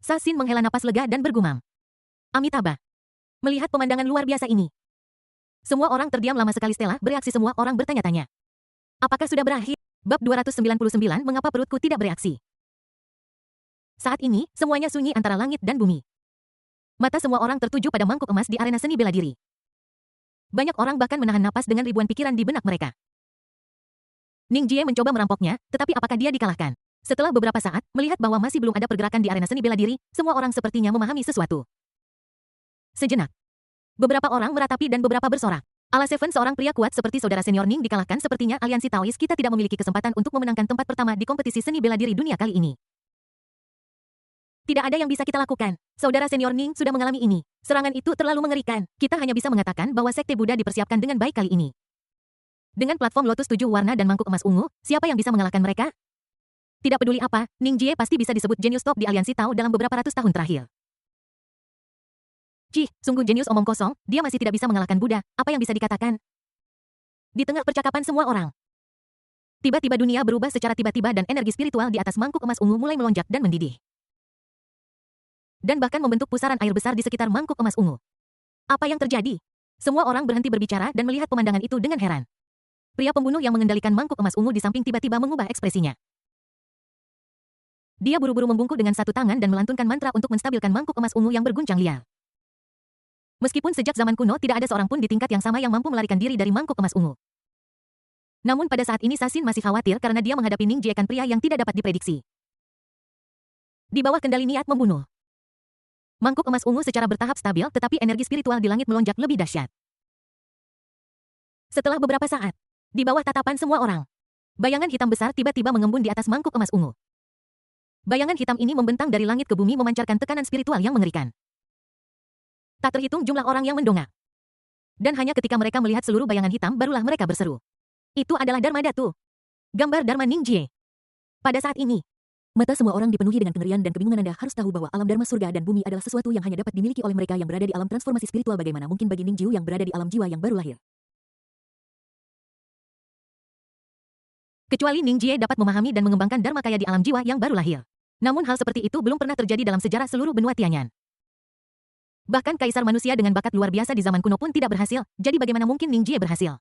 Sasin menghela napas lega dan bergumam. Amitabha. Melihat pemandangan luar biasa ini. Semua orang terdiam lama sekali setelah bereaksi semua orang bertanya-tanya. Apakah sudah berakhir? Bab 299 Mengapa perutku tidak bereaksi? Saat ini, semuanya sunyi antara langit dan bumi. Mata semua orang tertuju pada mangkuk emas di arena seni bela diri. Banyak orang bahkan menahan napas dengan ribuan pikiran di benak mereka. Ning Jie mencoba merampoknya, tetapi apakah dia dikalahkan? Setelah beberapa saat, melihat bahwa masih belum ada pergerakan di arena seni bela diri, semua orang sepertinya memahami sesuatu. Sejenak. Beberapa orang meratapi dan beberapa bersorak. Ala Seven, seorang pria kuat seperti saudara senior Ning dikalahkan, sepertinya aliansi Taois kita tidak memiliki kesempatan untuk memenangkan tempat pertama di kompetisi seni bela diri dunia kali ini. Tidak ada yang bisa kita lakukan. Saudara senior Ning sudah mengalami ini. Serangan itu terlalu mengerikan. Kita hanya bisa mengatakan bahwa Sekte Buddha dipersiapkan dengan baik kali ini. Dengan platform Lotus 7 warna dan mangkuk emas ungu, siapa yang bisa mengalahkan mereka? Tidak peduli apa, Ning Jie pasti bisa disebut jenius top di aliansi Tao dalam beberapa ratus tahun terakhir. Cih, sungguh jenius omong kosong, dia masih tidak bisa mengalahkan Buddha, apa yang bisa dikatakan? Di tengah percakapan semua orang. Tiba-tiba dunia berubah secara tiba-tiba dan energi spiritual di atas mangkuk emas ungu mulai melonjak dan mendidih. Dan bahkan membentuk pusaran air besar di sekitar mangkuk emas ungu. Apa yang terjadi? Semua orang berhenti berbicara dan melihat pemandangan itu dengan heran. Pria pembunuh yang mengendalikan mangkuk emas ungu di samping tiba-tiba mengubah ekspresinya. Dia buru-buru membungkuk dengan satu tangan dan melantunkan mantra untuk menstabilkan mangkuk emas ungu yang berguncang liar. Meskipun sejak zaman kuno tidak ada seorang pun di tingkat yang sama yang mampu melarikan diri dari mangkuk emas ungu. Namun pada saat ini Sasin masih khawatir karena dia menghadapi Ning Jie, pria yang tidak dapat diprediksi. Di bawah kendali niat membunuh. Mangkuk emas ungu secara bertahap stabil, tetapi energi spiritual di langit melonjak lebih dahsyat. Setelah beberapa saat, di bawah tatapan semua orang, bayangan hitam besar tiba-tiba mengembun di atas mangkuk emas ungu. Bayangan hitam ini membentang dari langit ke bumi memancarkan tekanan spiritual yang mengerikan. Tak terhitung jumlah orang yang mendongak. Dan hanya ketika mereka melihat seluruh bayangan hitam barulah mereka berseru. Itu adalah Dharma Datu. Gambar Dharma Ning Jie. Pada saat ini, mata semua orang dipenuhi dengan kengerian dan kebingungan. Anda harus tahu bahwa alam Dharma surga dan bumi adalah sesuatu yang hanya dapat dimiliki oleh mereka yang berada di alam transformasi spiritual. Bagaimana mungkin bagi Ning Jiu yang berada di alam jiwa yang baru lahir? Kecuali Ning Jie dapat memahami dan mengembangkan Dharma kaya di alam jiwa yang baru lahir. Namun hal seperti itu belum pernah terjadi dalam sejarah seluruh benua Tianyan. Bahkan kaisar manusia dengan bakat luar biasa di zaman kuno pun tidak berhasil, jadi bagaimana mungkin Ning Jie berhasil?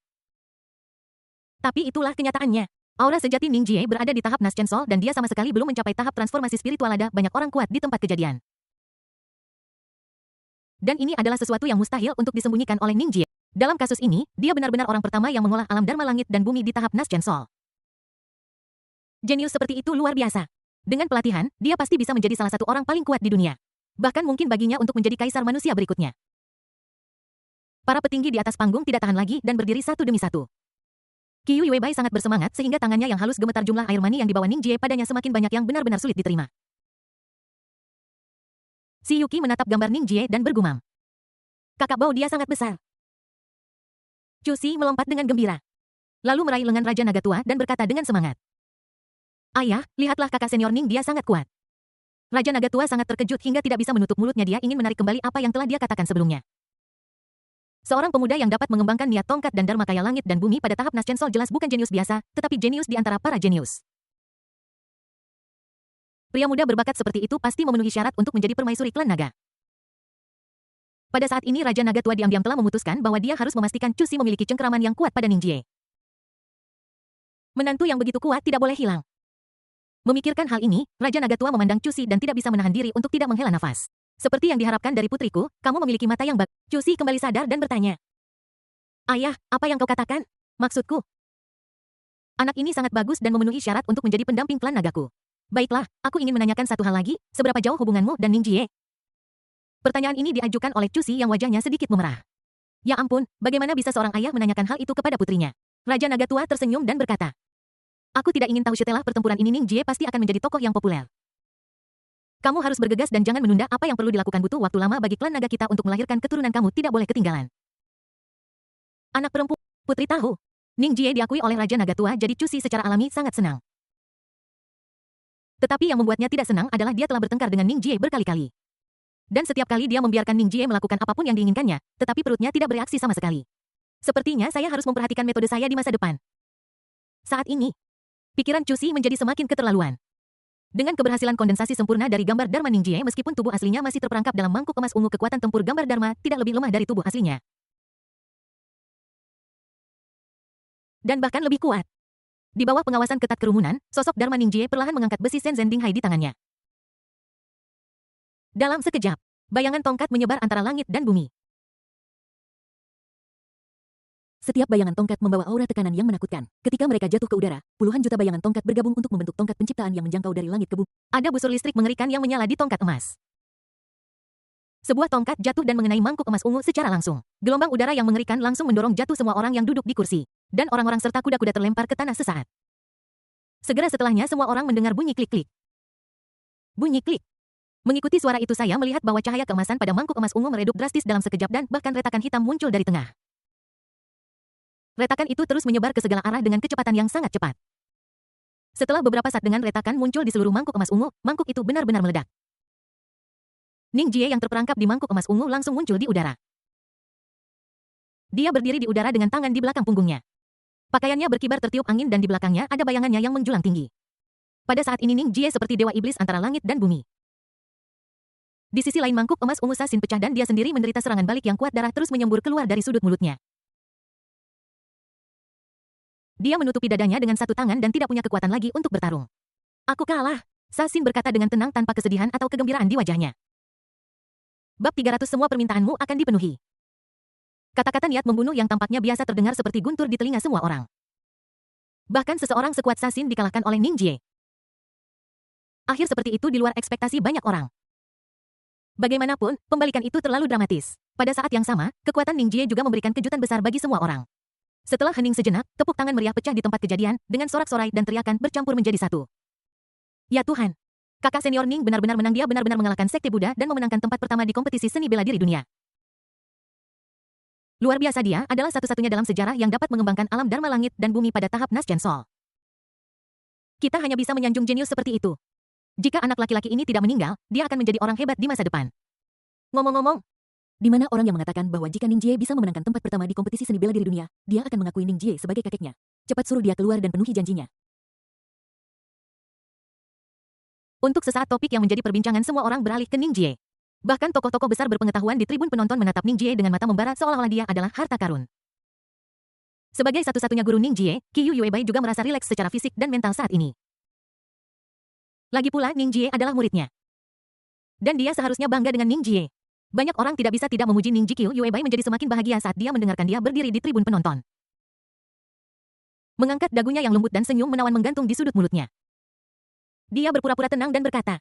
Tapi itulah kenyataannya. Aura sejati Ning Jie berada di tahap Naschen Soul dan dia sama sekali belum mencapai tahap transformasi spiritual. Ada banyak orang kuat di tempat kejadian. Dan ini adalah sesuatu yang mustahil untuk disembunyikan oleh Ning Jie. Dalam kasus ini, dia benar-benar orang pertama yang mengolah alam Dharma langit dan bumi di tahap Naschen Soul. Jenius seperti itu luar biasa. Dengan pelatihan, dia pasti bisa menjadi salah satu orang paling kuat di dunia. Bahkan mungkin baginya untuk menjadi kaisar manusia berikutnya. Para petinggi di atas panggung tidak tahan lagi dan berdiri satu demi satu. Qiyu Weibai sangat bersemangat sehingga tangannya yang halus gemetar. Jumlah air mani yang dibawa Ning Jie padanya semakin banyak yang benar-benar sulit diterima. Si Yuki menatap gambar Ning Jie dan bergumam. Kakak Bao dia sangat besar. Cu Si melompat dengan gembira. lalu meraih lengan Raja Naga Tua dan berkata dengan semangat. Ayah, lihatlah kakak senior Ning, dia sangat kuat. Raja Naga Tua sangat terkejut hingga tidak bisa menutup mulutnya, dia ingin menarik kembali apa yang telah dia katakan sebelumnya. Seorang pemuda yang dapat mengembangkan niat tongkat dan dharma kaya langit dan bumi pada tahap Naschensol jelas bukan jenius biasa, tetapi jenius di antara para jenius. Pria muda berbakat seperti itu pasti memenuhi syarat untuk menjadi permaisuri klan naga. Pada saat ini Raja Naga Tua diam-diam telah memutuskan bahwa dia harus memastikan Cusi memiliki cengkeraman yang kuat pada Ning Jie. Menantu yang begitu kuat tidak boleh hilang. Memikirkan hal ini, Raja Naga Tua memandang Cusi dan tidak bisa menahan diri untuk tidak menghela nafas. Seperti yang diharapkan dari putriku, kamu memiliki mata yang bagus. Cusi kembali sadar dan bertanya. Ayah, apa yang kau katakan? Maksudku, anak ini sangat bagus dan memenuhi syarat untuk menjadi pendamping klan nagaku. Baiklah, aku ingin menanyakan satu hal lagi, seberapa jauh hubunganmu dan Ning Jie? Pertanyaan ini diajukan oleh Cusi yang wajahnya sedikit memerah. Ya ampun, bagaimana bisa seorang ayah menanyakan hal itu kepada putrinya? Raja Naga Tua tersenyum dan berkata. Aku tidak ingin tahu, setelah pertempuran ini Ning Jie pasti akan menjadi tokoh yang populer. Kamu harus bergegas dan jangan menunda, apa yang perlu dilakukan butuh waktu lama bagi klan naga kita untuk melahirkan keturunan, kamu tidak boleh ketinggalan. Anak perempuan, putri tahu. Ning Jie diakui oleh Raja Naga Tua, jadi Cusi secara alami sangat senang. Tetapi yang membuatnya tidak senang adalah dia telah bertengkar dengan Ning Jie berkali-kali. Dan setiap kali dia membiarkan Ning Jie melakukan apapun yang diinginkannya, tetapi perutnya tidak bereaksi sama sekali. Sepertinya saya harus memperhatikan metode saya di masa depan. Saat ini, pikiran Cusi menjadi semakin keterlaluan. Dengan keberhasilan kondensasi sempurna dari gambar Dharma Ning Jie, meskipun tubuh aslinya masih terperangkap dalam mangkuk emas ungu, kekuatan tempur gambar Dharma tidak lebih lemah dari tubuh aslinya. Dan bahkan lebih kuat. Di bawah pengawasan ketat kerumunan, sosok Dharma Ning Jie perlahan mengangkat besi Shenzhen Dinghai di tangannya. Dalam sekejap, bayangan tongkat menyebar antara langit dan bumi. Setiap bayangan tongkat membawa aura tekanan yang menakutkan. Ketika mereka jatuh ke udara, puluhan juta bayangan tongkat bergabung untuk membentuk tongkat penciptaan yang menjangkau dari langit ke bumi. Ada busur listrik mengerikan yang menyala di tongkat emas. Sebuah tongkat jatuh dan mengenai mangkuk emas ungu secara langsung. Gelombang udara yang mengerikan langsung mendorong jatuh semua orang yang duduk di kursi. Dan orang-orang serta kuda-kuda terlempar ke tanah sesaat. Segera setelahnya semua orang mendengar bunyi klik-klik. Bunyi klik. Mengikuti suara itu saya melihat bahwa cahaya keemasan pada mangkuk emas ungu meredup drastis dalam sekejap dan bahkan retakan hitam muncul dari tengah. Retakan itu terus menyebar ke segala arah dengan kecepatan yang sangat cepat. Setelah beberapa saat dengan retakan muncul di seluruh mangkuk emas ungu, mangkuk itu benar-benar meledak. Ning Jie yang terperangkap di mangkuk emas ungu langsung muncul di udara. Dia berdiri di udara dengan tangan di belakang punggungnya. Pakaiannya berkibar tertiup angin dan di belakangnya ada bayangannya yang menjulang tinggi. Pada saat ini Ning Jie seperti dewa iblis antara langit dan bumi. Di sisi lain mangkuk emas ungu Sasin pecah dan dia sendiri menderita serangan balik yang kuat, darah terus menyembur keluar dari sudut mulutnya. Dia menutupi dadanya dengan satu tangan dan tidak punya kekuatan lagi untuk bertarung. Aku kalah, Sasin berkata dengan tenang tanpa kesedihan atau kegembiraan di wajahnya. Bab 300 semua permintaanmu akan dipenuhi. Kata-kata niat membunuh yang tampaknya biasa terdengar seperti guntur di telinga semua orang. Bahkan seseorang sekuat Sasin dikalahkan oleh Ning Jie. Akhir seperti itu di luar ekspektasi banyak orang. Bagaimanapun, pembalikan itu terlalu dramatis. Pada saat yang sama, kekuatan Ning Jie juga memberikan kejutan besar bagi semua orang. Setelah hening sejenak, tepuk tangan meriah pecah di tempat kejadian, dengan sorak-sorai dan teriakan bercampur menjadi satu. Ya Tuhan! Kakak senior Ning benar-benar menang, dia benar-benar mengalahkan Sekte Buddha dan memenangkan tempat pertama di kompetisi seni bela diri dunia. Luar biasa, dia adalah satu-satunya dalam sejarah yang dapat mengembangkan alam Dharma langit dan bumi pada tahap Naschensol. Kita hanya bisa menyanjung jenius seperti itu. Jika anak laki-laki ini tidak meninggal, dia akan menjadi orang hebat di masa depan. Ngomong-ngomong, di mana orang yang mengatakan bahwa jika Ning Jie bisa memenangkan tempat pertama di kompetisi seni bela diri dunia, dia akan mengakui Ning Jie sebagai kakeknya. Cepat suruh dia keluar dan penuhi janjinya. Untuk sesaat topik yang menjadi perbincangan semua orang beralih ke Ning Jie. Bahkan tokoh-tokoh besar berpengetahuan di tribun penonton menatap Ning Jie dengan mata membara seolah-olah dia adalah harta karun. Sebagai satu-satunya guru Ning Jie, Qiyu Yuebai juga merasa rileks secara fisik dan mental saat ini. Lagi pula Ning Jie adalah muridnya. Dan dia seharusnya bangga dengan Ning Jie. Banyak orang tidak bisa tidak memuji Ning Qiyu Yuebai menjadi semakin bahagia saat dia mendengarkan dia berdiri di tribun penonton. Mengangkat dagunya yang lembut dan senyum menawan menggantung di sudut mulutnya. Dia berpura-pura tenang dan berkata,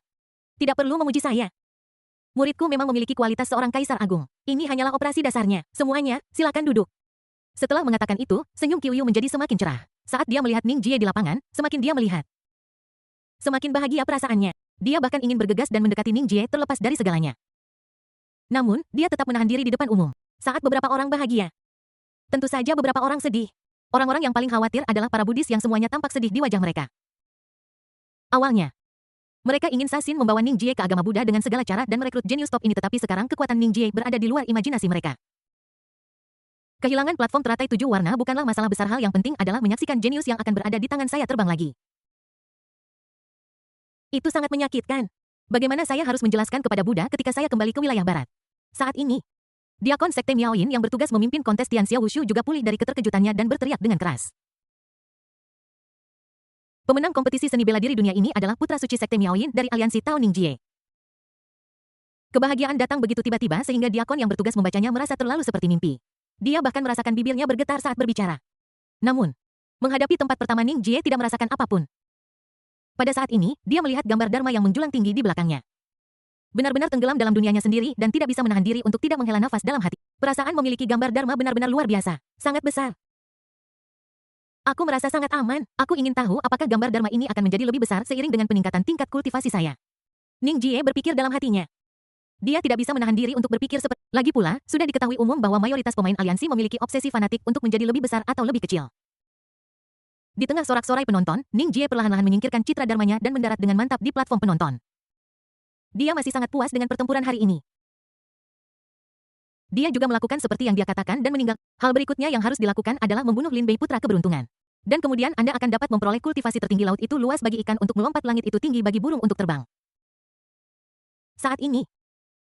"Tidak perlu memuji saya. Muridku memang memiliki kualitas seorang kaisar agung. Ini hanyalah operasi dasarnya. Semuanya, silakan duduk." Setelah mengatakan itu, senyum Qiyu menjadi semakin cerah. Saat dia melihat Ning Jie di lapangan, semakin dia melihat, semakin bahagia perasaannya. Dia bahkan ingin bergegas dan mendekati Ning Jie terlepas dari segalanya. Namun, dia tetap menahan diri di depan umum. Saat beberapa orang bahagia, tentu saja beberapa orang sedih. Orang-orang yang paling khawatir adalah para Buddhis yang semuanya tampak sedih di wajah mereka. Awalnya, mereka ingin Sasin membawa Ning Jie ke agama Buddha dengan segala cara dan merekrut jenius top ini, tetapi sekarang kekuatan Ning Jie berada di luar imajinasi mereka. Kehilangan platform teratai 7 warna bukanlah masalah besar, hal yang penting adalah menyaksikan jenius yang akan berada di tangan saya terbang lagi. Itu sangat menyakitkan. Bagaimana saya harus menjelaskan kepada Buddha ketika saya kembali ke wilayah barat? Saat ini, Diakon Sekte Miaoyin yang bertugas memimpin kontes Tianxia Wushu juga pulih dari keterkejutannya dan berteriak dengan keras. Pemenang kompetisi seni bela diri dunia ini adalah putra suci Sekte Miaoyin dari aliansi Tao Ning Jie. Kebahagiaan datang begitu tiba-tiba sehingga Diakon yang bertugas membacanya merasa terlalu seperti mimpi. Dia bahkan merasakan bibirnya bergetar saat berbicara. Namun, menghadapi tempat pertama Ning Jie tidak merasakan apapun. Pada saat ini, dia melihat gambar Dharma yang menjulang tinggi di belakangnya. Benar-benar tenggelam dalam dunianya sendiri dan tidak bisa menahan diri untuk tidak menghela nafas dalam hati. Perasaan memiliki gambar Dharma benar-benar luar biasa, sangat besar. Aku merasa sangat aman. Aku ingin tahu apakah gambar Dharma ini akan menjadi lebih besar seiring dengan peningkatan tingkat kultivasi saya. Ning Jie berpikir dalam hatinya. Dia tidak bisa menahan diri untuk berpikir seperti. Lagi pula, sudah diketahui umum bahwa mayoritas pemain aliansi memiliki obsesi fanatik untuk menjadi lebih besar atau lebih kecil. Di tengah sorak-sorai penonton, Ning Jie perlahan-lahan menyingkirkan citra Dharmanya dan mendarat dengan mantap di platform penonton. Dia masih sangat puas dengan pertempuran hari ini. Dia juga melakukan seperti yang dia katakan dan meninggal. Hal berikutnya yang harus dilakukan adalah membunuh Lin Bei putra keberuntungan. Dan kemudian Anda akan dapat memperoleh kultivasi tertinggi. Laut itu luas bagi ikan untuk melompat, langit itu tinggi bagi burung untuk terbang. Saat ini,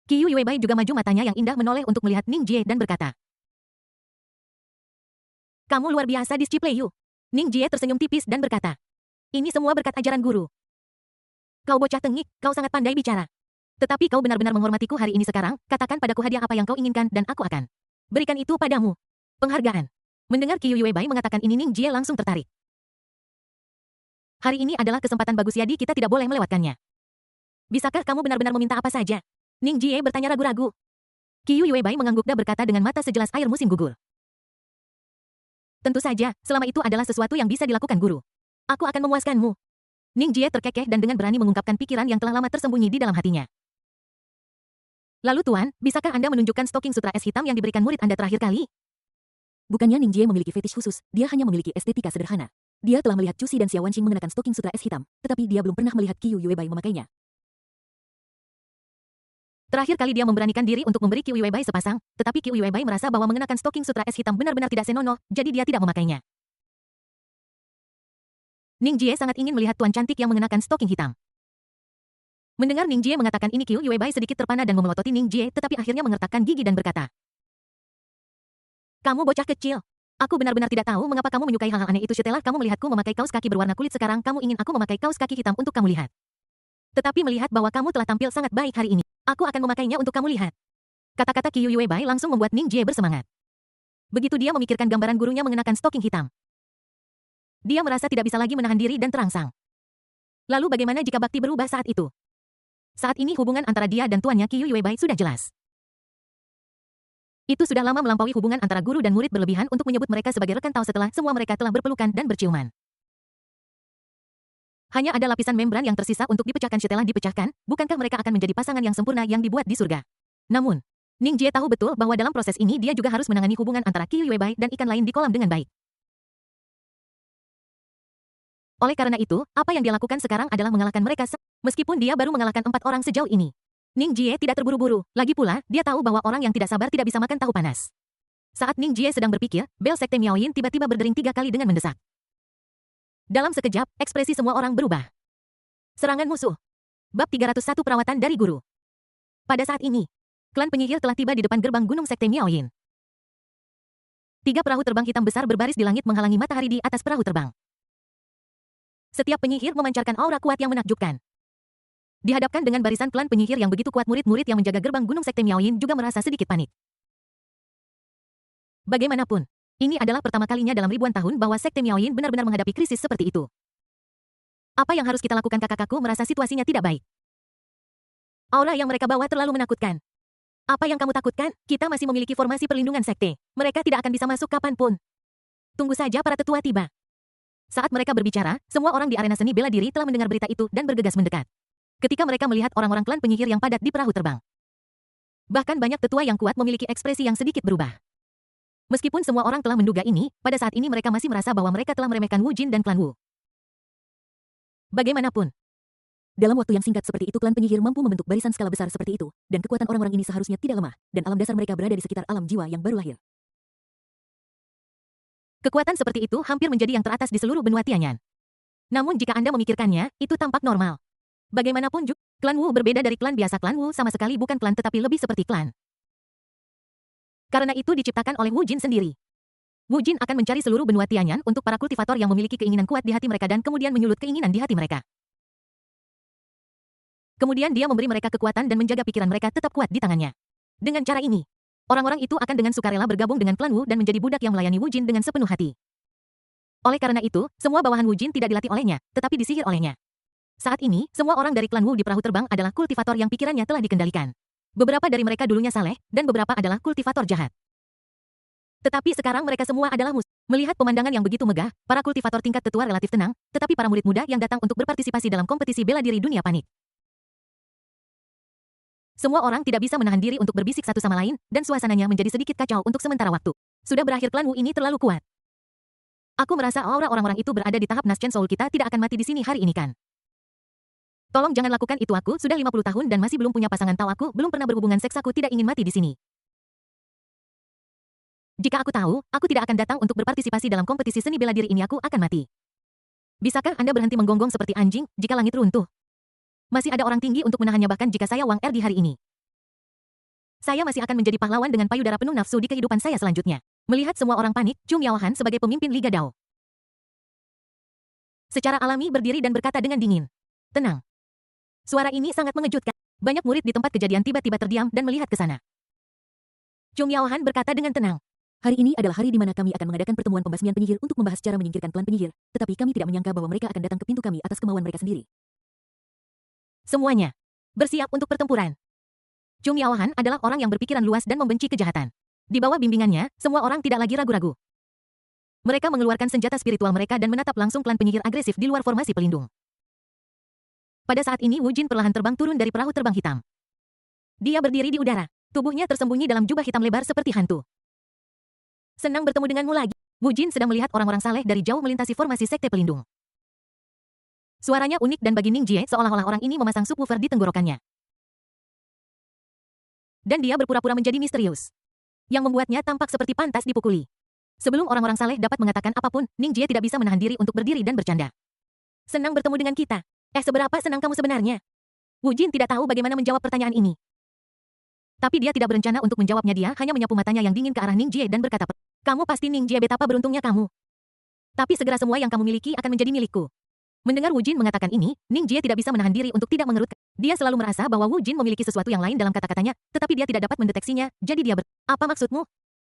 Qiyu Yuebai juga maju, matanya yang indah menoleh untuk melihat Ning Jie dan berkata, "Kamu luar biasa di Ciplei. Ning Jie tersenyum tipis dan berkata, "Ini semua berkat ajaran guru. Kau bocah tengik, kau sangat pandai bicara. Tetapi kau benar-benar menghormatiku hari ini. Sekarang, katakan padaku hadiah apa yang kau inginkan dan aku akan berikan itu padamu." Penghargaan. Mendengar Qiyu Yuebai mengatakan ini, Ning Jie langsung tertarik. Hari ini adalah kesempatan bagus, jadi kita tidak boleh melewatkannya. Bisakah kamu benar-benar meminta apa saja? Ning Jie bertanya ragu-ragu. Qiyu Yuebai mengangguk dan berkata dengan mata sejelas air musim gugur. Tentu saja, selama itu adalah sesuatu yang bisa dilakukan guru. Aku akan memuaskanmu. Ning Jie terkekeh dan dengan berani mengungkapkan pikiran yang telah lama tersembunyi di dalam hatinya. Lalu Tuan, bisakah Anda menunjukkan stocking sutra es hitam yang diberikan murid Anda terakhir kali? Bukannya Ning Jie memiliki fetish khusus, dia hanya memiliki estetika sederhana. Dia telah melihat Chu Xi dan Xia Wanqing mengenakan stocking sutra es hitam, tetapi dia belum pernah melihat Qiyu Yuebai memakainya. Terakhir kali dia memberanikan diri untuk memberi Qiyu Yuebai sepasang, tetapi Qiyu Yuebai merasa bahwa mengenakan stocking sutra es hitam benar-benar tidak senonoh, jadi dia tidak memakainya. Ning Jie sangat ingin melihat tuan cantik yang mengenakan stocking hitam. Mendengar Ning Jie mengatakan ini, Qiyu Yuebai sedikit terpana dan memelototi Ning Jie, tetapi akhirnya mengertakkan gigi dan berkata, "Kamu bocah kecil. Aku benar-benar tidak tahu mengapa kamu menyukai hal-hal aneh itu. Setelah kamu melihatku memakai kaos kaki berwarna kulit, sekarang kamu ingin aku memakai kaos kaki hitam untuk kamu lihat. Tetapi melihat bahwa kamu telah tampil sangat baik hari ini, aku akan memakainya untuk kamu lihat." Kata-kata Qiyu Yuebai langsung membuat Ning Jie bersemangat. Begitu dia memikirkan gambaran gurunya mengenakan stocking hitam, dia merasa tidak bisa lagi menahan diri dan terangsang. Lalu bagaimana jika bakti berubah saat itu? Saat ini hubungan antara dia dan tuannya Qiyu Yuebai sudah jelas. Itu sudah lama melampaui hubungan antara guru dan murid berlebihan untuk menyebut mereka sebagai rekan Tao setelah semua mereka telah berpelukan dan berciuman. Hanya ada lapisan membran yang tersisa untuk dipecahkan. Setelah dipecahkan, bukankah mereka akan menjadi pasangan yang sempurna yang dibuat di surga? Namun, Ning Jie tahu betul bahwa dalam proses ini dia juga harus menangani hubungan antara Qiyu Yuebai dan ikan lain di kolam dengan baik. Oleh karena itu, apa yang dia lakukan sekarang adalah mengalahkan mereka, meskipun dia baru mengalahkan 4 orang sejauh ini. Ning Jie tidak terburu-buru, lagi pula, dia tahu bahwa orang yang tidak sabar tidak bisa makan tahu panas. Saat Ning Jie sedang berpikir, bel Sekte Miaoyin tiba-tiba berdering 3 kali dengan mendesak. Dalam sekejap, ekspresi semua orang berubah. Serangan musuh. Bab 301 Perawatan dari Guru. Pada saat ini, klan penyihir telah tiba di depan gerbang Gunung Sekte Miaoyin. 3 perahu terbang hitam besar berbaris di langit menghalangi matahari di atas perahu terbang. Setiap penyihir memancarkan aura kuat yang menakjubkan. Dihadapkan dengan barisan klan penyihir yang begitu kuat, murid-murid yang menjaga gerbang Gunung Sekte Miaoyin juga merasa sedikit panik. Bagaimanapun, ini adalah pertama kalinya dalam ribuan tahun bahwa Sekte Miaoyin benar-benar menghadapi krisis seperti itu. Apa yang harus kita lakukan? Kakak-kakakku merasa situasinya tidak baik. Aura yang mereka bawa terlalu menakutkan. Apa yang kamu takutkan? Kita masih memiliki formasi perlindungan sekte. Mereka tidak akan bisa masuk kapanpun. Tunggu saja para tetua tiba. Saat mereka berbicara, semua orang di arena seni bela diri telah mendengar berita itu dan bergegas mendekat. Ketika mereka melihat orang-orang klan penyihir yang padat di perahu terbang. Bahkan banyak tetua yang kuat memiliki ekspresi yang sedikit berubah. Meskipun semua orang telah menduga ini, pada saat ini mereka masih merasa bahwa mereka telah meremehkan Wu Jin dan klan Wu. Bagaimanapun, Dalam waktu yang singkat seperti itu klan penyihir mampu membentuk barisan skala besar seperti itu, dan kekuatan orang-orang ini seharusnya tidak lemah, dan alam dasar mereka berada di sekitar alam jiwa yang baru lahir. kekuatan seperti itu hampir menjadi yang teratas di seluruh benua Tianyan. Namun jika Anda memikirkannya, itu tampak normal. Bagaimanapun juga, klan Wu berbeda dari klan biasa. Klan Wu sama sekali bukan klan tetapi lebih seperti klan. Karena itu diciptakan oleh Wu Jin sendiri. Wu Jin akan mencari seluruh benua Tianyan untuk para kultivator yang memiliki keinginan kuat di hati mereka dan kemudian menyulut keinginan di hati mereka. Kemudian dia memberi mereka kekuatan dan menjaga pikiran mereka tetap kuat di tangannya. Dengan cara ini, orang-orang itu akan dengan sukarela bergabung dengan klan Wu dan menjadi budak yang melayani Wu Jin dengan sepenuh hati. Oleh karena itu, semua bawahan Wu Jin tidak dilatih olehnya, tetapi disihir olehnya. Saat ini, semua orang dari klan Wu di perahu terbang adalah kultivator yang pikirannya telah dikendalikan. Beberapa dari mereka dulunya saleh, dan beberapa adalah kultivator jahat. Tetapi sekarang mereka semua adalah musuh. Melihat pemandangan yang begitu megah, para kultivator tingkat tetua relatif tenang, tetapi para murid muda yang datang untuk berpartisipasi dalam kompetisi bela diri dunia panik. Semua orang tidak bisa menahan diri untuk berbisik satu sama lain, dan suasananya menjadi sedikit kacau untuk sementara waktu. Sudah berakhir klan Wu ini terlalu kuat. Aku merasa aura orang-orang itu berada di tahap Nascent Soul. Kita tidak akan mati di sini hari ini kan? Tolong jangan lakukan itu. Aku sudah 50 tahun dan masih belum punya pasangan. Tahu aku belum pernah berhubungan seks. Aku tidak ingin mati di sini. Jika aku tahu, aku tidak akan datang untuk berpartisipasi dalam kompetisi seni bela diri ini. Aku akan mati. Bisakah Anda berhenti menggonggong seperti anjing jika langit runtuh? Masih ada orang tinggi untuk menahannya bahkan jika saya Wang Er di hari ini. Saya masih akan menjadi pahlawan dengan payudara penuh nafsu di kehidupan saya selanjutnya. Melihat semua orang panik, Chu Miaohan sebagai pemimpin Liga Dao secara alami berdiri dan berkata dengan dingin. Tenang. Suara ini sangat mengejutkan. Banyak murid di tempat kejadian tiba-tiba terdiam dan melihat ke sana. Chu Miaohan berkata dengan tenang. Hari ini adalah hari di mana kami akan mengadakan pertemuan pembasmian penyihir untuk membahas cara menyingkirkan klan penyihir, tetapi kami tidak menyangka bahwa mereka akan datang ke pintu kami atas kemauan mereka sendiri. Semuanya bersiap untuk pertempuran. Chu Miaohan adalah orang yang berpikiran luas dan membenci kejahatan. Di bawah bimbingannya, semua orang tidak lagi ragu-ragu. Mereka mengeluarkan senjata spiritual mereka dan menatap langsung klan penyihir agresif di luar formasi pelindung. Pada saat ini Wu Jin perlahan terbang turun dari perahu terbang hitam. Dia berdiri di udara. Tubuhnya tersembunyi dalam jubah hitam lebar seperti hantu. Senang bertemu denganmu lagi. Wu Jin sedang melihat orang-orang saleh dari jauh melintasi formasi sekte pelindung. Suaranya unik dan bagi Ning Jie seolah-olah orang ini memasang subwoofer di tenggorokannya. Dan dia berpura-pura menjadi misterius. Yang membuatnya tampak seperti pantas dipukuli. Sebelum orang-orang saleh dapat mengatakan apapun, Ning Jie tidak bisa menahan diri untuk berdiri dan bercanda. Senang bertemu dengan kita. Seberapa senang kamu sebenarnya? Wu Jin tidak tahu bagaimana menjawab pertanyaan ini. Tapi dia tidak berencana untuk menjawabnya. Dia hanya menyapu matanya yang dingin ke arah Ning Jie dan berkata, kamu pasti Ning Jie, betapa beruntungnya kamu. Tapi segera semua yang kamu miliki akan menjadi milikku. Mendengar Wu Jin mengatakan ini, Ning Jie tidak bisa menahan diri untuk tidak mengerutkan. Dia selalu merasa bahwa Wu Jin memiliki sesuatu yang lain dalam kata-katanya, tetapi dia tidak dapat mendeteksinya, jadi dia apa maksudmu?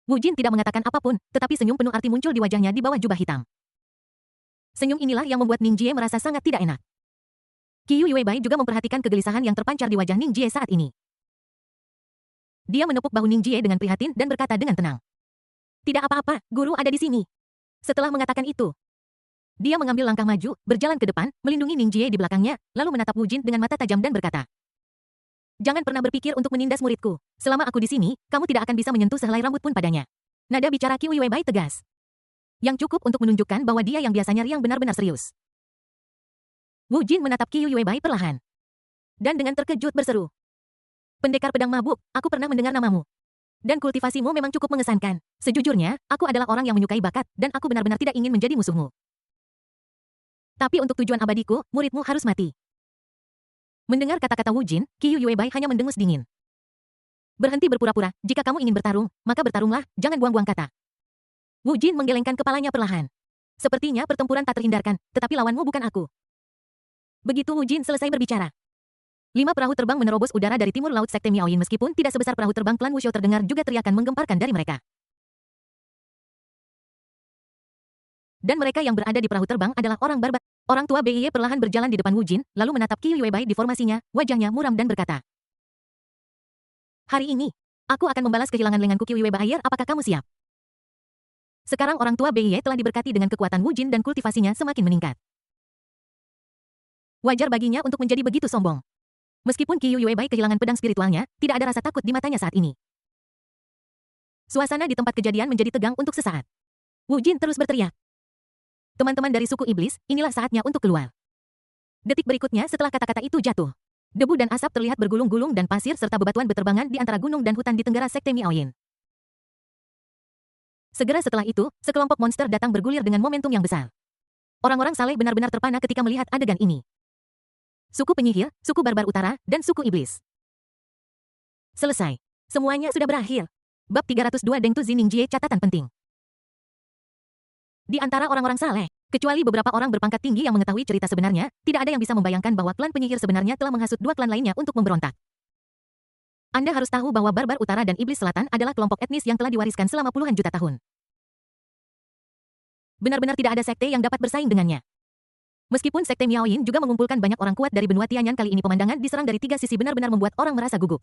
Wu Jin tidak mengatakan apapun, tetapi senyum penuh arti muncul di wajahnya di bawah jubah hitam. Senyum inilah yang membuat Ning Jie merasa sangat tidak enak. Qiu Yuebai juga memperhatikan kegelisahan yang terpancar di wajah Ning Jie saat ini. Dia menepuk bahu Ning Jie dengan prihatin dan berkata dengan tenang. Tidak apa-apa, guru ada di sini. Setelah mengatakan itu, dia mengambil langkah maju, berjalan ke depan, melindungi Ning Jie di belakangnya, lalu menatap Wu Jin dengan mata tajam dan berkata, jangan pernah berpikir untuk menindas muridku. Selama aku di sini, kamu tidak akan bisa menyentuh sehelai rambut pun padanya. Nada bicara Qiu Yuebai tegas. Yang cukup untuk menunjukkan bahwa dia yang biasanya riang benar-benar serius. Wu Jin menatap Qiu Yuebai perlahan. Dan dengan terkejut berseru. Pendekar pedang mabuk, aku pernah mendengar namamu. Dan kultivasimu memang cukup mengesankan. Sejujurnya, aku adalah orang yang menyukai bakat, dan aku benar-benar tidak ingin menjadi musuhmu. Tapi untuk tujuan abadiku, muridmu harus mati. Mendengar kata-kata Wu Jin, Qiu Yuebai hanya mendengus dingin. Berhenti berpura-pura, jika kamu ingin bertarung, maka bertarunglah, jangan buang-buang kata. Wu Jin menggelengkan kepalanya perlahan. Sepertinya pertempuran tak terhindarkan, tetapi lawanmu bukan aku. Begitu Wu Jin selesai berbicara. 5 perahu terbang menerobos udara dari timur laut sekte Miaoyin. Meskipun tidak sebesar perahu terbang klan Wushou, terdengar juga teriakan menggemparkan dari mereka. Dan mereka yang berada di perahu terbang adalah orang barbar. Orang tua Beiye perlahan berjalan di depan Wu Jin, lalu menatap Qiu Yuebai di formasinya, wajahnya muram dan berkata, hari ini, aku akan membalas kehilangan lenganku. Qiu Yuebai, apakah kamu siap? Sekarang orang tua Beiye telah diberkati dengan kekuatan Wu Jin dan kultivasinya semakin meningkat. Wajar baginya untuk menjadi begitu sombong. Meskipun Qiu Yuebai kehilangan pedang spiritualnya, tidak ada rasa takut di matanya saat ini. Suasana di tempat kejadian menjadi tegang untuk sesaat. Wu Jin terus berteriak. Teman-teman dari suku iblis, inilah saatnya untuk keluar. Detik berikutnya setelah kata-kata itu jatuh, debu dan asap terlihat bergulung-gulung dan pasir serta bebatuan berterbangan di antara gunung dan hutan di tenggara sekte Miaoyin. Segera setelah itu, sekelompok monster datang bergulir dengan momentum yang besar. Orang-orang saleh benar-benar terpana ketika melihat adegan ini. Suku penyihir, suku barbar utara, dan suku iblis. Selesai. Semuanya sudah berakhir. Bab 302 Deng Tu Zi Ningjie catatan penting. Di antara orang-orang saleh, kecuali beberapa orang berpangkat tinggi yang mengetahui cerita sebenarnya, tidak ada yang bisa membayangkan bahwa klan penyihir sebenarnya telah menghasut dua klan lainnya untuk memberontak. Anda harus tahu bahwa barbar utara dan iblis selatan adalah kelompok etnis yang telah diwariskan selama puluhan juta tahun. Benar-benar tidak ada sekte yang dapat bersaing dengannya. Meskipun sekte Miaoyin juga mengumpulkan banyak orang kuat dari benua Tianyan, kali ini pemandangan diserang dari tiga sisi benar-benar membuat orang merasa gugup.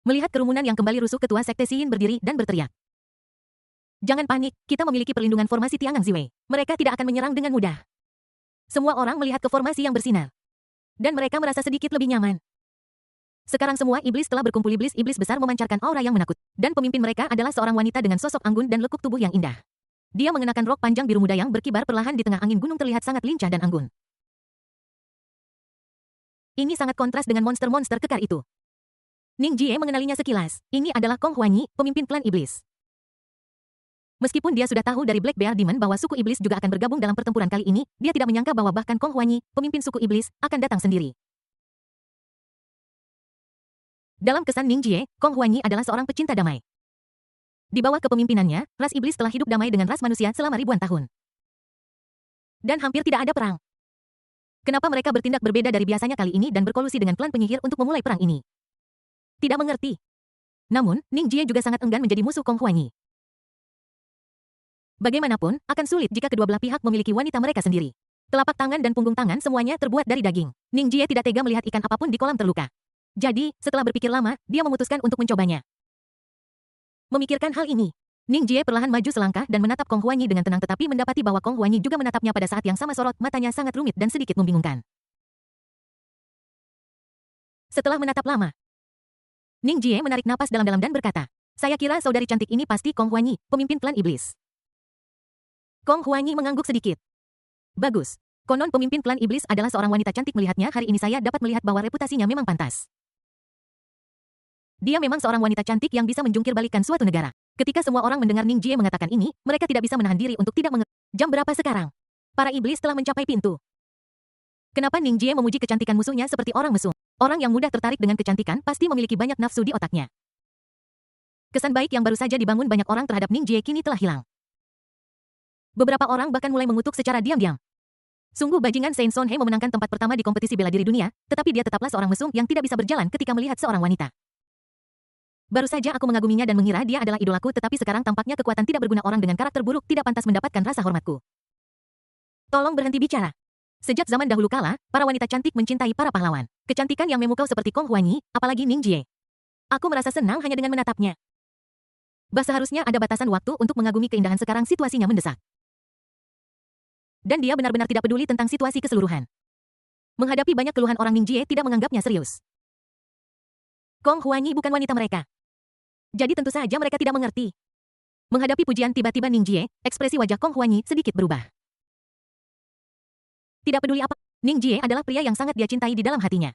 Melihat kerumunan yang kembali rusuh, ketua sekte Xiyin berdiri dan berteriak. Jangan panik, kita memiliki perlindungan formasi Tiangang Ziwei. Mereka tidak akan menyerang dengan mudah. Semua orang melihat ke formasi yang bersinar. Dan mereka merasa sedikit lebih nyaman. Sekarang semua iblis telah berkumpul. Iblis besar memancarkan aura yang menakut. Dan pemimpin mereka adalah seorang wanita dengan sosok anggun dan lekuk tubuh yang indah. Dia mengenakan rok panjang biru muda yang berkibar perlahan di tengah angin gunung, terlihat sangat lincah dan anggun. Ini sangat kontras dengan monster-monster kekar itu. Ningjie mengenalinya sekilas. Ini adalah Kong Huanyi, pemimpin klan iblis. Meskipun dia sudah tahu dari Black Bear Demon bahwa suku iblis juga akan bergabung dalam pertempuran kali ini, dia tidak menyangka bahwa bahkan Kong Huanyi, pemimpin suku iblis, akan datang sendiri. Dalam kesan Ningjie, Kong Huanyi adalah seorang pecinta damai. Di bawah kepemimpinannya, ras iblis telah hidup damai dengan ras manusia selama ribuan tahun. Dan hampir tidak ada perang. Kenapa mereka bertindak berbeda dari biasanya kali ini dan berkolusi dengan klan penyihir untuk memulai perang ini? Tidak mengerti. Namun, Ningjie juga sangat enggan menjadi musuh Kong Huanyi. Bagaimanapun, akan sulit jika kedua belah pihak memiliki wanita mereka sendiri. Telapak tangan dan punggung tangan semuanya terbuat dari daging. Ningjie tidak tega melihat ikan apapun di kolam terluka. Jadi, setelah berpikir lama, dia memutuskan untuk mencobanya. Memikirkan hal ini, Ningjie perlahan maju selangkah dan menatap Kong Huanyi dengan tenang, tetapi mendapati bahwa Kong Huanyi juga menatapnya pada saat yang sama. Sorot matanya sangat rumit dan sedikit membingungkan. Setelah menatap lama, Ningjie menarik napas dalam-dalam dan berkata, "Saya kira saudari cantik ini pasti Kong Huanyi, pemimpin klan iblis." Kong Huanyi mengangguk sedikit. Bagus. Konon pemimpin klan iblis adalah seorang wanita cantik. Melihatnya hari ini saya dapat melihat bahwa reputasinya memang pantas. Dia memang seorang wanita cantik yang bisa menjungkir balikan suatu negara. Ketika semua orang mendengar Ningjie mengatakan ini, mereka tidak bisa menahan diri untuk tidak Jam berapa sekarang? Para iblis telah mencapai pintu. Kenapa Ningjie memuji kecantikan musuhnya seperti orang mesum? Orang yang mudah tertarik dengan kecantikan pasti memiliki banyak nafsu di otaknya. Kesan baik yang baru saja dibangun banyak orang terhadap Ningjie kini telah hilang. Beberapa orang bahkan mulai mengutuk secara diam-diam. Sungguh bajingan Saint Son He memenangkan tempat pertama di kompetisi bela diri dunia, tetapi dia tetaplah seorang mesum yang tidak bisa berjalan ketika melihat seorang wanita. Baru saja aku mengaguminya dan mengira dia adalah idolaku, tetapi sekarang tampaknya kekuatan tidak berguna. Orang dengan karakter buruk tidak pantas mendapatkan rasa hormatku. Tolong berhenti bicara. Sejak zaman dahulu kala, para wanita cantik mencintai para pahlawan. Kecantikan yang memukau seperti Kong Huanyi, apalagi Ningjie. Aku merasa senang hanya dengan menatapnya. Seharusnya ada batasan waktu untuk mengagumi keindahan. Sekarang situasinya mendesak. Dan dia benar-benar tidak peduli tentang situasi keseluruhan. Menghadapi banyak keluhan orang, Ningjie tidak menganggapnya serius. Kong Huanyi bukan wanita mereka. Jadi tentu saja mereka tidak mengerti. Menghadapi pujian tiba-tiba Ningjie, ekspresi wajah Kong Huanyi sedikit berubah. Tidak peduli apa, Ningjie adalah pria yang sangat dia cintai di dalam hatinya.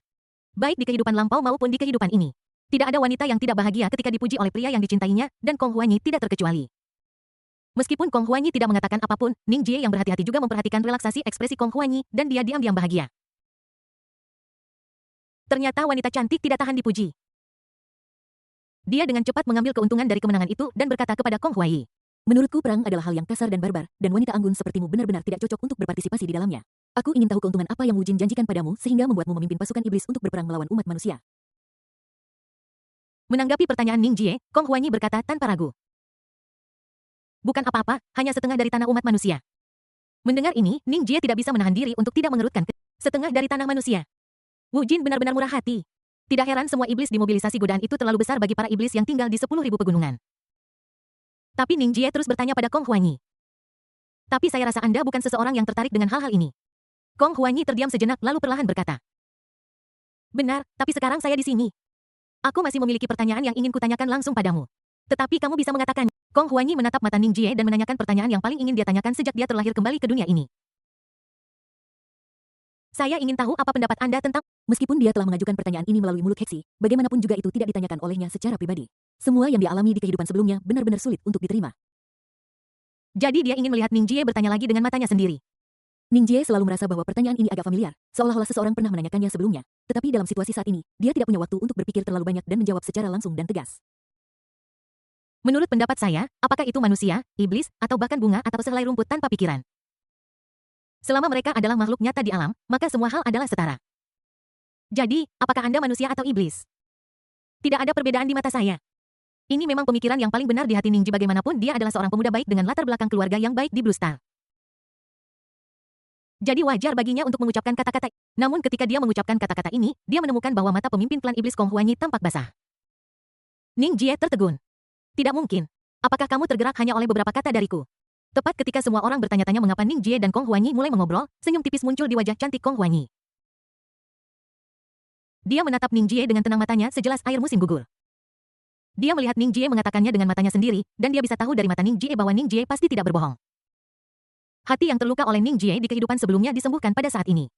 Baik di kehidupan lampau maupun di kehidupan ini. Tidak ada wanita yang tidak bahagia ketika dipuji oleh pria yang dicintainya, dan Kong Huanyi tidak terkecuali. Meskipun Kong Huanyi tidak mengatakan apapun, Ningjie yang berhati-hati juga memperhatikan relaksasi ekspresi Kong Huanyi, dan dia diam-diam bahagia. Ternyata wanita cantik tidak tahan dipuji. Dia dengan cepat mengambil keuntungan dari kemenangan itu dan berkata kepada Kong Huanyi, "Menurutku perang adalah hal yang kasar dan barbar, dan wanita anggun sepertimu benar-benar tidak cocok untuk berpartisipasi di dalamnya. Aku ingin tahu keuntungan apa yang Wu Jin janjikan padamu sehingga membuatmu memimpin pasukan iblis untuk berperang melawan umat manusia." Menanggapi pertanyaan Ningjie, Kong Huanyi berkata tanpa ragu, "Bukan apa-apa, hanya setengah dari tanah umat manusia." Mendengar ini, Ningjie tidak bisa menahan diri untuk tidak mengerutkan setengah dari tanah manusia. Wu Jin benar-benar murah hati. Tidak heran semua iblis dimobilisasi. Godaan itu terlalu besar bagi para iblis yang tinggal di 10.000 pegunungan. Tapi Ningjie terus bertanya pada Kong Huanyi, "Tapi saya rasa Anda bukan seseorang yang tertarik dengan hal-hal ini." Kong Huanyi terdiam sejenak lalu perlahan berkata, "Benar, tapi sekarang saya di sini. Aku masih memiliki pertanyaan yang ingin kutanyakan langsung padamu. Tetapi kamu bisa mengatakan, Kong Huanyi menatap mata Ning Jie dan menanyakan pertanyaan yang paling ingin dia tanyakan sejak dia terlahir kembali ke dunia ini. Saya ingin tahu apa pendapat Anda tentang... Meskipun dia telah mengajukan pertanyaan ini melalui mulut Heksi, bagaimanapun juga itu tidak ditanyakan olehnya secara pribadi. Semua yang dia alami di kehidupan sebelumnya benar-benar sulit untuk diterima. Jadi dia ingin melihat Ning Jie bertanya lagi dengan matanya sendiri. Ning Jie selalu merasa bahwa pertanyaan ini agak familiar, seolah-olah seseorang pernah menanyakannya sebelumnya. Tetapi dalam situasi saat ini, dia tidak punya waktu untuk berpikir terlalu banyak dan menjawab secara langsung dan tegas. Menurut pendapat saya, apakah itu manusia, iblis, atau bahkan bunga atau sehelai rumput tanpa pikiran? Selama mereka adalah makhluk nyata di alam, maka semua hal adalah setara. Jadi, apakah Anda manusia atau iblis? Tidak ada perbedaan di mata saya. Ini memang pemikiran yang paling benar di hati Ning Jie, bagaimanapun dia adalah seorang pemuda baik dengan latar belakang keluarga yang baik di Blue Star. Jadi wajar baginya untuk mengucapkan kata-kata. Namun ketika dia mengucapkan kata-kata ini, dia menemukan bahwa mata pemimpin klan iblis Kong Huanyi tampak basah. Ning Jie tertegun. Tidak mungkin. Apakah kamu tergerak hanya oleh beberapa kata dariku? Tepat ketika semua orang bertanya-tanya mengapa Ning Jie dan Kong Huanyi mulai mengobrol, senyum tipis muncul di wajah cantik Kong Huanyi. Dia menatap Ning Jie dengan tenang, matanya sejelas air musim gugur. Dia melihat Ning Jie mengatakannya dengan matanya sendiri, dan dia bisa tahu dari mata Ning Jie bahwa Ning Jie pasti tidak berbohong. Hati yang terluka oleh Ning Jie di kehidupan sebelumnya disembuhkan pada saat ini.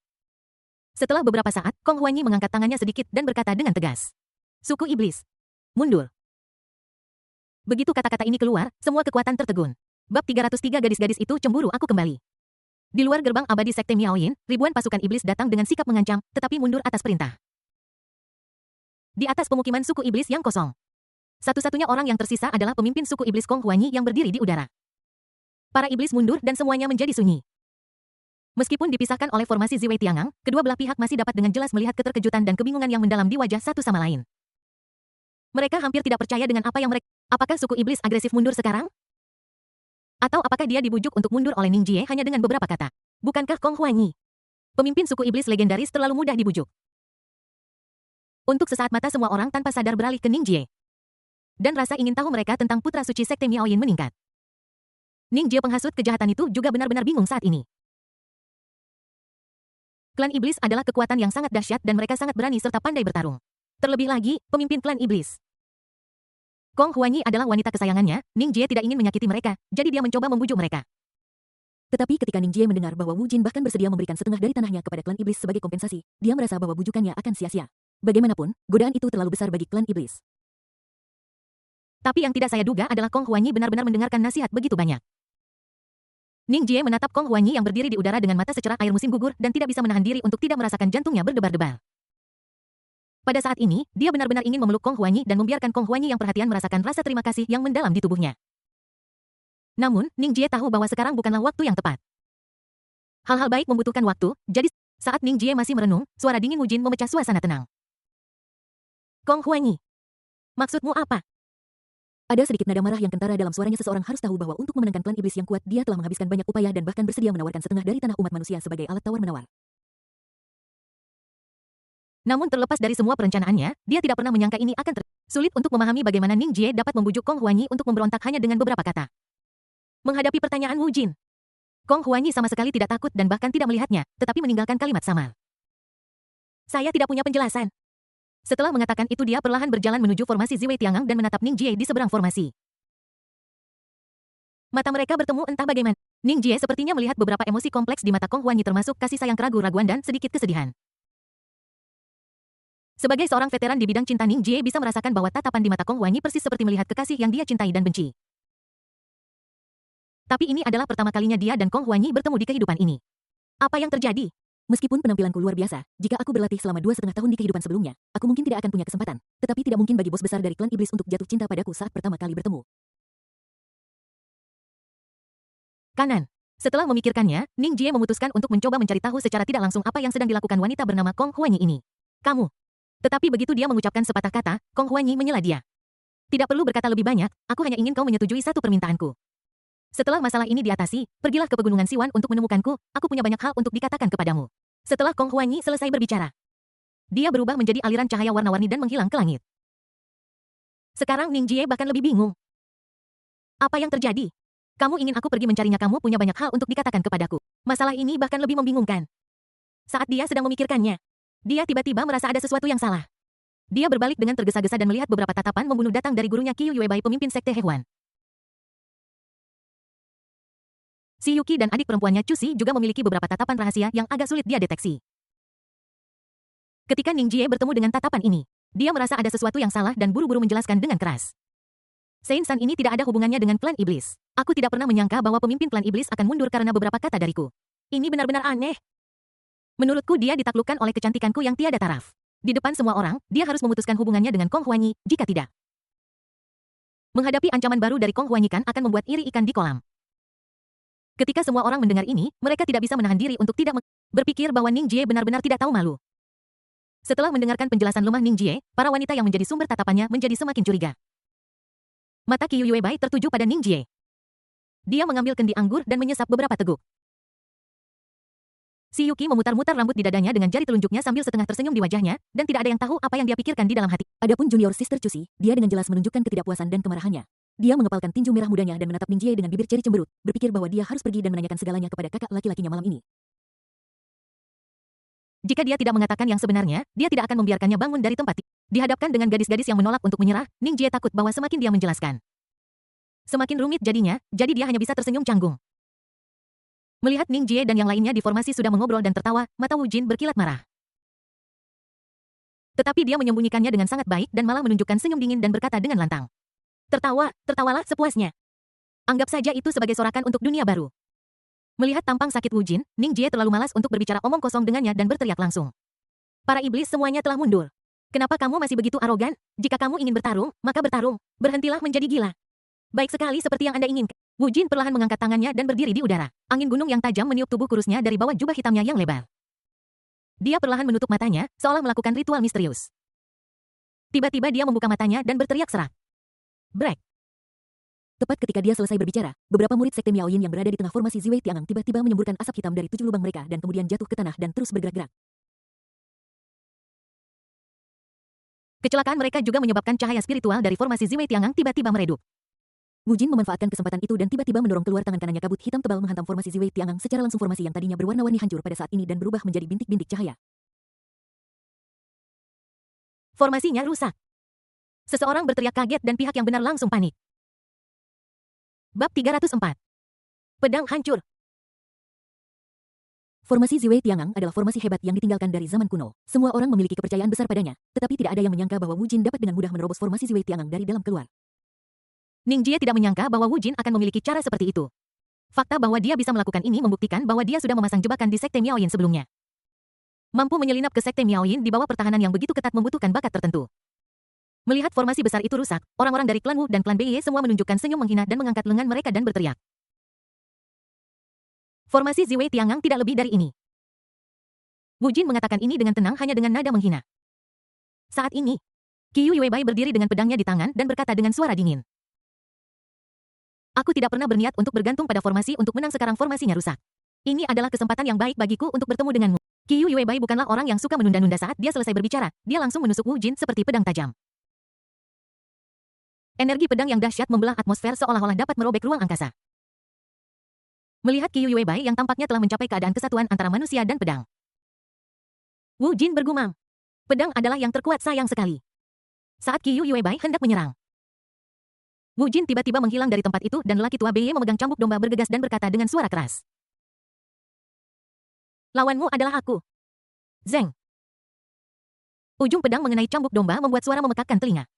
Setelah beberapa saat, Kong Huanyi mengangkat tangannya sedikit dan berkata dengan tegas. Suku iblis. Mundur. Begitu kata-kata ini keluar, semua kekuatan tertegun. Bab 303 gadis-gadis itu cemburu aku kembali. Di luar gerbang abadi Sekte Miaoyin, ribuan pasukan iblis datang dengan sikap mengancam, tetapi mundur atas perintah. Di atas pemukiman suku iblis yang kosong. Satu-satunya orang yang tersisa adalah pemimpin suku iblis Kong Huanyi yang berdiri di udara. Para iblis mundur dan semuanya menjadi sunyi. Meskipun dipisahkan oleh formasi Ziwei Tiangang, kedua belah pihak masih dapat dengan jelas melihat keterkejutan dan kebingungan yang mendalam di wajah satu sama lain. Mereka hampir tidak percaya dengan apa yang mereka... Apakah suku iblis agresif mundur sekarang? Atau apakah dia dibujuk untuk mundur oleh Ning Jie hanya dengan beberapa kata? Bukankah Kong Huanyi, pemimpin suku iblis legendaris, terlalu mudah dibujuk? Untuk sesaat mata semua orang tanpa sadar beralih ke Ning Jie. Dan rasa ingin tahu mereka tentang putra suci Sekte Miaoyin meningkat. Ning Jie penghasut kejahatan itu juga benar-benar bingung saat ini. Klan iblis adalah kekuatan yang sangat dahsyat dan mereka sangat berani serta pandai bertarung. Terlebih lagi, pemimpin klan iblis Kong Huanyi adalah wanita kesayangannya. Ning Jie tidak ingin menyakiti mereka, jadi dia mencoba membujuk mereka. Tetapi ketika Ning Jie mendengar bahwa Wu Jin bahkan bersedia memberikan setengah dari tanahnya kepada klan iblis sebagai kompensasi, dia merasa bahwa bujukannya akan sia-sia. Bagaimanapun, godaan itu terlalu besar bagi klan iblis. Tapi yang tidak saya duga adalah Kong Huanyi benar-benar mendengarkan nasihat begitu banyak. Ning Jie menatap Kong Huanyi yang berdiri di udara dengan mata secerah air musim gugur dan tidak bisa menahan diri untuk tidak merasakan jantungnya berdebar-debar. Pada saat ini, dia benar-benar ingin memeluk Kong Huanyi dan membiarkan Kong Huanyi yang perhatian merasakan rasa terima kasih yang mendalam di tubuhnya. Namun, Ning Jie tahu bahwa sekarang bukanlah waktu yang tepat. Hal-hal baik membutuhkan waktu, jadi saat Ning Jie masih merenung, suara dingin Wu Jin memecah suasana tenang. Kong Huanyi, maksudmu apa? Ada sedikit nada marah yang kentara dalam suaranya. Seseorang harus tahu bahwa untuk memenangkan klan iblis yang kuat, dia telah menghabiskan banyak upaya dan bahkan bersedia menawarkan setengah dari tanah umat manusia sebagai alat tawar-menawar. Namun terlepas dari semua perencanaannya, dia tidak pernah menyangka ini akan sulit untuk memahami bagaimana Ning Jie dapat membujuk Kong Huanyi untuk memberontak hanya dengan beberapa kata. Menghadapi pertanyaan Wu Jin, Kong Huanyi sama sekali tidak takut dan bahkan tidak melihatnya, tetapi meninggalkan kalimat samar. Saya tidak punya penjelasan. Setelah mengatakan itu dia perlahan berjalan menuju formasi Ziwei Tiangang dan menatap Ning Jie di seberang formasi. Mata mereka bertemu entah bagaimana. Ning Jie sepertinya melihat beberapa emosi kompleks di mata Kong Huanyi, termasuk kasih sayang, keraguan-raguan dan sedikit kesedihan. Sebagai seorang veteran di bidang cinta, Ning Jie bisa merasakan bahwa tatapan di mata Kong Huanyi persis seperti melihat kekasih yang dia cintai dan benci. Tapi ini adalah pertama kalinya dia dan Kong Huanyi bertemu di kehidupan ini. Apa yang terjadi? Meskipun penampilanku luar biasa, jika aku berlatih selama 2,5 tahun di kehidupan sebelumnya, aku mungkin tidak akan punya kesempatan. Tetapi tidak mungkin bagi bos besar dari klan iblis untuk jatuh cinta padaku saat pertama kali bertemu. Kanan. Setelah memikirkannya, Ning Jie memutuskan untuk mencoba mencari tahu secara tidak langsung apa yang sedang dilakukan wanita bernama Kong Huanyi ini. Kamu. Tetapi begitu dia mengucapkan sepatah kata, Kong Huanyi menyela dia. Tidak perlu berkata lebih banyak, aku hanya ingin kau menyetujui satu permintaanku. Setelah masalah ini diatasi, pergilah ke pegunungan Siwan untuk menemukanku, aku punya banyak hal untuk dikatakan kepadamu. Setelah Kong Huanyi selesai berbicara, dia berubah menjadi aliran cahaya warna-warni dan menghilang ke langit. Sekarang Ning Jie bahkan lebih bingung. Apa yang terjadi? Kamu ingin aku pergi mencarinya, kamu punya banyak hal untuk dikatakan kepadaku. Masalah ini bahkan lebih membingungkan. Saat dia sedang memikirkannya, dia tiba-tiba merasa ada sesuatu yang salah. Dia berbalik dengan tergesa-gesa dan melihat beberapa tatapan membunuh datang dari gurunya Qiu Yuebai, pemimpin sekte Hehuan. Si Yuki dan adik perempuannya Cusi juga memiliki beberapa tatapan rahasia yang agak sulit dia deteksi. Ketika Ning Jie bertemu dengan tatapan ini, dia merasa ada sesuatu yang salah dan buru-buru menjelaskan dengan keras. Saint San ini tidak ada hubungannya dengan klan iblis. Aku tidak pernah menyangka bahwa pemimpin klan iblis akan mundur karena beberapa kata dariku. Ini benar-benar aneh. Menurutku dia ditaklukkan oleh kecantikanku yang tiada taraf. Di depan semua orang, dia harus memutuskan hubungannya dengan Kong Huanyi, jika tidak. Menghadapi ancaman baru dari Kong Huanyi kan akan membuat iri ikan di kolam. Ketika semua orang mendengar ini, mereka tidak bisa menahan diri untuk tidak berpikir bahwa Ning Jie benar-benar tidak tahu malu. Setelah mendengarkan penjelasan lemah Ning Jie, para wanita yang menjadi sumber tatapannya menjadi semakin curiga. Mata Qiu Yuebai tertuju pada Ning Jie. Dia mengambil kendi anggur dan menyesap beberapa teguk. Si Yuki memutar-mutar rambut di dadanya dengan jari telunjuknya sambil setengah tersenyum di wajahnya, dan tidak ada yang tahu apa yang dia pikirkan di dalam hati. Adapun junior sister Cusi, dia dengan jelas menunjukkan ketidakpuasan dan kemarahannya. Dia mengepalkan tinju merah mudanya dan menatap Ning Jie dengan bibir ceri cemberut, berpikir bahwa dia harus pergi dan menanyakan segalanya kepada kakak laki-lakinya malam ini. Jika dia tidak mengatakan yang sebenarnya, dia tidak akan membiarkannya bangun dari tempat. Dihadapkan dengan gadis-gadis yang menolak untuk menyerah, Ning Jie takut bahwa semakin dia menjelaskan, semakin rumit jadinya, jadi dia hanya bisa tersenyum canggung. Melihat Ning Jie dan yang lainnya di formasi sudah mengobrol dan tertawa, mata Wu Jin berkilat marah. Tetapi dia menyembunyikannya dengan sangat baik dan malah menunjukkan senyum dingin dan berkata dengan lantang. Tertawalah sepuasnya. Anggap saja itu sebagai sorakan untuk dunia baru. Melihat tampang sakit Wu Jin, Ning Jie terlalu malas untuk berbicara omong kosong dengannya dan berteriak langsung. Para iblis semuanya telah mundur. Kenapa kamu masih begitu arogan? Jika kamu ingin bertarung, maka bertarung. Berhentilah menjadi gila. Baik sekali seperti yang Anda inginkan. Wu Jin perlahan mengangkat tangannya dan berdiri di udara. Angin gunung yang tajam meniup tubuh kurusnya dari bawah jubah hitamnya yang lebar. Dia perlahan menutup matanya, seolah melakukan ritual misterius. Tiba-tiba dia membuka matanya dan berteriak serak. Brek. Tepat ketika dia selesai berbicara, beberapa murid sekte Miaoyin yang berada di tengah formasi Ziwei Tiangang tiba-tiba menyemburkan asap hitam dari 7 lubang mereka dan kemudian jatuh ke tanah dan terus bergerak-gerak. Kecelakaan mereka juga menyebabkan cahaya spiritual dari formasi Ziwei Tiangang tiba-tiba meredup. Wu Jin memanfaatkan kesempatan itu dan tiba-tiba mendorong keluar tangan kanannya, kabut hitam tebal menghantam formasi Ziwei Tiangang secara langsung. Formasi yang tadinya berwarna-warni hancur pada saat ini dan berubah menjadi bintik-bintik cahaya. Formasinya rusak. Seseorang berteriak kaget dan pihak yang benar langsung panik. Bab 304. Pedang hancur. Formasi Ziwei Tiangang adalah formasi hebat yang ditinggalkan dari zaman kuno. Semua orang memiliki kepercayaan besar padanya, tetapi tidak ada yang menyangka bahwa Wu Jin dapat dengan mudah menerobos formasi Ziwei Tiangang dari dalam keluar. Ning Jie tidak menyangka bahwa Wu Jin akan memiliki cara seperti itu. Fakta bahwa dia bisa melakukan ini membuktikan bahwa dia sudah memasang jebakan di sekte Miaoyin sebelumnya. Mampu menyelinap ke sekte Miaoyin di bawah pertahanan yang begitu ketat membutuhkan bakat tertentu. Melihat formasi besar itu rusak, orang-orang dari klan Wu dan klan Beye semua menunjukkan senyum menghina dan mengangkat lengan mereka dan berteriak. Formasi Ziwei Tiangang tidak lebih dari ini. Wu Jin mengatakan ini dengan tenang hanya dengan nada menghina. Saat ini, Qiu Yuebai berdiri dengan pedangnya di tangan dan berkata dengan suara dingin. Aku tidak pernah berniat untuk bergantung pada formasi untuk menang, sekarang formasinya rusak. Ini adalah kesempatan yang baik bagiku untuk bertemu denganmu. Qiu Yuebai bukanlah orang yang suka menunda-nunda. Saat dia selesai berbicara, dia langsung menusuk Wu Jin seperti pedang tajam. Energi pedang yang dahsyat membelah atmosfer seolah-olah dapat merobek ruang angkasa. Melihat Qiu Yuebai yang tampaknya telah mencapai keadaan kesatuan antara manusia dan pedang, Wu Jin bergumam. Pedang adalah yang terkuat, sayang sekali. Saat Qiu Yuebai hendak menyerang, Wu Jin tiba-tiba menghilang dari tempat itu dan lelaki tua Beye memegang cambuk domba bergegas dan berkata dengan suara keras. Lawanmu adalah aku. Zeng. Ujung pedang mengenai cambuk domba membuat suara memekakkan telinga.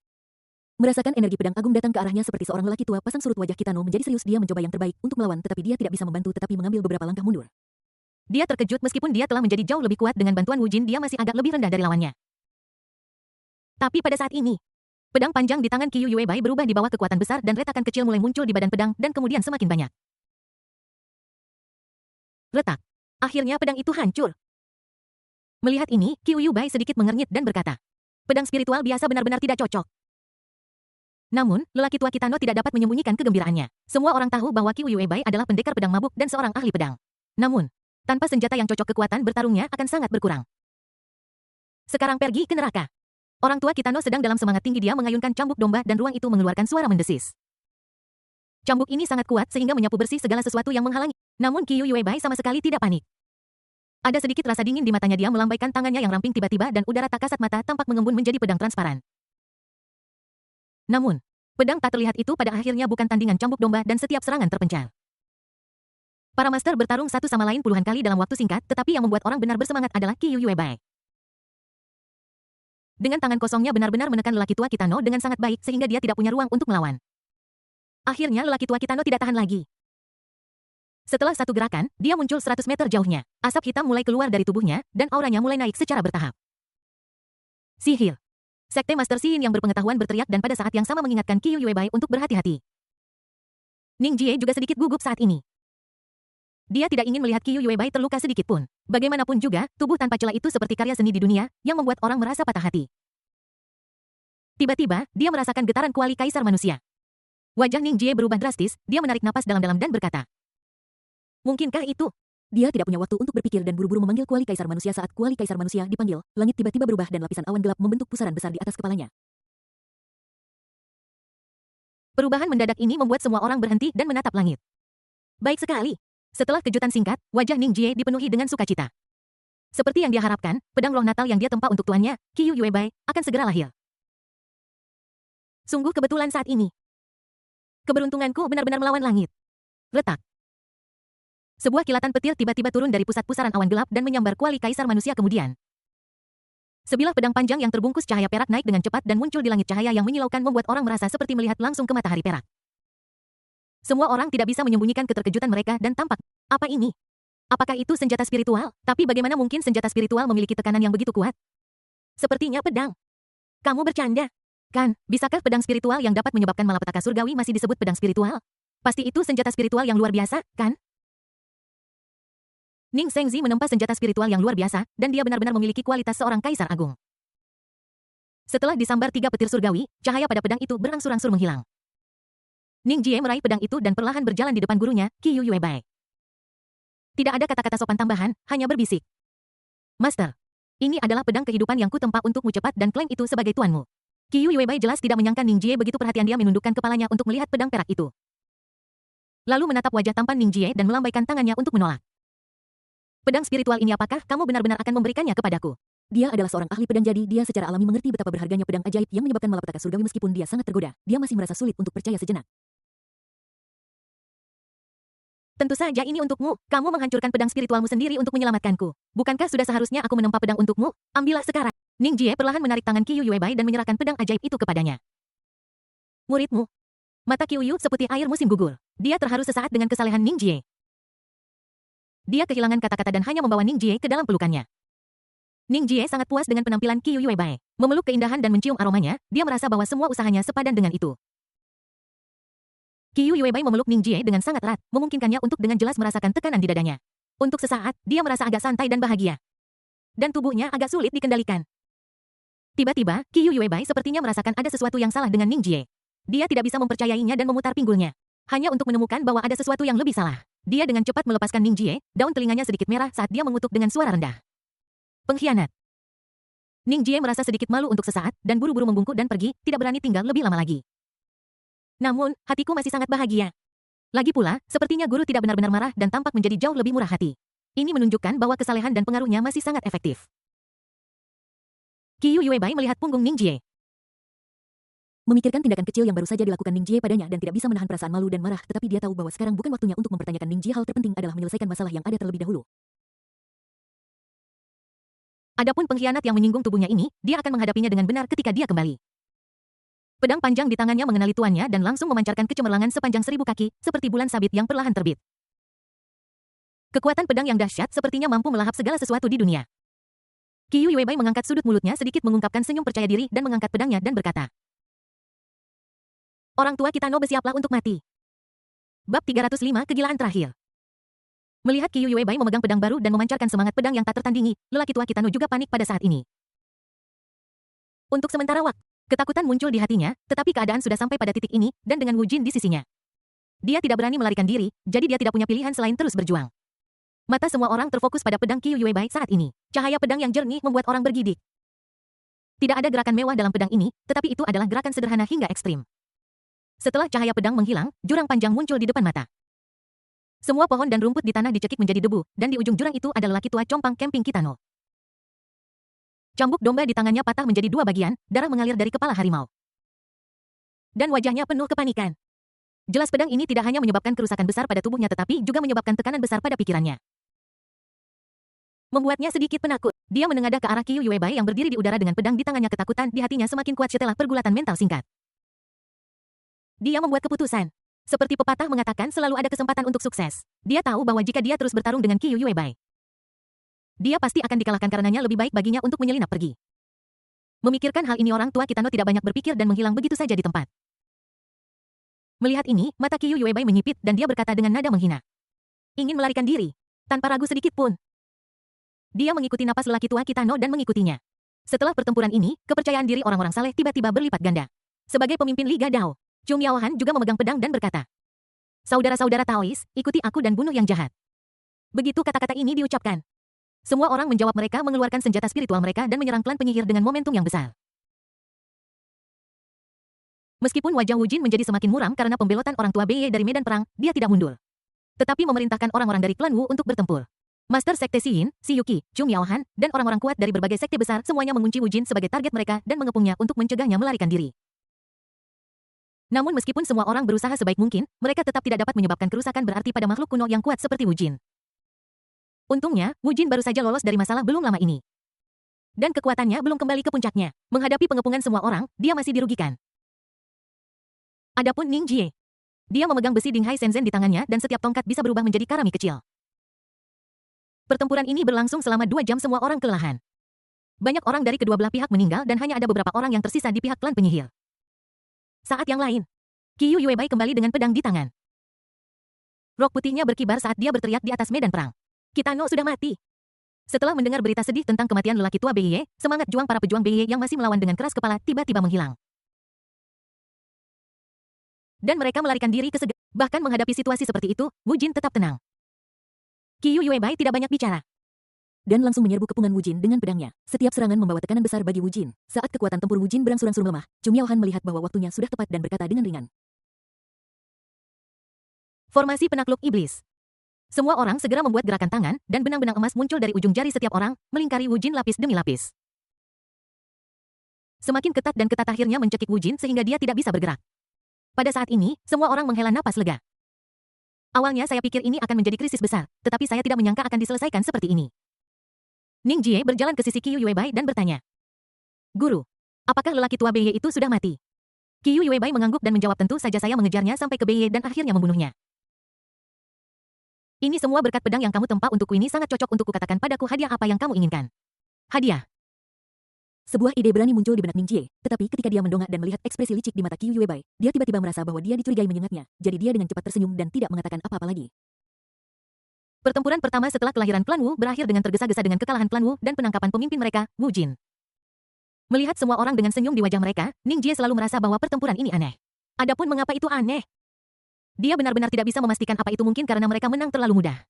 Merasakan energi pedang agung datang ke arahnya seperti seorang lelaki tua, pasang surut wajah Kitano menjadi serius. Dia mencoba yang terbaik untuk melawan, tetapi dia tidak bisa membantu tetapi mengambil beberapa langkah mundur. Dia terkejut meskipun dia telah menjadi jauh lebih kuat dengan bantuan Wu Jin, dia masih agak lebih rendah dari lawannya. Tapi pada saat ini, pedang panjang di tangan Qiu Yuebai berubah di bawah kekuatan besar dan retakan kecil mulai muncul di badan pedang dan kemudian semakin banyak. Retak. Akhirnya pedang itu hancur. Melihat ini, Qiu Yuebai sedikit mengernyit dan berkata, pedang spiritual biasa benar-benar tidak cocok. Namun, lelaki tua Kitano tidak dapat menyembunyikan kegembiraannya. Semua orang tahu bahwa Qiu Yuebai adalah pendekar pedang mabuk dan seorang ahli pedang. Namun, tanpa senjata yang cocok kekuatan bertarungnya akan sangat berkurang. Sekarang pergi ke neraka. Orang tua Kitano sedang dalam semangat tinggi, dia mengayunkan cambuk domba dan ruang itu mengeluarkan suara mendesis. Cambuk ini sangat kuat sehingga menyapu bersih segala sesuatu yang menghalangi. Namun Qiu Yuebai sama sekali tidak panik. Ada sedikit rasa dingin di matanya, dia melambaikan tangannya yang ramping tiba-tiba dan udara tak kasat mata tampak mengembun menjadi pedang transparan. Namun, pedang tak terlihat itu pada akhirnya bukan tandingan cambuk domba dan setiap serangan terpencar. Para master bertarung satu sama lain puluhan kali dalam waktu singkat, tetapi yang membuat orang benar bersemangat adalah Qiyu Yuebai. Dengan tangan kosongnya benar-benar menekan lelaki tua Kitano dengan sangat baik sehingga dia tidak punya ruang untuk melawan. Akhirnya lelaki tua Kitano tidak tahan lagi. Setelah satu gerakan, dia muncul 100 meter jauhnya. Asap hitam mulai keluar dari tubuhnya, dan auranya mulai naik secara bertahap. Sihir. Sekte Master Sihin yang berpengetahuan berteriak dan pada saat yang sama mengingatkan Qiyu Yuebai untuk berhati-hati. Ning Jie juga sedikit gugup saat ini. Dia tidak ingin melihat Qiyu Yuebai terluka sedikit pun. Bagaimanapun juga, tubuh tanpa celah itu seperti karya seni di dunia, yang membuat orang merasa patah hati. Tiba-tiba, dia merasakan getaran kuali kaisar manusia. Wajah Ning Jie berubah drastis, dia menarik napas dalam-dalam dan berkata, "Mungkinkah itu?" Dia tidak punya waktu untuk berpikir dan buru-buru memanggil kuali kaisar manusia. Saat kuali kaisar manusia dipanggil, langit tiba-tiba berubah dan lapisan awan gelap membentuk pusaran besar di atas kepalanya. Perubahan mendadak ini membuat semua orang berhenti dan menatap langit. Baik sekali. Setelah kejutan singkat, wajah Ning Jie dipenuhi dengan sukacita. Seperti yang dia harapkan, pedang roh Natal yang dia tempa untuk tuannya, Qiyu Yuebai, akan segera lahir. Sungguh kebetulan saat ini. Keberuntunganku benar-benar melawan langit. Retak. Sebuah kilatan petir tiba-tiba turun dari pusat pusaran awan gelap dan menyambar kuali kaisar manusia kemudian. Sebilah pedang panjang yang terbungkus cahaya perak naik dengan cepat dan muncul di langit. Cahaya yang menyilaukan membuat orang merasa seperti melihat langsung ke matahari perak. Semua orang tidak bisa menyembunyikan keterkejutan mereka dan tampak, apa ini? Apakah itu senjata spiritual? Tapi bagaimana mungkin senjata spiritual memiliki tekanan yang begitu kuat? Sepertinya pedang. Kamu bercanda. Kan, bisakah pedang spiritual yang dapat menyebabkan malapetaka surgawi masih disebut pedang spiritual? Pasti itu senjata spiritual yang luar biasa, kan? Ning Zhengzi menempa senjata spiritual yang luar biasa, dan dia benar-benar memiliki kualitas seorang kaisar agung. Setelah disambar 3 petir surgawi, cahaya pada pedang itu berangsur-angsur menghilang. Ning Jie meraih pedang itu dan perlahan berjalan di depan gurunya, Qiyu Yuebai. Tidak ada kata-kata sopan tambahan, hanya berbisik. "Master, ini adalah pedang kehidupan yang kutempa untukmu, cepat dan klaim itu sebagai tuanmu." Qiyu Yuebai jelas tidak menyangka Ning Jie begitu perhatian. Dia menundukkan kepalanya untuk melihat pedang perak itu. Lalu menatap wajah tampan Ning Jie dan melambaikan tangannya untuk menolak. "Pedang spiritual ini apakah kamu benar-benar akan memberikannya kepadaku?" Dia adalah seorang ahli pedang, jadi dia secara alami mengerti betapa berharganya pedang ajaib yang menyebabkan malapetaka surgawi. Meskipun dia sangat tergoda, dia masih merasa sulit untuk percaya sejenak. "Tentu saja ini untukmu. Kamu menghancurkan pedang spiritualmu sendiri untuk menyelamatkanku. Bukankah sudah seharusnya aku menempa pedang untukmu? Ambillah sekarang." Ning Jie perlahan menarik tangan Qiyu Yuebai dan menyerahkan pedang ajaib itu kepadanya. "Muridmu." Mata Qiyu seperti air musim gugur. Dia terharu sesaat dengan kesalehan Ning Jie. Dia kehilangan kata-kata dan hanya membawa Ning Jie ke dalam pelukannya. Ning Jie sangat puas dengan penampilan Qiyu Yuebai. Memeluk keindahan dan mencium aromanya, dia merasa bahwa semua usahanya sepadan dengan itu. Qiyu Yuebai memeluk Ning Jie dengan sangat erat, memungkinkannya untuk dengan jelas merasakan tekanan di dadanya. Untuk sesaat, dia merasa agak santai dan bahagia. Dan tubuhnya agak sulit dikendalikan. Tiba-tiba, Qiyu Yuebai sepertinya merasakan ada sesuatu yang salah dengan Ning Jie. Dia tidak bisa mempercayainya dan memutar pinggulnya. Hanya untuk menemukan bahwa ada sesuatu yang lebih salah. Dia dengan cepat melepaskan Ning Jie, daun telinganya sedikit merah saat dia mengutuk dengan suara rendah. "Pengkhianat." Ning Jie merasa sedikit malu untuk sesaat, dan buru-buru membungkuk dan pergi, tidak berani tinggal lebih lama lagi. Namun, hatiku masih sangat bahagia. Lagi pula, sepertinya guru tidak benar-benar marah dan tampak menjadi jauh lebih murah hati. Ini menunjukkan bahwa kesalehan dan pengaruhnya masih sangat efektif. Qiyu Yuebai melihat punggung Ning Jie. Memikirkan tindakan kecil yang baru saja dilakukan Ning Jie padanya dan tidak bisa menahan perasaan malu dan marah, tetapi dia tahu bahwa sekarang bukan waktunya untuk mempertanyakan Ning Jie. Hal terpenting adalah menyelesaikan masalah yang ada terlebih dahulu. Adapun pengkhianat yang menyinggung tubuhnya ini, dia akan menghadapinya dengan benar ketika dia kembali. Pedang panjang di tangannya mengenali tuannya dan langsung memancarkan kecemerlangan sepanjang 1000 kaki, seperti bulan sabit yang perlahan terbit. Kekuatan pedang yang dahsyat sepertinya mampu melahap segala sesuatu di dunia. Qiyu Yuebai mengangkat sudut mulutnya sedikit mengungkapkan senyum percaya diri dan mengangkat pedangnya dan berkata, "Orang tua Kitano, bersiaplah untuk mati." Bab 305 Kegilaan Terakhir. Melihat Qiyu Yuebai memegang pedang baru dan memancarkan semangat pedang yang tak tertandingi, lelaki tua Kitano juga panik pada saat ini. Untuk sementara waktu, ketakutan muncul di hatinya, tetapi keadaan sudah sampai pada titik ini, dan dengan Wu Jin di sisinya. Dia tidak berani melarikan diri, jadi dia tidak punya pilihan selain terus berjuang. Mata semua orang terfokus pada pedang Qiyu Yuebai saat ini. Cahaya pedang yang jernih membuat orang bergidik. Tidak ada gerakan mewah dalam pedang ini, tetapi itu adalah gerakan sederhana hingga ekstrim. Setelah cahaya pedang menghilang, jurang panjang muncul di depan mata. Semua pohon dan rumput di tanah dicekik menjadi debu, dan di ujung jurang itu ada lelaki tua compang camping Kitano. Cambuk domba di tangannya patah menjadi dua bagian, darah mengalir dari kepala harimau. Dan wajahnya penuh kepanikan. Jelas pedang ini tidak hanya menyebabkan kerusakan besar pada tubuhnya tetapi juga menyebabkan tekanan besar pada pikirannya. Membuatnya sedikit penakut. Dia menengadah ke arah Qiu Yuebai yang berdiri di udara dengan pedang di tangannya. Ketakutan di hatinya semakin kuat setelah pergulatan mental singkat. Dia membuat keputusan. Seperti pepatah mengatakan selalu ada kesempatan untuk sukses. Dia tahu bahwa jika dia terus bertarung dengan Qiu Yuebai, dia pasti akan dikalahkan karenanya lebih baik baginya untuk menyelinap pergi. Memikirkan hal ini orang tua Kitano tidak banyak berpikir dan menghilang begitu saja di tempat. Melihat ini, mata Qiu Yuebai menyipit dan dia berkata dengan nada menghina. Ingin melarikan diri, tanpa ragu sedikit pun. Dia mengikuti napas lelaki tua Kitano dan mengikutinya. Setelah pertempuran ini, kepercayaan diri orang-orang saleh tiba-tiba berlipat ganda. Sebagai pemimpin Liga Dao, Chung Yaohan juga memegang pedang dan berkata, "Saudara-saudara Taois, ikuti aku dan bunuh yang jahat." Begitu kata-kata ini diucapkan, semua orang menjawab. Mereka mengeluarkan senjata spiritual mereka dan menyerang klan penyihir dengan momentum yang besar. Meskipun wajah Wu Jin menjadi semakin muram karena pembelotan orang tua Beye dari medan perang, dia tidak mundur. Tetapi memerintahkan orang-orang dari klan Wu untuk bertempur. Master Sekte Xiyin, Si Yuki, Chung Yaohan, dan orang-orang kuat dari berbagai sekte besar semuanya mengunci Wu Jin sebagai target mereka dan mengepungnya untuk mencegahnya melarikan diri. Namun meskipun semua orang berusaha sebaik mungkin, mereka tetap tidak dapat menyebabkan kerusakan berarti pada makhluk kuno yang kuat seperti Wu Jin. Untungnya, Wu Jin baru saja lolos dari masalah belum lama ini. Dan kekuatannya belum kembali ke puncaknya. Menghadapi pengepungan semua orang, dia masih dirugikan. Adapun Ning Jie, dia memegang besi Dinghai Shenzhen di tangannya dan setiap tongkat bisa berubah menjadi karami kecil. Pertempuran ini berlangsung selama 2 jam. Semua orang kelelahan. Banyak orang dari kedua belah pihak meninggal dan hanya ada beberapa orang yang tersisa di pihak klan penyihir. Saat yang lain, Qiu Yuebai kembali dengan pedang di tangan. Rok putihnya berkibar saat dia berteriak di atas medan perang. Kitano sudah mati. Setelah mendengar berita sedih tentang kematian lelaki tua Beye, semangat juang para pejuang Beye yang masih melawan dengan keras kepala tiba-tiba menghilang. Dan mereka melarikan diri ke segala. Bahkan menghadapi situasi seperti itu, Wu Jin tetap tenang. Qiu Yuebai tidak banyak bicara. Dan langsung menyerbu kepungan Wu Jin dengan pedangnya. Setiap serangan membawa tekanan besar bagi Wu Jin. Saat kekuatan tempur Wu Jin berangsur-angsur melemah, Chung Yaohan melihat bahwa waktunya sudah tepat dan berkata dengan ringan. Formasi penakluk iblis. Semua orang segera membuat gerakan tangan, dan benang-benang emas muncul dari ujung jari setiap orang, melingkari Wu Jin lapis demi lapis. Semakin ketat dan ketat akhirnya mencekik Wu Jin sehingga dia tidak bisa bergerak. Pada saat ini, semua orang menghela napas lega. Awalnya saya pikir ini akan menjadi krisis besar, tetapi saya tidak menyangka akan diselesaikan seperti ini. Ning Jie berjalan ke sisi Qiu Yuebai dan bertanya. Guru, apakah lelaki tua Beye itu sudah mati? Qiu Yuebai mengangguk dan menjawab tentu saja saya mengejarnya sampai ke Beye dan akhirnya membunuhnya. Ini semua berkat pedang yang kamu tempa untukku ini sangat cocok untuk kukatakan padaku hadiah apa yang kamu inginkan. Hadiah. Sebuah ide berani muncul di benak Ning Jie, tetapi ketika dia mendongak dan melihat ekspresi licik di mata Qiu Yuebai, dia tiba-tiba merasa bahwa dia dicurigai menyengatnya, jadi dia dengan cepat tersenyum dan tidak mengatakan apa-apa lagi. Pertempuran pertama setelah kelahiran klan Wu berakhir dengan tergesa-gesa dengan kekalahan klan Wu dan penangkapan pemimpin mereka, Wu Jin. Melihat semua orang dengan senyum di wajah mereka, Ning Jie selalu merasa bahwa pertempuran ini aneh. Adapun mengapa itu aneh? Dia benar-benar tidak bisa memastikan apa itu mungkin karena mereka menang terlalu mudah.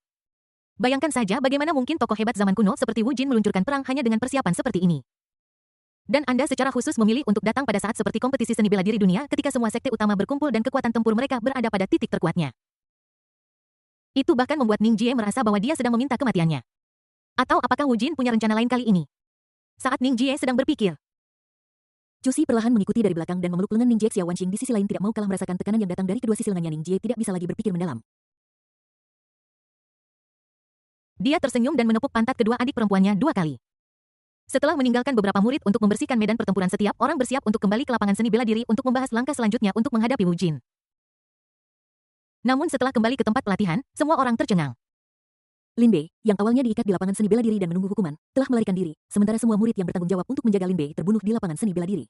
Bayangkan saja bagaimana mungkin tokoh hebat zaman kuno seperti Wu Jin meluncurkan perang hanya dengan persiapan seperti ini. Dan Anda secara khusus memilih untuk datang pada saat seperti kompetisi seni bela diri dunia ketika semua sekte utama berkumpul dan kekuatan tempur mereka berada pada titik terkuatnya. Itu bahkan membuat Ning Jie merasa bahwa dia sedang meminta kematiannya. Atau apakah Wu Jin punya rencana lain kali ini? Saat Ning Jie sedang berpikir, Cusi perlahan mengikuti dari belakang dan memeluk lengan Ning Jie. Xiao Wanxing di sisi lain tidak mau kalah merasakan tekanan yang datang dari kedua sisi lengannya. Ning Jie tidak bisa lagi berpikir mendalam. dia tersenyum dan menepuk pantat kedua adik perempuannya 2 kali. Setelah meninggalkan beberapa murid untuk membersihkan medan pertempuran, setiap orang bersiap untuk kembali ke lapangan seni bela diri untuk membahas langkah selanjutnya untuk menghadapi Wu Jin. Namun setelah kembali ke tempat pelatihan, semua orang tercengang. Lin Bei, yang awalnya diikat di lapangan seni bela diri dan menunggu hukuman, telah melarikan diri, sementara semua murid yang bertanggung jawab untuk menjaga Lin Bei terbunuh di lapangan seni bela diri.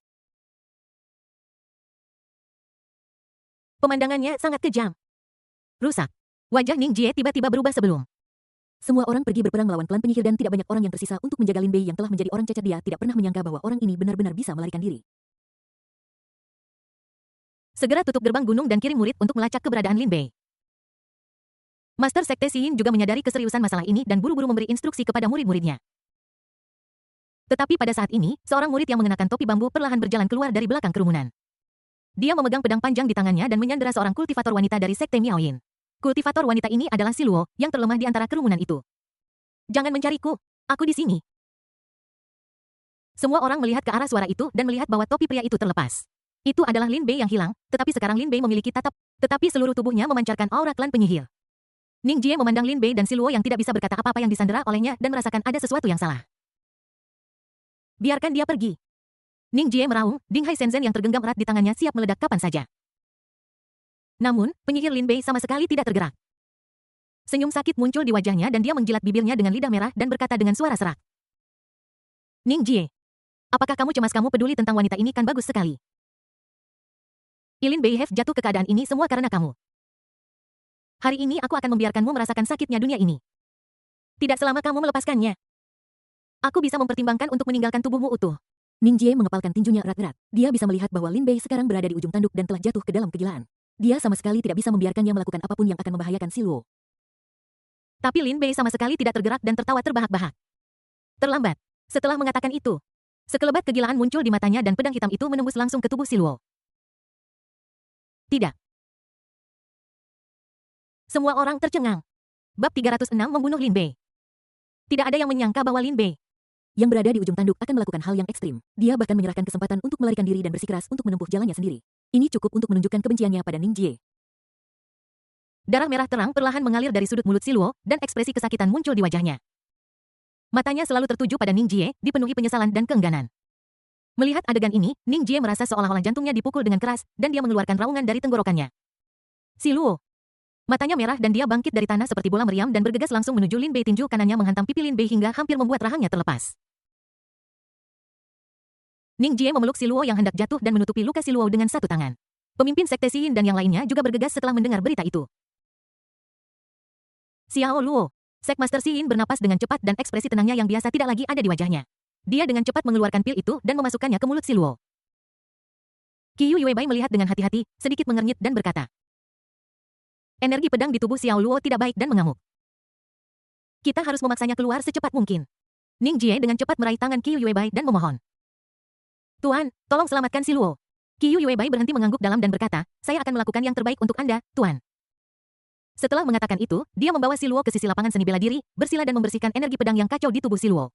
Pemandangannya sangat kejam. Rusak. Wajah Ning Jie tiba-tiba berubah sebelum. Semua orang pergi berperang melawan klan penyihir dan tidak banyak orang yang tersisa untuk menjaga Lin Bei yang telah menjadi orang cacat. Dia tidak pernah menyangka bahwa orang ini benar-benar bisa melarikan diri. Segera tutup gerbang gunung dan kirim murid untuk melacak keberadaan Lin Bei. Master Sekte Xiyin juga menyadari keseriusan masalah ini dan buru-buru memberi instruksi kepada murid-muridnya. Tetapi pada saat ini, seorang murid yang mengenakan topi bambu perlahan berjalan keluar dari belakang kerumunan. Dia memegang pedang panjang di tangannya dan menyandera seorang kultivator wanita dari Sekte Miaoyin. Kultivator wanita ini adalah si Luo, yang terlemah di antara kerumunan itu. Jangan mencariku, aku di sini. Semua orang melihat ke arah suara itu dan melihat bahwa topi pria itu terlepas. Itu adalah Lin Bei yang hilang, tetapi sekarang Lin Bei memiliki tetapi seluruh tubuhnya memancarkan aura klan penyihir. Ning Jie memandang Lin Bei dan si Luo yang tidak bisa berkata apa-apa yang disandera olehnya dan merasakan ada sesuatu yang salah. Biarkan dia pergi. Ning Jie meraung, Dinghai Shenzhen yang tergenggam erat di tangannya siap meledak kapan saja. Namun, penyihir Lin Bei sama sekali tidak tergerak. Senyum sakit muncul di wajahnya dan dia menjilat bibirnya dengan lidah merah dan berkata dengan suara serak. Ning Jie, apakah kamu cemas? Kamu peduli tentang wanita ini kan bagus sekali. Lin Bei Hef jatuh ke keadaan ini semua karena kamu. Hari ini aku akan membiarkanmu merasakan sakitnya dunia ini. Tidak selama kamu melepaskannya. Aku bisa mempertimbangkan untuk meninggalkan tubuhmu utuh. Ning Jie mengepalkan tinjunya erat-erat. Dia bisa melihat bahwa Lin Bei sekarang berada di ujung tanduk dan telah jatuh ke dalam kegilaan. Dia sama sekali tidak bisa membiarkannya melakukan apapun yang akan membahayakan si Luo. Tapi Lin Bei sama sekali tidak tergerak dan tertawa terbahak-bahak. Terlambat. Setelah mengatakan itu, sekelebat kegilaan muncul di matanya dan pedang hitam itu menembus langsung ke tubuh si Luo. Tidak. Semua orang tercengang. Bab 306 membunuh Lin Bei. Tidak ada yang menyangka bahwa Lin Bei yang berada di ujung tanduk akan melakukan hal yang ekstrim. Dia bahkan menyerahkan kesempatan untuk melarikan diri dan bersikeras untuk menempuh jalannya sendiri. Ini cukup untuk menunjukkan kebenciannya pada Ning Jie. Darah merah terang perlahan mengalir dari sudut mulut si Luo dan ekspresi kesakitan muncul di wajahnya. Matanya selalu tertuju pada Ning Jie, dipenuhi penyesalan dan keengganan. Melihat adegan ini, Ning Jie merasa seolah-olah jantungnya dipukul dengan keras dan dia mengeluarkan raungan dari tenggorokannya. Si Luo. Matanya merah dan dia bangkit dari tanah seperti bola meriam dan bergegas langsung menuju Lin Bei. Tinju kanannya menghantam pipi Lin Bei hingga hampir membuat rahangnya terlepas. Ning Jie memeluk si Luo yang hendak jatuh dan menutupi luka si Luo dengan satu tangan. Pemimpin Sekte Xiyin dan yang lainnya juga bergegas setelah mendengar berita itu. Xiao Luo. Sekmaster Xiyin bernapas dengan cepat dan ekspresi tenangnya yang biasa tidak lagi ada di wajahnya. Dia dengan cepat mengeluarkan pil itu dan memasukkannya ke mulut si Luo. Qiyu Yuebai melihat dengan hati-hati, sedikit mengernyit dan berkata. Energi pedang di tubuh Xiao Luo tidak baik dan mengamuk. Kita harus memaksanya keluar secepat mungkin. Ning Jie dengan cepat meraih tangan Qiyu Yuebai dan memohon. Tuan, tolong selamatkan si Luo. Qiyu Yuebai berhenti mengangguk dalam dan berkata, saya akan melakukan yang terbaik untuk Anda, Tuan. Setelah mengatakan itu, dia membawa si Luo ke sisi lapangan seni bela diri, bersila dan membersihkan energi pedang yang kacau di tubuh si Luo.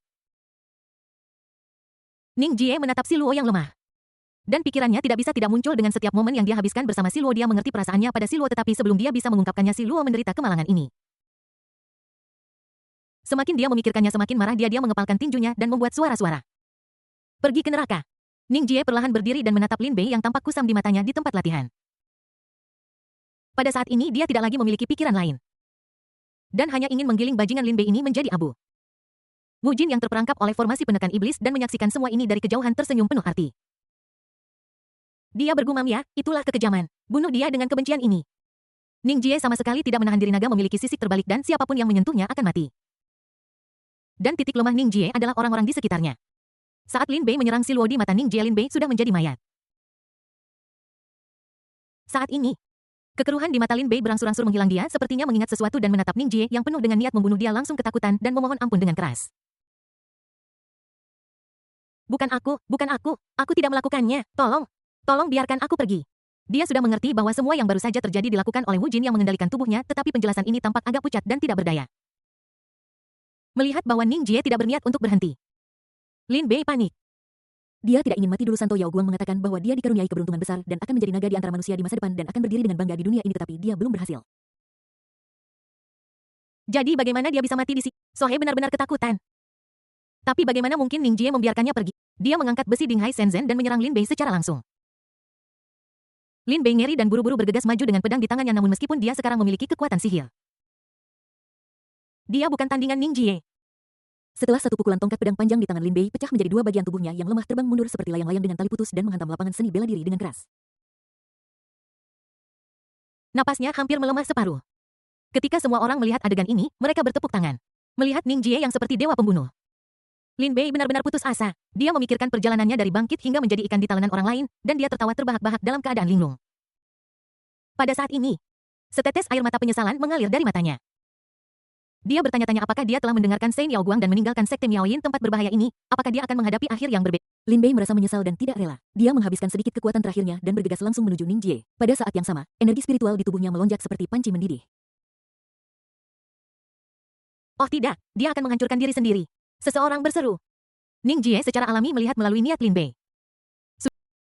Ning Jie menatap si Luo yang lemah. Dan pikirannya tidak bisa tidak muncul dengan setiap momen yang dia habiskan bersama si Luo. Dia mengerti perasaannya pada si Luo tetapi sebelum dia bisa mengungkapkannya si Luo menderita kemalangan ini. Semakin dia memikirkannya semakin marah dia mengepalkan tinjunya dan membuat suara-suara. Pergi ke neraka. Ning Jie perlahan berdiri dan menatap Lin Bei yang tampak kusam di matanya di tempat latihan. Pada saat ini dia tidak lagi memiliki pikiran lain. Dan hanya ingin menggiling bajingan Lin Bei ini menjadi abu. Wu Jin yang terperangkap oleh formasi penekan iblis dan menyaksikan semua ini dari kejauhan tersenyum penuh arti. Dia bergumam ya, itulah kekejaman. Bunuh dia dengan kebencian ini. Ning Jie sama sekali tidak menahan diri. Naga memiliki sisik terbalik dan siapapun yang menyentuhnya akan mati. Dan titik lemah Ning Jie adalah orang-orang di sekitarnya. Saat Lin Bei menyerang si Luo di mata Ning Jie, Lin Bei sudah menjadi mayat. Saat ini, kekeruhan di mata Lin Bei berangsur-angsur menghilang. Dia sepertinya mengingat sesuatu dan menatap Ning Jie yang penuh dengan niat membunuh. Dia langsung ketakutan dan memohon ampun dengan keras. Bukan aku tidak melakukannya, tolong biarkan aku pergi. Dia sudah mengerti bahwa semua yang baru saja terjadi dilakukan oleh Wu Jin yang mengendalikan tubuhnya, tetapi penjelasan ini tampak agak pucat dan tidak berdaya. Melihat bahwa Ning Jie tidak berniat untuk berhenti, Lin Bei panik. Dia tidak ingin mati dulu. Santo Yao Guang mengatakan bahwa dia dikaruniai keberuntungan besar dan akan menjadi naga di antara manusia di masa depan dan akan berdiri dengan bangga di dunia ini, tetapi dia belum berhasil. Jadi bagaimana dia bisa mati di sini? Sohe benar-benar ketakutan. Tapi bagaimana mungkin Ning Jie membiarkannya pergi? Dia mengangkat besi Dinghai Shenzhen dan menyerang Lin Bei secara langsung. Lin Bei ngeri dan buru-buru bergegas maju dengan pedang di tangannya, namun meskipun dia sekarang memiliki kekuatan sihir, dia bukan tandingan Ning Jie. Setelah satu pukulan tongkat pedang panjang di tangan Lin Bei pecah menjadi dua, bagian tubuhnya yang lemah terbang mundur seperti layang-layang dengan tali putus dan menghantam lapangan seni bela diri dengan keras. Napasnya hampir melemah separuh. Ketika semua orang melihat adegan ini, mereka bertepuk tangan. Melihat Ning Jie yang seperti dewa pembunuh, Lin Bei benar-benar putus asa. Dia memikirkan perjalanannya dari bangkit hingga menjadi ikan di talenan orang lain, dan dia tertawa terbahak-bahak dalam keadaan linglung. Pada saat ini, setetes air mata penyesalan mengalir dari matanya. Dia bertanya-tanya apakah dia telah mendengarkan Shen Yao Guang dan meninggalkan Sekte Miaoyin, tempat berbahaya ini. Apakah dia akan menghadapi akhir yang berbeda? Lin Bei merasa menyesal dan tidak rela. Dia menghabiskan sedikit kekuatan terakhirnya dan bergegas langsung menuju Ning Jie. Pada saat yang sama, energi spiritual di tubuhnya melonjak seperti panci mendidih. Oh tidak, dia akan menghancurkan diri sendiri. Seseorang berseru. Ning Jie secara alami melihat melalui niat Lin Bei.